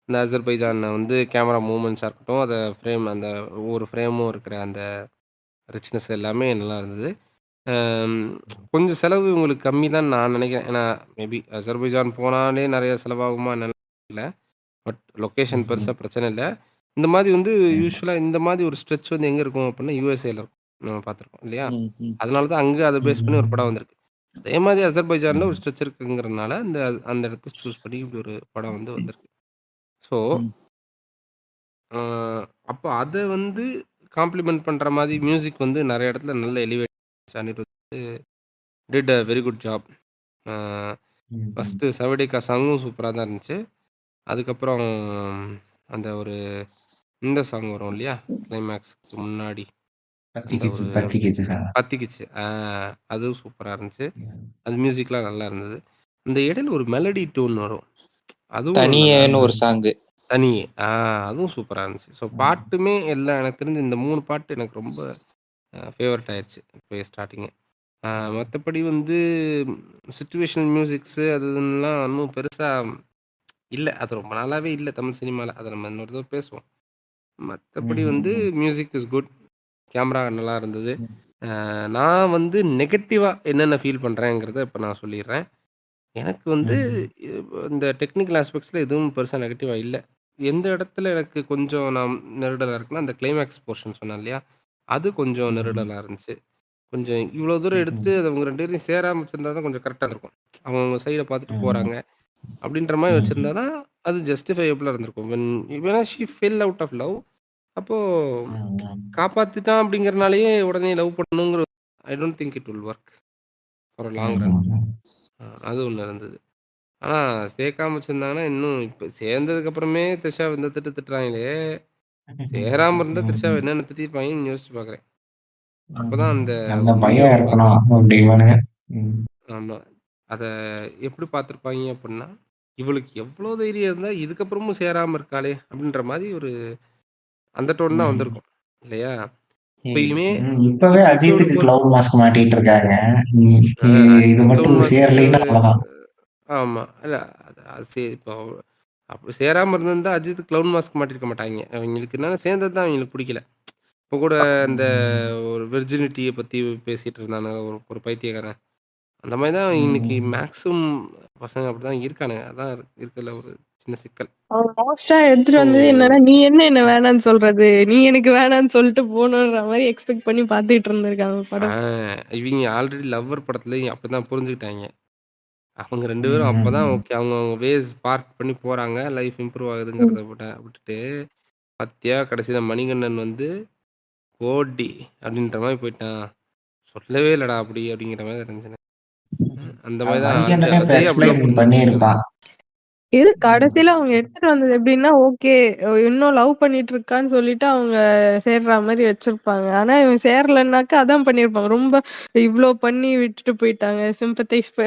இந்த அசர்பைஜான் வந்து கேமரா மூவ்மெண்ட்ஸா இருக்கட்டும், அந்த ஒவ்வொரு ஃப்ரேமும் இருக்கிற அந்த ரிச்னஸ் எல்லாமே நல்லா இருந்தது. அம் கொஞ்சம் செலவு உங்களுக்கு கம்மி தான் நான் நெனைக்கிறேன். ஏன்னா, மேபி அசர்பைஜான் போனாலே நெறைய செலவாகுமா என்னன்னு தெரியல. பட் லொக்கேஷன் பெருசா பிரச்சனை இல்ல. இந்த மாரி வந்து யூசுவலா இந்த மாரி ஒரு ஸ்ட்ரெச் வந்து எங்க இருக்கும் அப்டின்னா, யுஎஸ்ஏல இருக்கும். நம்ம பார்த்துருக்கோம் இல்லையா? அதனால தான் அங்க அத பேஸ் பண்ணி ஒரு படம் வந்திருக்கு. அதே மாரி அசர்பைஜான்ல ஒரு ஸ்ட்ரெச் இருக்குங்கிறனால, அந்த இடத்த சூஸ் பண்ணி இப்படி ஒரு படம் வந்து வந்திருக்கு. ஸோ, அ அப்போ அத வந்து காம்ப்ளிமெண்ட் பண்ற மாரி மியூசிக் வந்து நெறைய இடத்துல நல்ல elevate Anirudh did a very good job. Uh first சவடேகா சாங்கும் சூப்பரா தான் இருந்துச்சு. அதுக்கப்புறம் அந்த ஒரு இந்த சாங் வரும் இல்லையா? கிளைமேக்ஸ்க்கு முன்னாடி அந்த ஒரு பத்திக்கிச்சு சார். பத்திக்கிச்சு. அதுவும் சூப்பரா இருந்துச்சு. அது மியூசிக்லாம் நல்லா இருந்தது. அந்த இடையில ஒரு மெலடி டோன் வரும். அதுவும் நல்லா தனியேன்னு இருந்துச்சு. ஒரு சாங்கு. தனியே. அதுவும் சூப்பரா இருந்துச்சு. ஸோ பாட்டுமே எல்லாம் எனக்கு தெரிஞ்சு இந்த 3 பாட்டு எனக்கு ரொம்ப ஃபேவரைட் ஆயிருச்சு. இப்பயே ஸ்டார்ட்டிங்கே. மத்தபடி வந்து சிச்சுவேஷனல் மியூசிக்ஸு அது இதுன்னுலாம் இன்னும் பெருசா இல்ல. அது ரொம்ப நாளாவே இல்ல தமிழ் சினிமால. அத நம்ம இன்னொரு தடவ பேசுவோம். மத்தபடி வந்து மியூசிக் இஸ் குட். கேமரா நல்லா இருந்தது. நான் வந்து நெகட்டிவா என்னென்ன ஃபீல் பண்றேங்கிறத இப்ப நான் சொல்லிர்றேன். எனக்கு வந்து இந்த டெக்னிக்கல் ஆஸ்பெக்ட்ஸ்ல எதுவும் பெருசா நெகட்டிவா இல்ல. எந்த இடத்துல எனக்கு கொஞ்சம் நான் நெருடலா இருக்குன்னா, அந்த கிளைமாக்ஸ் போர்ஷன் சொன்னேன் இல்லையா? அது கொஞ்சம் நெருடலா இருந்துச்சு. கொஞ்சம் இவ்வளோ தூரம் எடுத்து அது அவங்க 2 பேரையும் சேராம வச்சிருந்தா தான் கொஞ்சம் கரெக்ட்டா இருக்கும். அவங்கவங்க சைட பார்த்துட்டு போறாங்க. அப்படின்ற மாரி வச்சிருந்தா தான் அது ஜஸ்டிஃபையபிளா இருந்திருக்கும். When she fell out of love அப்போ காப்பாத்திட்டான் அப்படிங்கிறனாலயே உடனே லவ் பண்ணணுங்கிற I don't think it will work for a long run. அது ஒண்ணு இருந்தது. ஆனா சேர்க்காம வச்சிருந்தாங்கன்னா, இன்னும் இப்ப சேர்ந்ததுக்கு அப்புறமே த்ரிஷாவ இந்த திட்டு திட்டுறாங்களே! சேராம இருந்தா த்ரிஷாவ என்னென்ன திட்டியிருப்பாங்கன்னு யோசிச்சு பார்க்குறேன். அப்பதான் அந்த அந்த உண்மைய பயம் அவங்க இருக்கணும் அப்படிவானுங்க. ஆமா. அத எப்படி பார்த்துருப்பாய்ங்க அப்புட்ன்னா, இவளுக்கு எவ்ளோ தைரியம் இருந்தா இதுக்கப்புறமும் சேராம இருக்காளே! அப்படின்ற மாரி ஒரு அந்த டோன் தான் வந்திருக்கும். இல்லையா? இப்பயுமே இப்பவே இப்ப அஜித்துக்கு இவளுக்கு ஒரு கிளவுட் மாஸ்க் மாட்டிட்டு இருக்காங்க. இது அஜித்துக்கு மட்டும் க்ளவுன் மாஸ்க்கு சேரலைன்னா அவ்வளவுதான். ஆமா. இல்ல அது அது இப்போ அப்படி சேராம இருந்திருந்தா அஜித் க்ளவுன் மாஸ்க் மாட்டியிருக்க மாட்டாய்ங்க. அவங்களுக்கு என்னன்னா சேர்ந்தது தான் அவங்களுக்கு புடிக்கல. இப்ப கூட இந்த ஒரு விர்ஜினிட்டிய பத்தி பேசிட்டு இருந்தானுங்க ஒரு ஒரு பைத்தியக்காரன். அந்த மாரி தான் இன்னைக்கு மேக்ஸிமம் பசங்க அப்படிதான் இருக்கானுங்க. அதான் இருக்கிறதுல ஒரு சின்ன சிக்கல். அவன் லாஸ்ட்டா எடுத்துட்டு ஸோ வந்தது என்னன்னா, "நீ என்ன வேணான்னு சொல்றது? நீ எனக்கு வேணான்னு சொல்லிட்டு போணுன்ற" மாரி எக்ஸ்பெக்ட் பண்ணி பார்த்துட்டு இருந்திருக்காங்க ஆ படம். இவிங்க ஆல்ரெடி லவ்வர் படத்துலயும் அப்படிதான் புரிஞ்சுக்கிட்டாய்ங்க. அவங்க 2 பேரும் அப்பதான் ஓகே. அவங்கவங்க வேஸ் பார்க் பண்ணி போறாங்க. லைஃப் இம்ப்ரூவ் ம். ஆகுதுங்கிறத விட்டுட்டு, பாத்தியா கடைசியில மணிகண்டன் வந்து போடி அப்படின்ற மாரி போயிட்டான். சொல்லவே இல்லடா அப்படி அப்படிங்கிற மாதிரி இருந்துச்சு. அந்த அது மாதிரி தான் மணிகண்டனே இப்ப அதையும் அப்படிதான் எக்ஸ்பிளைன் புரிஞ்சு வச்சிருக்காங்க. பண்ணியிருப்பான். இது கடைசியில அவங்க எடுத்துட்டு வந்தது எப்படின்னா, ஓகே இன்னும் லவ் பண்ணிட்டு இருக்கான்னு சொல்லிட்டு அவங்க சேர்ற மாரி வச்சிருப்பாங்க. ஆனா இவன் சேரலன்னாக்கா அதான் பண்ணியிருப்பாங்க. ரொம்ப இவ்ளோ பண்ணி விட்டுட்டு போயிட்டாங்க.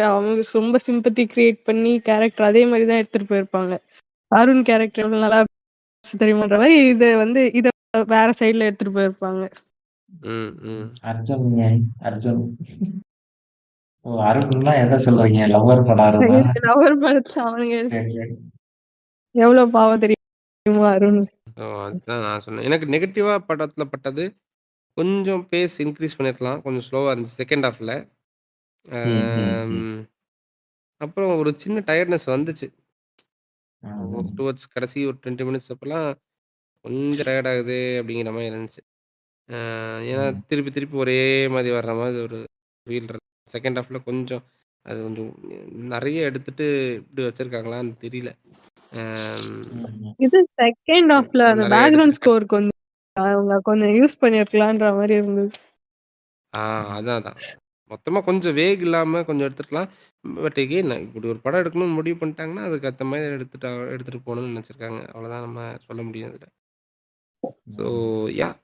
அவங்க ரொம்ப சிம்பத்தி கிரியேட் பண்ணி கேரக்டர் அதே மாரி தான் எடுத்துட்டு போயிருப்பாங்க. அருண் கேரக்டர் எவ்வளவு நல்லா இருந்துச்சு தெரியுமான்ற மாரி இத வேற சைடுல எடுத்துட்டு போயிருப்பாங்க. அர்ஜுன் ஓ, அருண்னா எதை சொல்றீங்க? லவ்வர் படம் அருணா? லவர் படத்துல அவனுங்க சரி சரி. எவ்வளவு பாவம் தெரியுமா அருண். அதுதான் நான் சொன்னேன். எனக்கு நெகட்டிவா படத்துல பட்டது, கொஞ்சம் பேஸ் இன்க்ரீஸ் பண்ணிருக்கலாம். கொஞ்சம் ஸ்லோவா இருந்துச்சு செகண்ட் ஹாஃப்ல. ம், ம், ம். அப்புறம் ஒரு சின்ன டயர்ட்னஸ் வந்துச்சு. ம், டுவர்ட்ஸ் கடைசி ஒரு 20 மினிட்ஸ் அப்பலாம் கொஞ்சம் டயர்ட் ஆகுது அப்படிங்கிற மாரி இருந்துச்சு. ஏன்னா ம். திருப்பி திருப்பி ஒரே மாதிரி வர்ற மாதிரி ஒரு ஃபீல் இருக்கு. செகண்ட் ஹாஃப்ல கொஞ்சம் அது கொஞ்சம் நெறைய எடுத்துட்டு இப்படி வச்சிருக்காங்களான்னு தெரியல. ம். இது செகண்ட் ஹாஃப்ல அந்த நெறைய பேக்ரவுண்ட் எடுத்துட்டு ஸ்கோர் கொஞ்சம் அவங்க கொஞ்சம் யூஸ் பண்ணிருக்கலான்ற மாதிரி இருந்தது. அதான் அதான். மொத்தமா கொஞ்சம் வேக் இல்லாம கொஞ்சம் எடுத்துருக்கலாம். பட் எகெயின் இப்படி ஒரு படம் எடுக்கணும்னு முடிவு பண்ணிட்டாங்கன்னா, அதுக்கு ஏத்த மாரி எடுத்துட்டு போகணும்னு நெனச்சிருக்காங்க. அவ்வளோதான் நம்ம சொல்ல முடியும் இதுல. So yeah!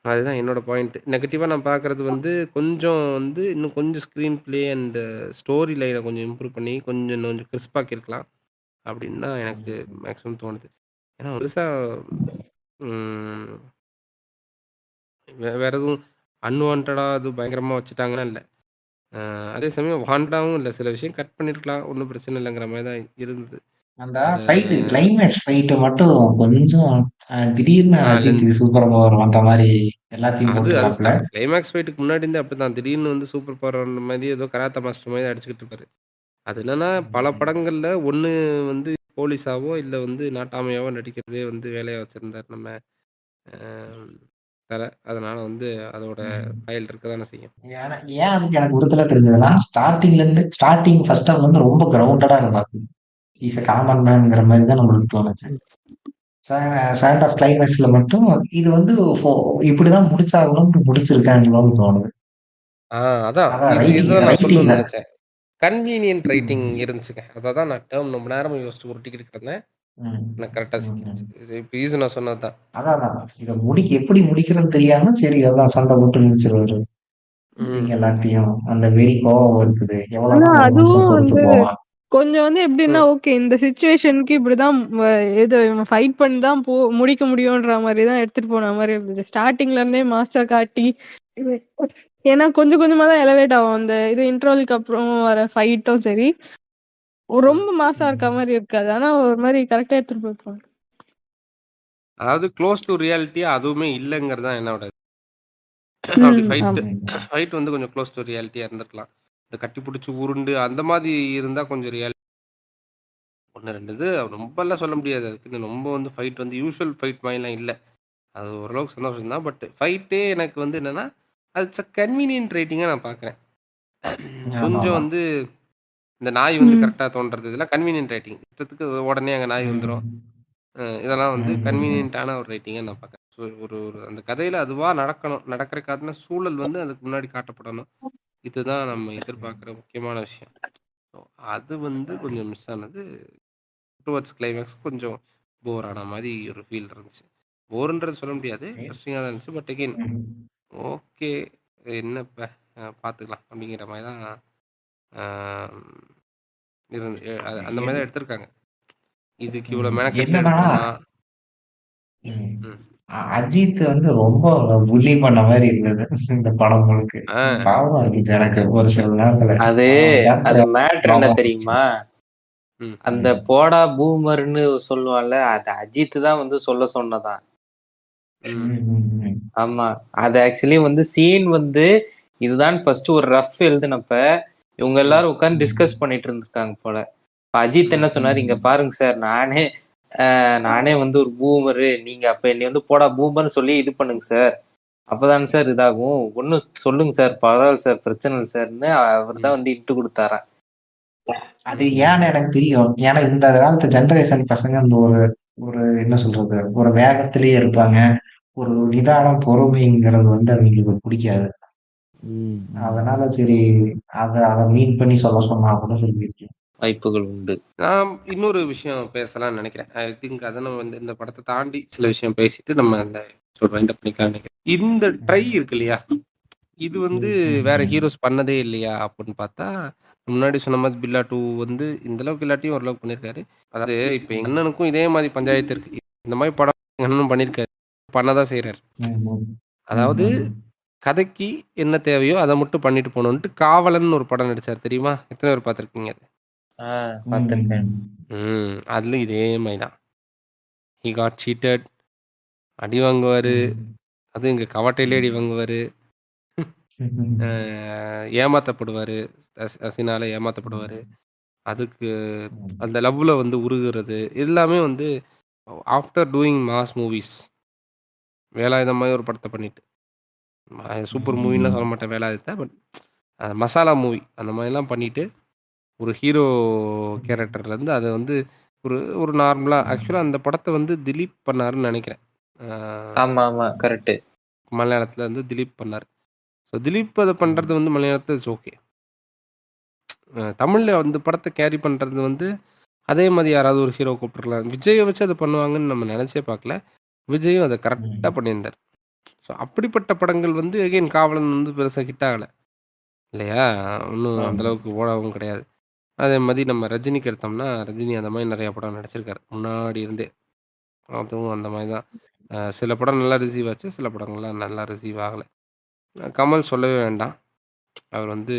அதுதான் என்னோட பாயிண்ட். நெகட்டிவா நான் பார்க்குறது வந்து, கொஞ்சம் வந்து இன்னும் கொஞ்சம் ஸ்க்ரீன் ப்ளே அண்ட் ஸ்டோரி லைன கொஞ்சம் இம்ப்ரூவ் பண்ணி, கொஞ்சம் கொஞ்சம் கிறிஸ்பாக்கியிருக்கலாம். அப்படின்னு தான் எனக்கு மேக்ஸிமம் தோணுது. ஏன்னா பெருசா ம் வேற எதுவும் அன்வான்டடா எதுவும் பயங்கரமா வச்சுட்டாங்கன்னா இல்ல. அதே சமயம் வாண்டடாவும் இல்ல. சில விஷயம் கட் பண்ணியிருக்கலாம். ஒண்ணும் பிரச்சனை இல்லங்கிற மாரி தான் இருந்தது. அந்த அத கிளைமேக்ஸ் ஃபைட் மட்டும் கொஞ்சம் திடீர்னு ஆ லென்த் அஜித்துக்கு சூப்பர் பவர் வந்த மாதிரி எல்லாத்தையும் அது போட்டுட்டாப்புல. கிளைமாக்ஸ் ஃபைட்டுக்கு முன்னாடி இருந்தே அப்படிதான். திடீர்னு வந்து சூப்பர் பவர் வந்த மாரி ஏதோ கராத்தே மாஸ்டர் மாரி அடிச்சுக்கிட்டு இருப்பாரு. அது என்னன்னா, பல படங்கள்ல ஒண்ணு வந்து போலீஸாவோ, இல்ல வந்து நாட்டாமையாவோ நடிக்கிறதே வந்து வேலையா வச்சிருந்தாரு நம்ம அ தல. அதனால வந்து அதோட சாயல் இருக்க தானே செய்யும். ஏன்னா ஏன் அதுக்கு எனக்கு உறுத்தலா தெரிஞ்சதுன்னா, ஸ்டார்டிங் ஃபர்ஸ்ட் ஹாஃப் வந்து ரொம்ப கிரவுண்டடா இருந்தாப்புல. இஸ் அ காமன் மேன்ங்கிற மாதிரி தான் நம்மளுக்கு தோணுச்சு. செகண்ட் ஆஃப் கிளைமேக்ஸ்ல மட்டும் இது வந்து இப்படிதான் முடிச்சாகணும்னு முடிச்சிருக்காங்களோன்னு தோணுது. ஆ அதான். அதான் ரைட்டிங் இதுதான் நான் ரைட்டிங் சொல்லணும்னு தான். நெனச்சேன். கன்வீனியன்ட் ரைட்டிங் ம், இருந்துச்சுங்க. அத தான் நான் டெர்ம் ரொம்ப நேரமா யோசிச்சு உருட்டிக்கிட்டு கிடந்தேன். ம், எனக்கு கரெக்ட்டா ம், சிக்கிடுச்சு. ம். இது இப்ப ஈசு நான் சொன்னது தான். அதான் இத எப்படி முடிக்கிறதுன்னு தெரியாம சரி அதான் சண்டை போட்டு முடிச்சிருவாரு. ம், இவங்க ம், எல்லாத்தையும் அந்த வெறி கோவம் இருக்குது. ஆனா எவ்வளவுதான் ஒரு மனுஷன் அதுவும் பொறுத்து வந்து போவான். கொஞ்சம் வந்து எப்படின்னா, ம். ஓகே இந்த சிச்சுவேஷனுக்கு இப்படிதான் இது ஃபைட் பண்ணி தான் முடிக்க முடியும்ன்ற மாரி தான் எடுத்துட்டு போன மாரி இருந்துச்சு. ஸ்டார்ட்டிங்ல இருந்தே மாஸா காட்டி இது- ஏன்னா கொஞ்சம் கொஞ்சமா தான் எலவேட் ஆகும். அந்த இது இன்டர்வலுக்கு அப்புறம் வர ஃபைட்டும் சரி, ம். ரொம்ப மாஸா இருக்க ம், மாரி இருக்காது. ஆனா ஒரு மாரி கரெக்ட்டா எடுத்துட்டு போயிருப்பாங்க. அதாவது க்ளோஸ் டூ ரியாலிட்டியா அதுவுமே இல்லங்கிறது தான் என்னோட அப்படி ஆமா. ம், ஃபைட் வந்து கொஞ்சம் க்ளோஸ் டு ரியாலிட்டியா இருந்திருக்கலாம். இந்த கட்டி புடிச்சு உருண்டு அந்த மாரி இருந்தா கொஞ்சம் 1, 2 இது ரொம்பலாம் சொல்ல முடியாது. அதுக்குன்னு ரொம்ப வந்து ஃபைட் வந்து யூசுவல் ஃபைட் மாரிலாம் இல்ல. அது ஓரளவுக்கு சந்தோஷம் தான். பட் ஃபைட்டே எனக்கு வந்து என்னன்னா, அது இட்ஸ் அ கன்வீனியன்ட் ரைட்டிங்கா நான் பார்க்குறேன். கொஞ்சம் ஆமாமா. வந்து இந்த நாய் வந்து ம். கரெக்ட்டா தோன்றது இதெல்லாம் கன்வீனியன்ட் ரைட்டிங். இஷ்டத்துக்கு உடனே அங்க நாய் வந்துரும். ம், இதெல்லாம் வந்து ம், கன்வீனியன்ட்டான ஒரு ரைட்டிங்கா நான் பார்க்குறேன். ஸோ ஒரு ஒரு அந்த கதையில அதுவா நடக்கணும். நடக்கிறதுக்கான சூழல் வந்து அதுக்கு முன்னாடி காட்டப்படணும். இதுதான் நம்ம எதிர்பார்க்குற முக்கியமான விஷயம். ஸோ அது வந்து கொஞ்சம் மிஸ் ஆனது. டுவர்ட்ஸ் கிளைமாக்ஸ் கொஞ்சம் போர் ஆன மாரி ஒரு ஃபீல் இருந்துச்சு. போர்ன்றது சொல்ல முடியாது. இன்ட்ரஸ்டிங்கா தான் இருந்துச்சு. பட் அகெயின் ம். ஓகே என்ன இப்ப பார்த்துக்கலாம் அப்படிங்கிற மாரி தான் அ இருந்து அந்த மாரி என் தான் எடுத்திருக்காங்க. இதுக்கு இவ்வளோ ம். மெனக்கெட்டு என்னன்னா, எடுத்தோமா? ம். ம். அஜித் வந்து ரொம்ப புல்லி பண்ண மாரி இருந்தது. இந்த படம் முழுக்க. ஆ. பாவமா இருந்துச்சு எனக்கு ஒரு சில நேரத்துல. அது அவன் அது கேரக்டர் மேட்ரு என்ன பாவமா இருந்துச்சு. தெரியுமா? ம். அந்த ம். போடா பூமர்ன்னு சொல்லுவான்ல, அது அஜித் தான் வந்து சொல்ல சொன்னதாம். ம். ம், ம், ம். ஆமா. அது ஆக்சுவலி வந்து சீன் வந்து இதுதான் ஃபர்ஸ்ட் ஒரு ரஃப் எழுதுனப்ப, இவங்க ம். எல்லாரும் உட்கார்ந்து டிஸ்கஸ் ம். பண்ணிட்டு இருந்திருக்காங்க போல. இப்ப அஜித் என்ன ம். சொன்னாரு, "இங்க ம். பாருங்க சார், நானே வந்து ஒரு பூமரு. நீங்க அப்ப என்னைய வந்து போடா பூமர்ன்னு சொல்லி இது பண்ணுங்க சார். அப்பதானே சார் இதாகும். ஒண்ணும் சொல்லுங்க சார், பரவால்ல சார், பிரச்சனை இல்ல சார்ன்னு" அவர் தான் ம். வந்து இன்ட்டு குடுத்தாராம். அது ம். ஏன்னு எனக்கு தெரியும். ஏன்னா இந்த காலத்து ஜெனரேஷன் பசங்க அந்த ஒரு ஒரு என்ன சொல்றது? ஒரு வேகத்திலேயே இருப்பாங்க. ஒரு நிதானம், பொறுமைங்கிறது வந்து அவங்களுக்கு பிடிக்காது. ம், ம். அதனால சரி அத மீன் பண்ணி சொல்ல சொன்னா கூட சொல்லியிருக்கேன். வாய்ப்புகள் உண்டு. நான் இன்னொரு விஷயம் பேசலாம்னு நினைக்கிறேன். ஐ திங்க் அத நம்ம வந்து இந்த படத்த தாண்டி சில விஷயம் பேசிட்டு நம்ம அந்த எபிசோட் வைண்ட் அப் பண்ணிக்கலாம்னு நினைக்கிறேன். இந்த ட்ரை இருக்கு இல்லையா? இது வந்து வேற ஹீரோஸ் பண்ணதே இல்லையா? அப்படின்னு பார்த்தா, முன்னாடி சொன்ன மாரி பில்லா 2 வந்து இந்த அளவுக்கு இல்லாட்டியும் ஓரளவுக்கு பண்ணியிருக்காரு. அதாவது இப்ப எங்க அண்ணனுக்கும் இதே மாரி பஞ்சாயத்து இருக்கு. இந்த மாரி படம் எங்க அண்ணனும் பண்ணியிருக்காரு. பண்ண தான் செய்றாரு. அதாவது கதைக்கு என்ன தேவையோ அத மட்டும் பண்ணிட்டு போணுன்ட்டு காவலன்னு ஒரு படம் நடிச்சாரு தெரியுமா? எத்தன பேர் பார்த்துருக்கீங்க அத? பார்த்திருக்கேன். அதுலயும் இதே மாரி தான். He got cheated. அடி வாங்குவாரு. அதுவும் இங்க கவட்டையிலே அடி வாங்குவாரு. அ ஏமாத்தப்படுவாரு. ஹசீனால ஏமாத்தப்படுவாரு. அதுக்கு அந்த லவ்ல வந்து உருகுறது. எல்லாமே வந்து after doing mass movies. Velayudham மாரி ஒரு படத்த பண்ணிட்டு. சூப்பர் மூவின்லாம் சொல்ல மாட்டேன் வேலாயுதத்த. பட் மசாலா மூவி அந்த மாரிலாம் பண்ணிட்டு, ஒரு ஹீரோ கேரக்டர்லேருந்து அத வந்து ஒரு ஒரு நார்மலா ஆக்சுவலா அந்த படத்த வந்து திலீப் பண்ணாருன்னு நெனைக்கிறேன். அ ஆமா. கரெக்ட்டு. மலையாளத்துல வந்து திலீப் பண்ணாரு. ஸோ திலீப் அத பண்றது வந்து மலையாளத்துல இட்ஸ் ஓகே. தமிழ்ல அந்த படத்த கேரி பண்றது வந்து அதே மாரி யாராவது ஒரு ஹீரோ கூப்ட்டுருக்கலாம். விஜய வச்சு அத பண்ணுவாங்கன்னு நம்ம நெனச்சே பார்க்கல. விஜயும் அத கரெக்ட்டா பண்ணியிருந்தாரு. ஸோ அப்படிப்பட்ட படங்கள் வந்து அகைன் காவலன் வந்து பெருசா ஹிட் ஆகல. இல்லையா? ஒண்ணும் அந்த அளவுக்கு ஓடவும் கிடையாது. அதே மாரி நம்ம ரஜினிக்கு எடுத்தோம்னா, ரஜினி அந்த மாரி நெறைய படம் நடிச்சிருக்காரு. முன்னாடி இருந்தே. அதுவும் அந்த மாரி தான். சில படம் நல்லா ரிசீவ் ஆச்சு. சில படங்கள்லாம் நல்லா ரிசீவ் ஆகல. கமல் சொல்லவே வேண்டாம். அவர் வந்து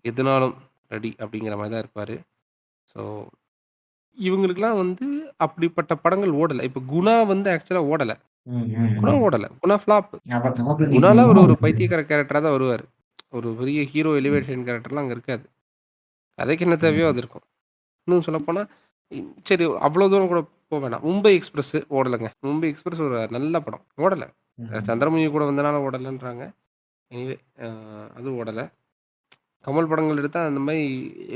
எதுனாலும் ரெடி அப்படிங்கிற மாரி தான் இருப்பாரு. ஸோ இவங்களுக்கெல்லாம் வந்து அப்படிப்பட்ட படங்கள் ஓடல. இப்ப குணா வந்து ஆக்சுவலா ஓடல. குணா ஓடல. குணா ஃப்ளாப். குணால ஒரு ஒரு பைத்தியக்கார கேரக்டரா தான் வருவாரு. ஒரு பெரிய ஹீரோ எலிவேஷன் கேரக்டர்லாம் அங்க இருக்காது. கதைக்கு என்ன தேவையோ அது இருக்கும். இன்னும் சொல்லப்போனா, சரி அவ்வளோ தூரம் கூட போ வேணாம். மும்பை எக்ஸ்பிரஸ் ஓடலங்க. மும்பை எக்ஸ்பிரஸ் ஒரு நல்ல படம். ஓடல. சந்திரமுகி கூட வந்தனால ஓடலன்றாங்க. எனிவே அதுவும் ஓடல. கமல் படங்கள் எடுத்தா அந்த மாரி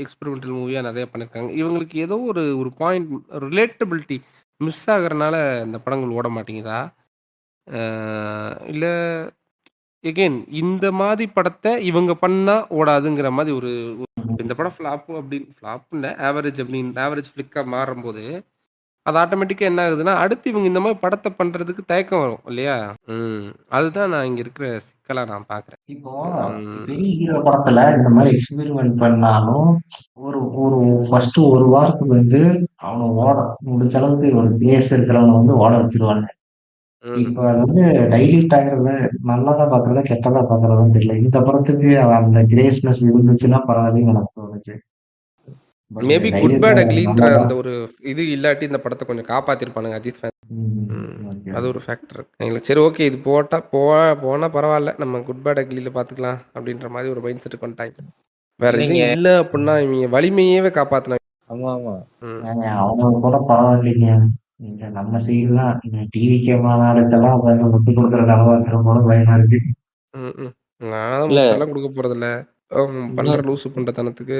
எக்ஸ்பெரிமெண்டல் மூவியா நெறைய பண்ணியிருக்காங்க. இவங்களுக்கு ஏதோ ஒரு ஒரு பாயிண்ட் ரிலேட்டபிலிட்டி மிஸ் ஆகுறனால இந்த படங்கள் ஓட மாட்டேங்குதா? அ இல்ல எகைன் இந்த மாரி படத்த இவங்க பண்ணா ஓடாதுங்கிற மாரி ஒரு இந்த படம் ஃப்ளாப் இல்ல. ஆவரேஜ் ஃப்ளிக்கா மாறும்போது, அது ஆட்டோமேட்டிக்கா என்ன ஆகுதுன்னா, அடுத்து இவங்க இந்த மாரி படத்த பண்றதுக்கு தயக்கம் வரும் இல்லையா? ம். அதுதான் நான் இங்க இருக்கிற சிக்கலா நான் பார்க்குறேன். இப்போ ம். பெரிய ஹீரோ படத்துல இந்த மாதிரி எக்ஸ்பெரிமெண்ட் பண்ணாலும் ஒரு ஒரு ஃபர்ஸ்ட் ஒரு வாரத்துக்கு வந்து அவனை ஓட முடிச்ச அளவுக்கு ஒரு பேஸ் இருக்கிறவனை வந்து ஓட வச்சிருவாங்க. ம். இப்ப அது வந்து டைல்யூட் ஆகுறது நல்லதா பாக்குறதா கெட்டதா பாக்குறதான்னு தெரியல. இந்த படத்துக்கு அந்த கிரேஸ்னஸ் இருந்துச்சுன்னா பரவாயில்லன்னு எனக்கு தோணுச்சு. But maybe good dilute bad ஆகுறது அக்லின்ற நல்லதா. அந்த ஒரு இது இல்லாட்டி இந்த படத்த கொஞ்சம் காப்பாத்திருப்பானுங்க அஜித் ஃபேன். ஓகே. அது ஒரு ஃபேக்டர். எங்களுக்கு சரி ஓகே இது போனா பரவால்ல. நம்ம குட் பேட் அக்லில பார்த்துக்கலாம் அப்படின்ற மாரி ஒரு மைண்ட் செட்டுக்கு வந்துட்டாங்க. வேற இல்லைங்க. எதுவும் இல்ல அப்படின்னா இவங்க வலிமையவே காப்பாத்துனாங்க. ஆமா. ம். ஏங்க அவங்க கூட பரவாயில்லைங்க. இங்க நம்ம சைடு தான் டிவிகே மாநாடுக்கெல்லாம் அவங்க விட்டு கொடுக்குற நிலவா திரும்ப பயமா இருக்கு. ம். நான் இல்ல முட்டெல்லாம் குடுக்க போறதில்ல. பண்ற இன்னொரு லூசு பண்றத்தனத்துக்கு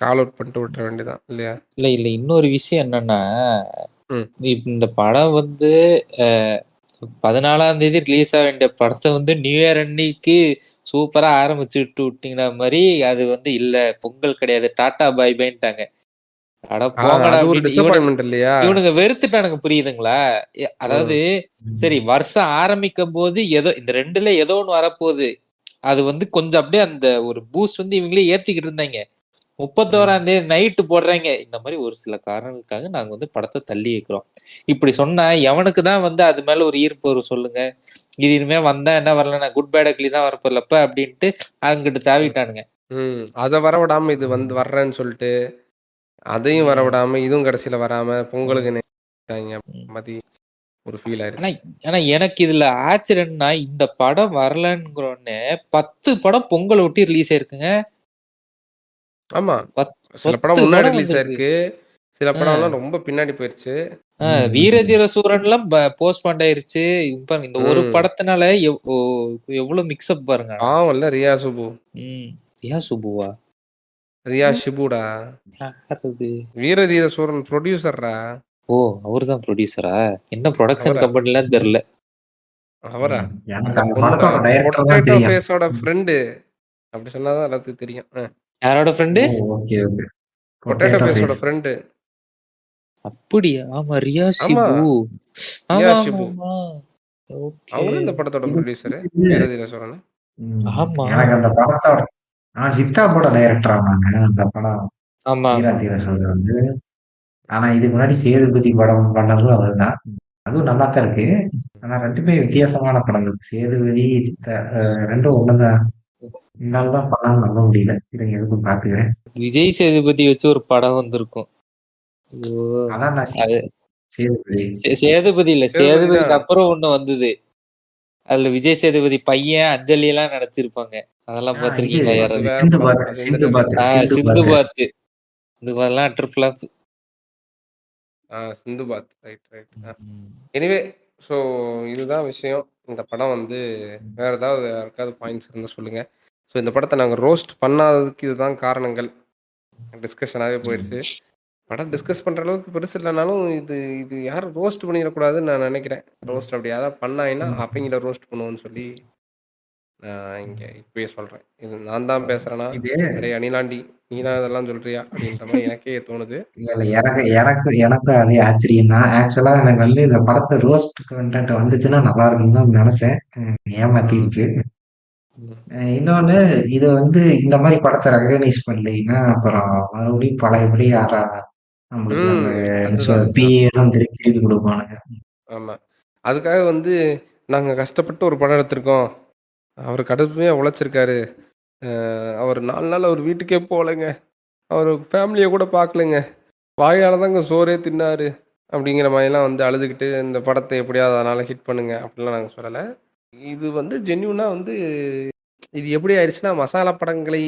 கால் அவுட் பண்ணிட்டு விட்டுற வேண்டியதான் இல்லையா? இல்ல இன்னொரு விஷயம் என்னன்னா, ம். இந்த படம் வந்து 14ஆம் தேதி ரிலீஸ் ஆக வேண்டிய படத்த வந்து நியூ இயர் அன்னைக்கு சூப்பரா ஆரம்பிச்சு விட்டீங்கற மாரி, அது வந்து இல்ல பொங்கல் கிடையாது. டாடா பாய் பாய்ன்ட்டாங்க. அட போங்கடா அது ஒரு அப்படின்ட்டு டிசப்பாயின்ட்மென்ட் இல்லையா? இவனுங்க வெறுத்துட்டானுங்க புரியுதுங்களா? ம். அதாவது சரி வருஷம் ஆரம்பிக்கும்போது ஏதோ இந்த 2ல ஏதோ ஒண்ணு வரப்போகுது. அது வந்து கொஞ்சம் அப்படியே அந்த ஒரு பூஸ்ட் வந்து இவங்களே ஏத்திக்கிட்டு இருந்தாங்க. 31ஆம் தேதி நைட்டு போடுறாங்க. இந்த மாரி ஒரு சில காரணங்களுக்காக நாங்க வந்து படத்த தள்ளி வைக்கிறோம். இப்படி சொன்னா எவனுக்கு தான் வந்து அது மேல ஒரு ஈர்ப்பு வரும் சொல்லுங்க? இது இனிமே வந்தா என்ன வரலன்னா குட் பேட் அக்லி தான் வரப்போறலப்ப அப்படின்ட்டு அங்கிட்டு ம். தாவிட்டானுங்க. அத வரவிடாம இது வந்து வர்றேன்னு சொல்லிட்டு, அதையும் ம். வரவிடாம, இதுவும் கடைசில வராம பொங்கலுக்கு ம். நினைட்டாய்ங்க ம். மாரி ஒரு ஃபீல் ஆனா ஆயிருச்சு. ஆனா எனக்கு இதுல ஆச்சரியம் என்னன்னா, இந்த படம் வரலங்கிறோனே 10 படம் பொங்கல ஒட்டி ரிலீஸ் ஆயிருக்குங்க. ஆமா. சில 10 படம் முன்னாடி படம் ரிலீஸ் வந்திருக்கு. ஆயிருக்கு. சில அ. படம்லாம் ரொம்ப பின்னாடி போயிருச்சு. வீர தீர சூரன்லாம் போஸ்ட்பாண்ட் ஆயிருச்சு. பாருங்க இந்த ஒரு ம். படத்தினால எவ்வளவு மிக்ஸ்அப் பாருங்க ஆனா. பாவம்ல ரியா சுபு. ம். ரியா சுப்புவா? ரியா ஷிபுடா. யார் அது? வீரதீர சூரன் புரொடியூசர்ரா. ஓ! அவரு தான் புரொடியூசரா? என்ன புரொடக்ஷன் அவரா? கம்பெனிலாம் தெரியல. அவரா? எனக்கு அந்த அந்த பொண்ணுடா. படத்தோட டைரக்டர் தான் பொட்டேட்டோ தெரியும். ஃபேஸோட ஃப்ரெண்டு. அப்படி சொன்னா தான் எல்லாத்துக்கும் தெரியும். யாரோட oh friend? Okay okay. Potato potato ஃபேஸோட ஃபேஸ். ஃப்ரெண்டு. அப்படியா? ஆமா, ரியா ஆமா. சிபு. ரியா ஆமா, ஆமா, ஷிபு. ஆமா. ஓகே. அவங்க தான் இந்த படத்தோட இது ப்ரொடியூசரு. வந்து, வீரதீர சோழன். ஆமா, எனக்கு அந்த படத்தோட சித்தாப்போட டைரக்டர் ஆனாங்க அந்த படம். ஆமா, ஆமா. வீராதீர சோழர் வந்து. ஆனா இதுக்கு முன்னாடி சேதுபதி படம் பண்ணதும் அவர்தான். அதுவும் நல்லா தான் இருக்கு. ஆனா ரெண்டுமே வித்தியாசமான படங்கள். சேதுபதி, சித்தா ரெண்டும் ஒண்ணுதான். என்னால தான் படம் நம்ப முடியல. இருங்க எதுக்கும் பாத்துக்கிறேன். விஜய் சேதுபதி வச்சு ஒரு படம் வந்திருக்கும். ஐயோ, அதான் நான் அது சேதுபதி. சேதுபதி இல்ல, சேதுபதி சேதுபதிக்கு தான். அப்புறம் ஒண்ணு வந்தது. அதுல விஜய் சேதுபதி பையன் அஞ்சலி எல்லாம் நடிச்சிருப்பாங்க. அதெல்லாம் இது பாத்திருக்கீங்களா அது யாராவது? வேற சிந்து படம். பாத் அது இந்த சிந்து டைரக்டர் பாத் தான். சிந்து சிந்து பாத். பாத்து. இது மாதிரிலாம் அட்டர் ஃபிளாப். சிந்து பாத். ரைட். எனிவே, ஸோ இதுதான் விஷயம். இந்த படம் வந்து வேற ஏதாவது யாருக்காவது பாயிண்ட்ஸ் இருந்தால் சொல்லுங்க. ஸோ இந்த படத்தை நாங்கள் ரோஸ்ட் பண்ணாததுக்கு இதுதான் காரணங்கள். டிஸ்கஷனாகவே போயிடுச்சு. படம் டிஸ்கஸ் பண்ணுற அளவுக்கு பெருசு இல்லைனாலும் இது இது யாரும் ரோஸ்ட் பண்ணிடக்கூடாதுன்னு நான் நினைக்கிறேன். ரோஸ்ட் அப்படி யாராவது பண்ணாங்கன்னா அவங்கள ரோஸ்ட் பண்ணுவோன்னு சொல்லி நான் இங்கே இப்பயே சொல்கிறேன். இது நான் தான் பேசுகிறேன்னா, இது அடே அணிலாண்டி நீ தான் இதெல்லாம் சொல்கிறியா அப்படின்ற மாதிரி எனக்கே தோணுது. இல்ல இல்ல எனக்கும் அதே ஆச்சரியம் தான். ஆக்சுவலா எனக்கு வந்து இந்த படத்தை ரோஸ்ட் கண்டென்ட் வந்துச்சுன்னா நல்லா இருக்கும்னு தான் நினைச்சேன். ம் ஏமாத்திருச்சு. ம். இன்னொன்னு, இது வந்து இந்த மாதிரி படத்தை ரெகனைஸ் பண்ணலைன்னா அப்புறம் மறுபடியும் பழையபடி யாரா நம்மளுக்கு அந்த அதுதான். பிஏலாம் திருப்பி திருப்பி கொடுப்பானுங்க. ஆமாம். அதுக்காக வந்து நாங்கள் கஷ்டப்பட்டு ஒரு படம் எடுத்திருக்கோம். அவர் கடுமையாக உழைச்சிருக்காரு. அவர் 4 நாள் அவர் வீட்டுக்கே போகலைங்க. அவர் ஃபேமிலியை கூட பார்க்கலைங்க. வாயால் தாங்க சோறே தின்னாரு. அப்படிங்கிற மாதிரிலாம் வந்து அழுதுகிட்டு இந்த படத்தை எப்படியாவது அதனால் ஹிட் பண்ணுங்க அப்படிலாம் நாங்கள் சொல்லலை. இது வந்து ஜென்யூனாக வந்து இது எப்படி ஆயிடுச்சுன்னா மசாலா படங்களை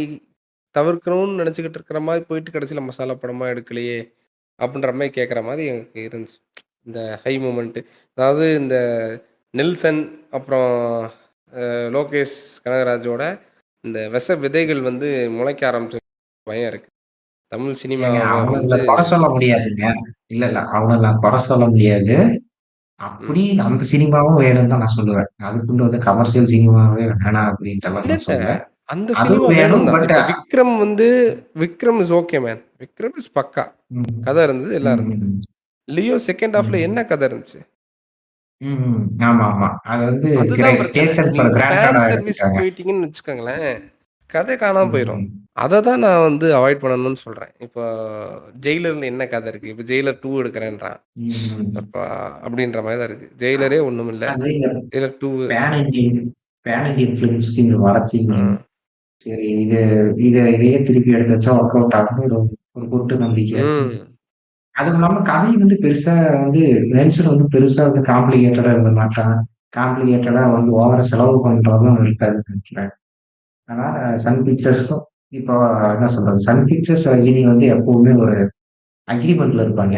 தவிர்க்கணும்னு நினச்சிக்கிட்டு இருக்கிற மாதிரி போயிட்டு கடைசியில் மசாலா படமாக எடுக்கலையே அப்படின்ற மாதிரி கேட்குற மாதிரி எனக்கு இருந்துச்சு. இந்த ஹை மூமெண்ட்டு, அதாவது இந்த நெல்சன் அப்புறம் லோகேஷ் கனகராஜோட இந்த விச விதைகள் வந்து முளைக்க ஆரம்பிச்ச பயம் இருக்கு. தமிழ் ஏங்க சினிமாவை அவனுங்களை வந்து குறை சொல்ல முடியாதுங்க. இல்ல இல்ல அவனை குறை சொல்ல முடியாது. ம், அப்படி அந்த சினிமாவும் வேணும்னு தான் நான் சொல்லுவேன். அதுக்குள்ள வந்து கமர்ஷியல் சினிமாவே வேணாம் அப்படின்ட்டு எல்லாம் இல்ல நான் இல்ல சொல்லல. அந்த சினிமா அதுவும் வேணும். வேணும் தான். பட் இப்போ விக்ரம் வந்து Vikram is okay man. Vikram is பக்கா. கதை இருந்தது, எல்லாம் இருந்தது. லியோ செகண்ட் ஹாஃப்ல என்ன கதை இருந்துச்சு? ஆமா ஆமா. அது வந்து அதுதான் பிரச்சனை. டேக்கன் நீங்க ஃபார் வந்து ஃபேன் கிராண்டடா சர்வீஸ்க்கு எடுத்துட்டாங்க. போயிட்டீங்கன்னு வச்சுக்கோங்களேன், கதை காணாம போயிடும். ம், அதை தான் நான் வந்து அவாய்ட் பண்ணணும்னு சொல்கிறேன். இப்போ ஜெயிலரில் என்ன கதை இருக்குது? இப்போ ஜெயிலர் 2 எடுக்கிறேன்றான். ம். அப்போ அப்படின்ற மாதிரி தான் இருக்குது. ஜெயிலரே ஒன்றும் இல்லை. அது இந்த ஜெயிலர் 2. பேன் இண்டியன் ஃபிலிம்ஸ்க்கு இங்க வளர்ச்சிங்க. சரி இதையே திருப்பி எடுத்து வச்சா ஒர்க் அவுட் ஆகும். ஒரு ஒரு குட்டு நம்பிக்கை. ம் அதுவும் இல்லாம கதை வந்து பெருசா வந்து நெல்சன் வந்து பெருசா வந்து காம்ப்ளிகேட்டடா இருக்க மாட்டான். காம்ப்ளிகேட்டடா வந்து ஓவரா செலவு பண்றதும் இருக்காதுன்னு நினைக்கிறேன். அதனால சன் பிக்சர்ஸ்க்கும் இப்போ என்ன சொல்றது, சன் பிக்சர்ஸ் ரஜினி வந்து எப்பவுமே ஒரு அக்ரிமெண்ட்ல இருப்பாங்க.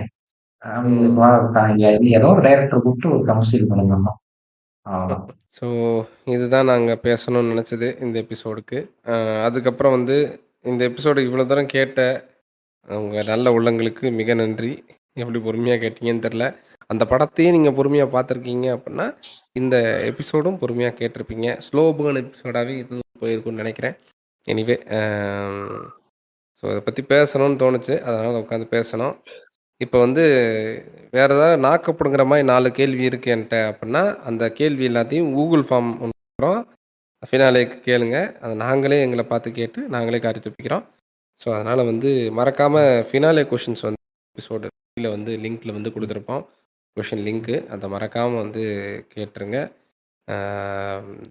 ம் அவங்களுக்கு ஏதோ ஒரு டைரக்டர் கூப்பிட்டு ஒரு கமர்ஷியல் படம் பண்ணோம். அவ்வளவுதான். ஸோ இதுதான் நாங்கள் பேசணும்னு நினச்சது இந்த எபிசோடுக்கு. அதுக்கப்புறம் வந்து இந்த எபிசோடு இவ்வளோ தூரம் கேட்ட உங்கள் நல்ல உள்ளங்களுக்கு மிக நன்றி. எப்படி பொறுமையாக கேட்டீங்கன்னு தெரில. அந்த படத்தையே நீங்கள் பொறுமையாக பார்த்துருக்கீங்க அப்படின்னா இந்த எபிசோடும் பொறுமையாக கேட்டிருப்பீங்க. ஸ்லோ பேர்ன் எபிசோடாகவே இது போயிருக்குன்னு நினைக்கிறேன். எனிவே, ஸோ இதை பற்றி பேசணும்னு தோணுச்சு, அதனால் உட்காந்து பேசணும். இப்போ வந்து வேறு ஏதாவது நாக்கப்படுங்கிற மாதிரி 4 கேள்வி இருக்குது என்கிட்ட அப்படின்னா அந்த கேள்வி எல்லாத்தையும் கூகுள் ஃபார்ம் பண்ணுறோம். ஃபினாலேக்கு கேளுங்க. அதை நாங்களே எங்களை பார்த்து கேட்டு நாங்களே காரி துப்பிக்கிறோம். ஸோ அதனால் வந்து மறக்காமல் ஃபினாலே கொஷின்ஸ் வந்து எபிசோடு கீழே வந்து லிங்க்கில் வந்து கொடுத்துருப்போம். கொஷின் லிங்க்கு அதை மறக்காமல் வந்து கேட்டுருங்க.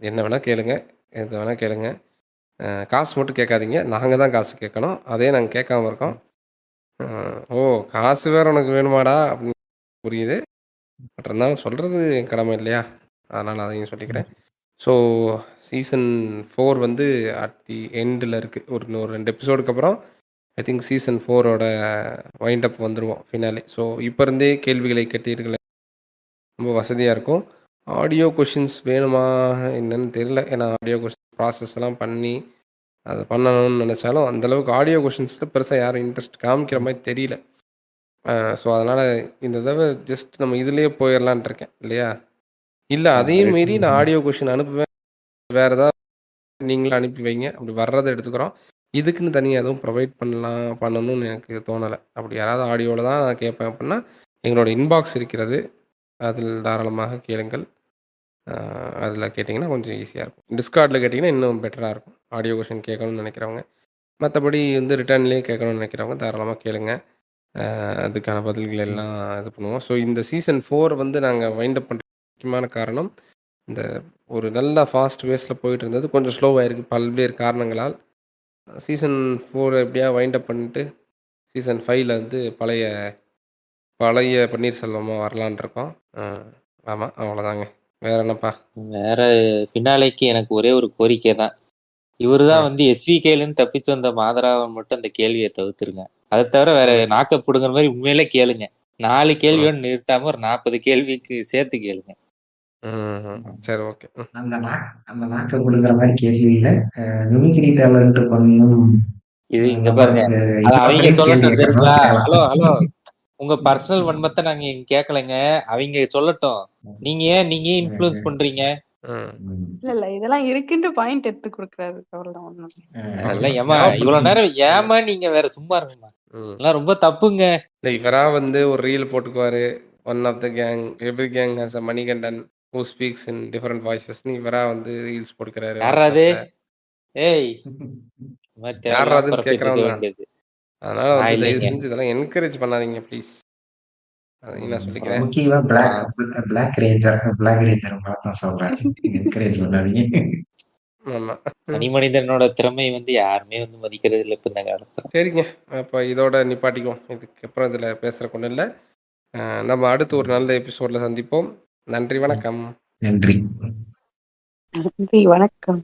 என்ன வேணால் கேளுங்க, எது வேணால் கேளுங்க. காசு மட்டும் கேட்காதீங்க. நாங்கள் தான் காசு கேட்கணும். அதே நாங்கள் கேட்காம இருக்கோம். ஓ, காசு வேறு உனக்கு வேணுமாடா அப்படின்னு புரியுது. பட் இருந்தாலும் சொல்கிறது என் கடமை இல்லையா? அதனால் அதையும் சொல்லிக்கிறேன். ஸோ சீசன் 4 வந்து அட் தி எண்டில் இருக்குது. இன்னொரு 2 எபிசோடுக்கு அப்புறம் ஐ திங்க் சீசன் 4ஓட வைண்ட் அப் வந்துடுவோம், ஃபினாலே. ஸோ இப்போ இருந்தே கேள்விகளை கேட்டீர்களே ரொம்ப வசதியாக இருக்கும். ஆடியோ கொஷின்ஸ் வேணுமா என்னன்னு தெரியல. ஏன்னா ஆடியோ கொஷின் ப்ராசஸ்லாம் பண்ணி அதை பண்ணணும்னு நினச்சாலும் அந்தளவுக்கு ஆடியோ கொஷின்ஸில் பெருசாக யாரும் இன்ட்ரெஸ்ட் காமிக்கிற மாதிரி தெரியல. ஸோ அதனால் இந்த தடவை ஜஸ்ட் நம்ம இதுலேயே போயிடலான்ட்டு இருக்கேன் இல்லையா? இல்லை அதையும் மீறி நான் ம். ஆடியோ கொஷின் அனுப்புவேன். வேறு ஏதாவது நீங்களும் அனுப்பி வைங்க. அப்படி வர்றதை எடுத்துக்கிறோம். இதுக்குன்னு தனியாக எதுவும் ப்ரொவைட் பண்ணணும்னு எனக்கு தோணலை. அப்படி யாராவது ஆடியோவில் தான் நான் கேட்பேன் அப்படின்னா எங்களோட இன்பாக்ஸ் இருக்கிறது. அதில் தாராளமாக கேளுங்கள். அதில் கேட்டிங்கன்னா கொஞ்சம் ஈஸியாக இருக்கும். டிஸ்கார்டில் கேட்டிங்கன்னா இன்னும் பெட்டராக இருக்கும். ஆடியோ கொஷின் கேட்கணும்னு நினைக்கிறவங்க. மற்றபடி வந்து ரிட்டர்ன்லேயே கேட்கணும்னு நினைக்கிறவங்க தாராளமாக கேளுங்க. அதுக்கான பதில்கள் எல்லாம் இது பண்ணுவோம். ஸோ இந்த சீசன் 4 வந்து நாங்கள் வைண்ட் அப் பண்ணுற முக்கியமான காரணம், இந்த ஒரு நல்ல ஃபாஸ்ட் வேஸில் போயிட்டு இருந்தது கொஞ்சம் ஸ்லோவாயிருக்கு பல்வேறு காரணங்களால். சீசன் 4 எப்படியா வைண்ட் அப் பண்ணிட்டு சீசன் 5ல் வந்து பழைய பழைய பன்னீர் செல்வமா வரலான்னு இருக்கோம். ஆமாம், அவ்வளோதாங்க. வேற என்னப்பா? வேற ஃபினாலேக்கு எனக்கு ஒரே ஒரு கோரிக்கை தான். இவருதான் வந்து எஸ்விகேலேருந்து தப்பிச்சு வந்த மாதராவன் மட்டும் அந்த கேள்வியை தவிர்த்துருங்க. அதை தவிர வேற நாக்க புடுங்குற மாதிரி உண்மையிலே கேளுங்க. 4 கேள்வியோட நிறுத்தாம ஒரு 40 கேள்விக்கு சேர்த்து கேளுங்க. சரி, ஓகே. அந்த நாக்க புடுங்குற மாதிரி கேள்வியில மிமிக்ரி டேலண்ட் பண்ணியும் இது இங்க பாருங்க, அது அவங்க சொல்லட்டும் சரிங்களா? ஹலோ ஹலோ, உங்க பர்சனல் வன்மத்தை நாங்க இங்க கேட்கலைங்க, அவங்க சொல்லட்டும். நீங்க ஏன் இன்ஃப்ளூயன்ஸ் பண்றீங்க? இல்ல இதெல்லாம் இருக்குன்னு பாயிண்ட் எடுத்து கொடுக்குறாரு. அவ்வளவுதான் ஒண்ணும். அதெல்லாம் ஏமா இவ்வளவு நேரம் ஏமா நீங்க வேற சும்மா இருங்கம்மா. அதெல்லாம் ரொம்ப தப்புங்க. இவரா வந்து ஒரு ரீல் போட்டுக்குவாரு. One of the gang, every gang has a Manikandan who speaks in different voices. இவரா வந்து ரீல்ஸ் போட்டுக்கிறாரு. யாராது? ஏய், யாராதுன்னு கேட்கறவன் தான். வேண்டியது. அதனால வந்து தயவு செஞ்சு இதெல்லாம் என்கரேஜ் பண்ணாதீங்க ப்ளீஸ். அதையும் நான் சொல்லிக்கிறேன். முக்கியமா பிளாக் ரேஞ்சர் தான் சொல்றேன். என்கரேஜ் பண்ணாதீங்க. ஆமா, தனி மனிதனோட திறமை வந்து யாருமே வந்து மதிக்கிறது இல்லை இப்ப இந்த காலத்துல. சரிங்க, அப்போ இதோட நிப்பாட்டிக்குவோம். இதுக்கப்புறம் இதில் பேசுகிற கொண்டு இல்லை. நம்ம அடுத்து ஒரு நல்ல எபிசோடில் சந்திப்போம். நன்றி, வணக்கம். நன்றி, வணக்கம்.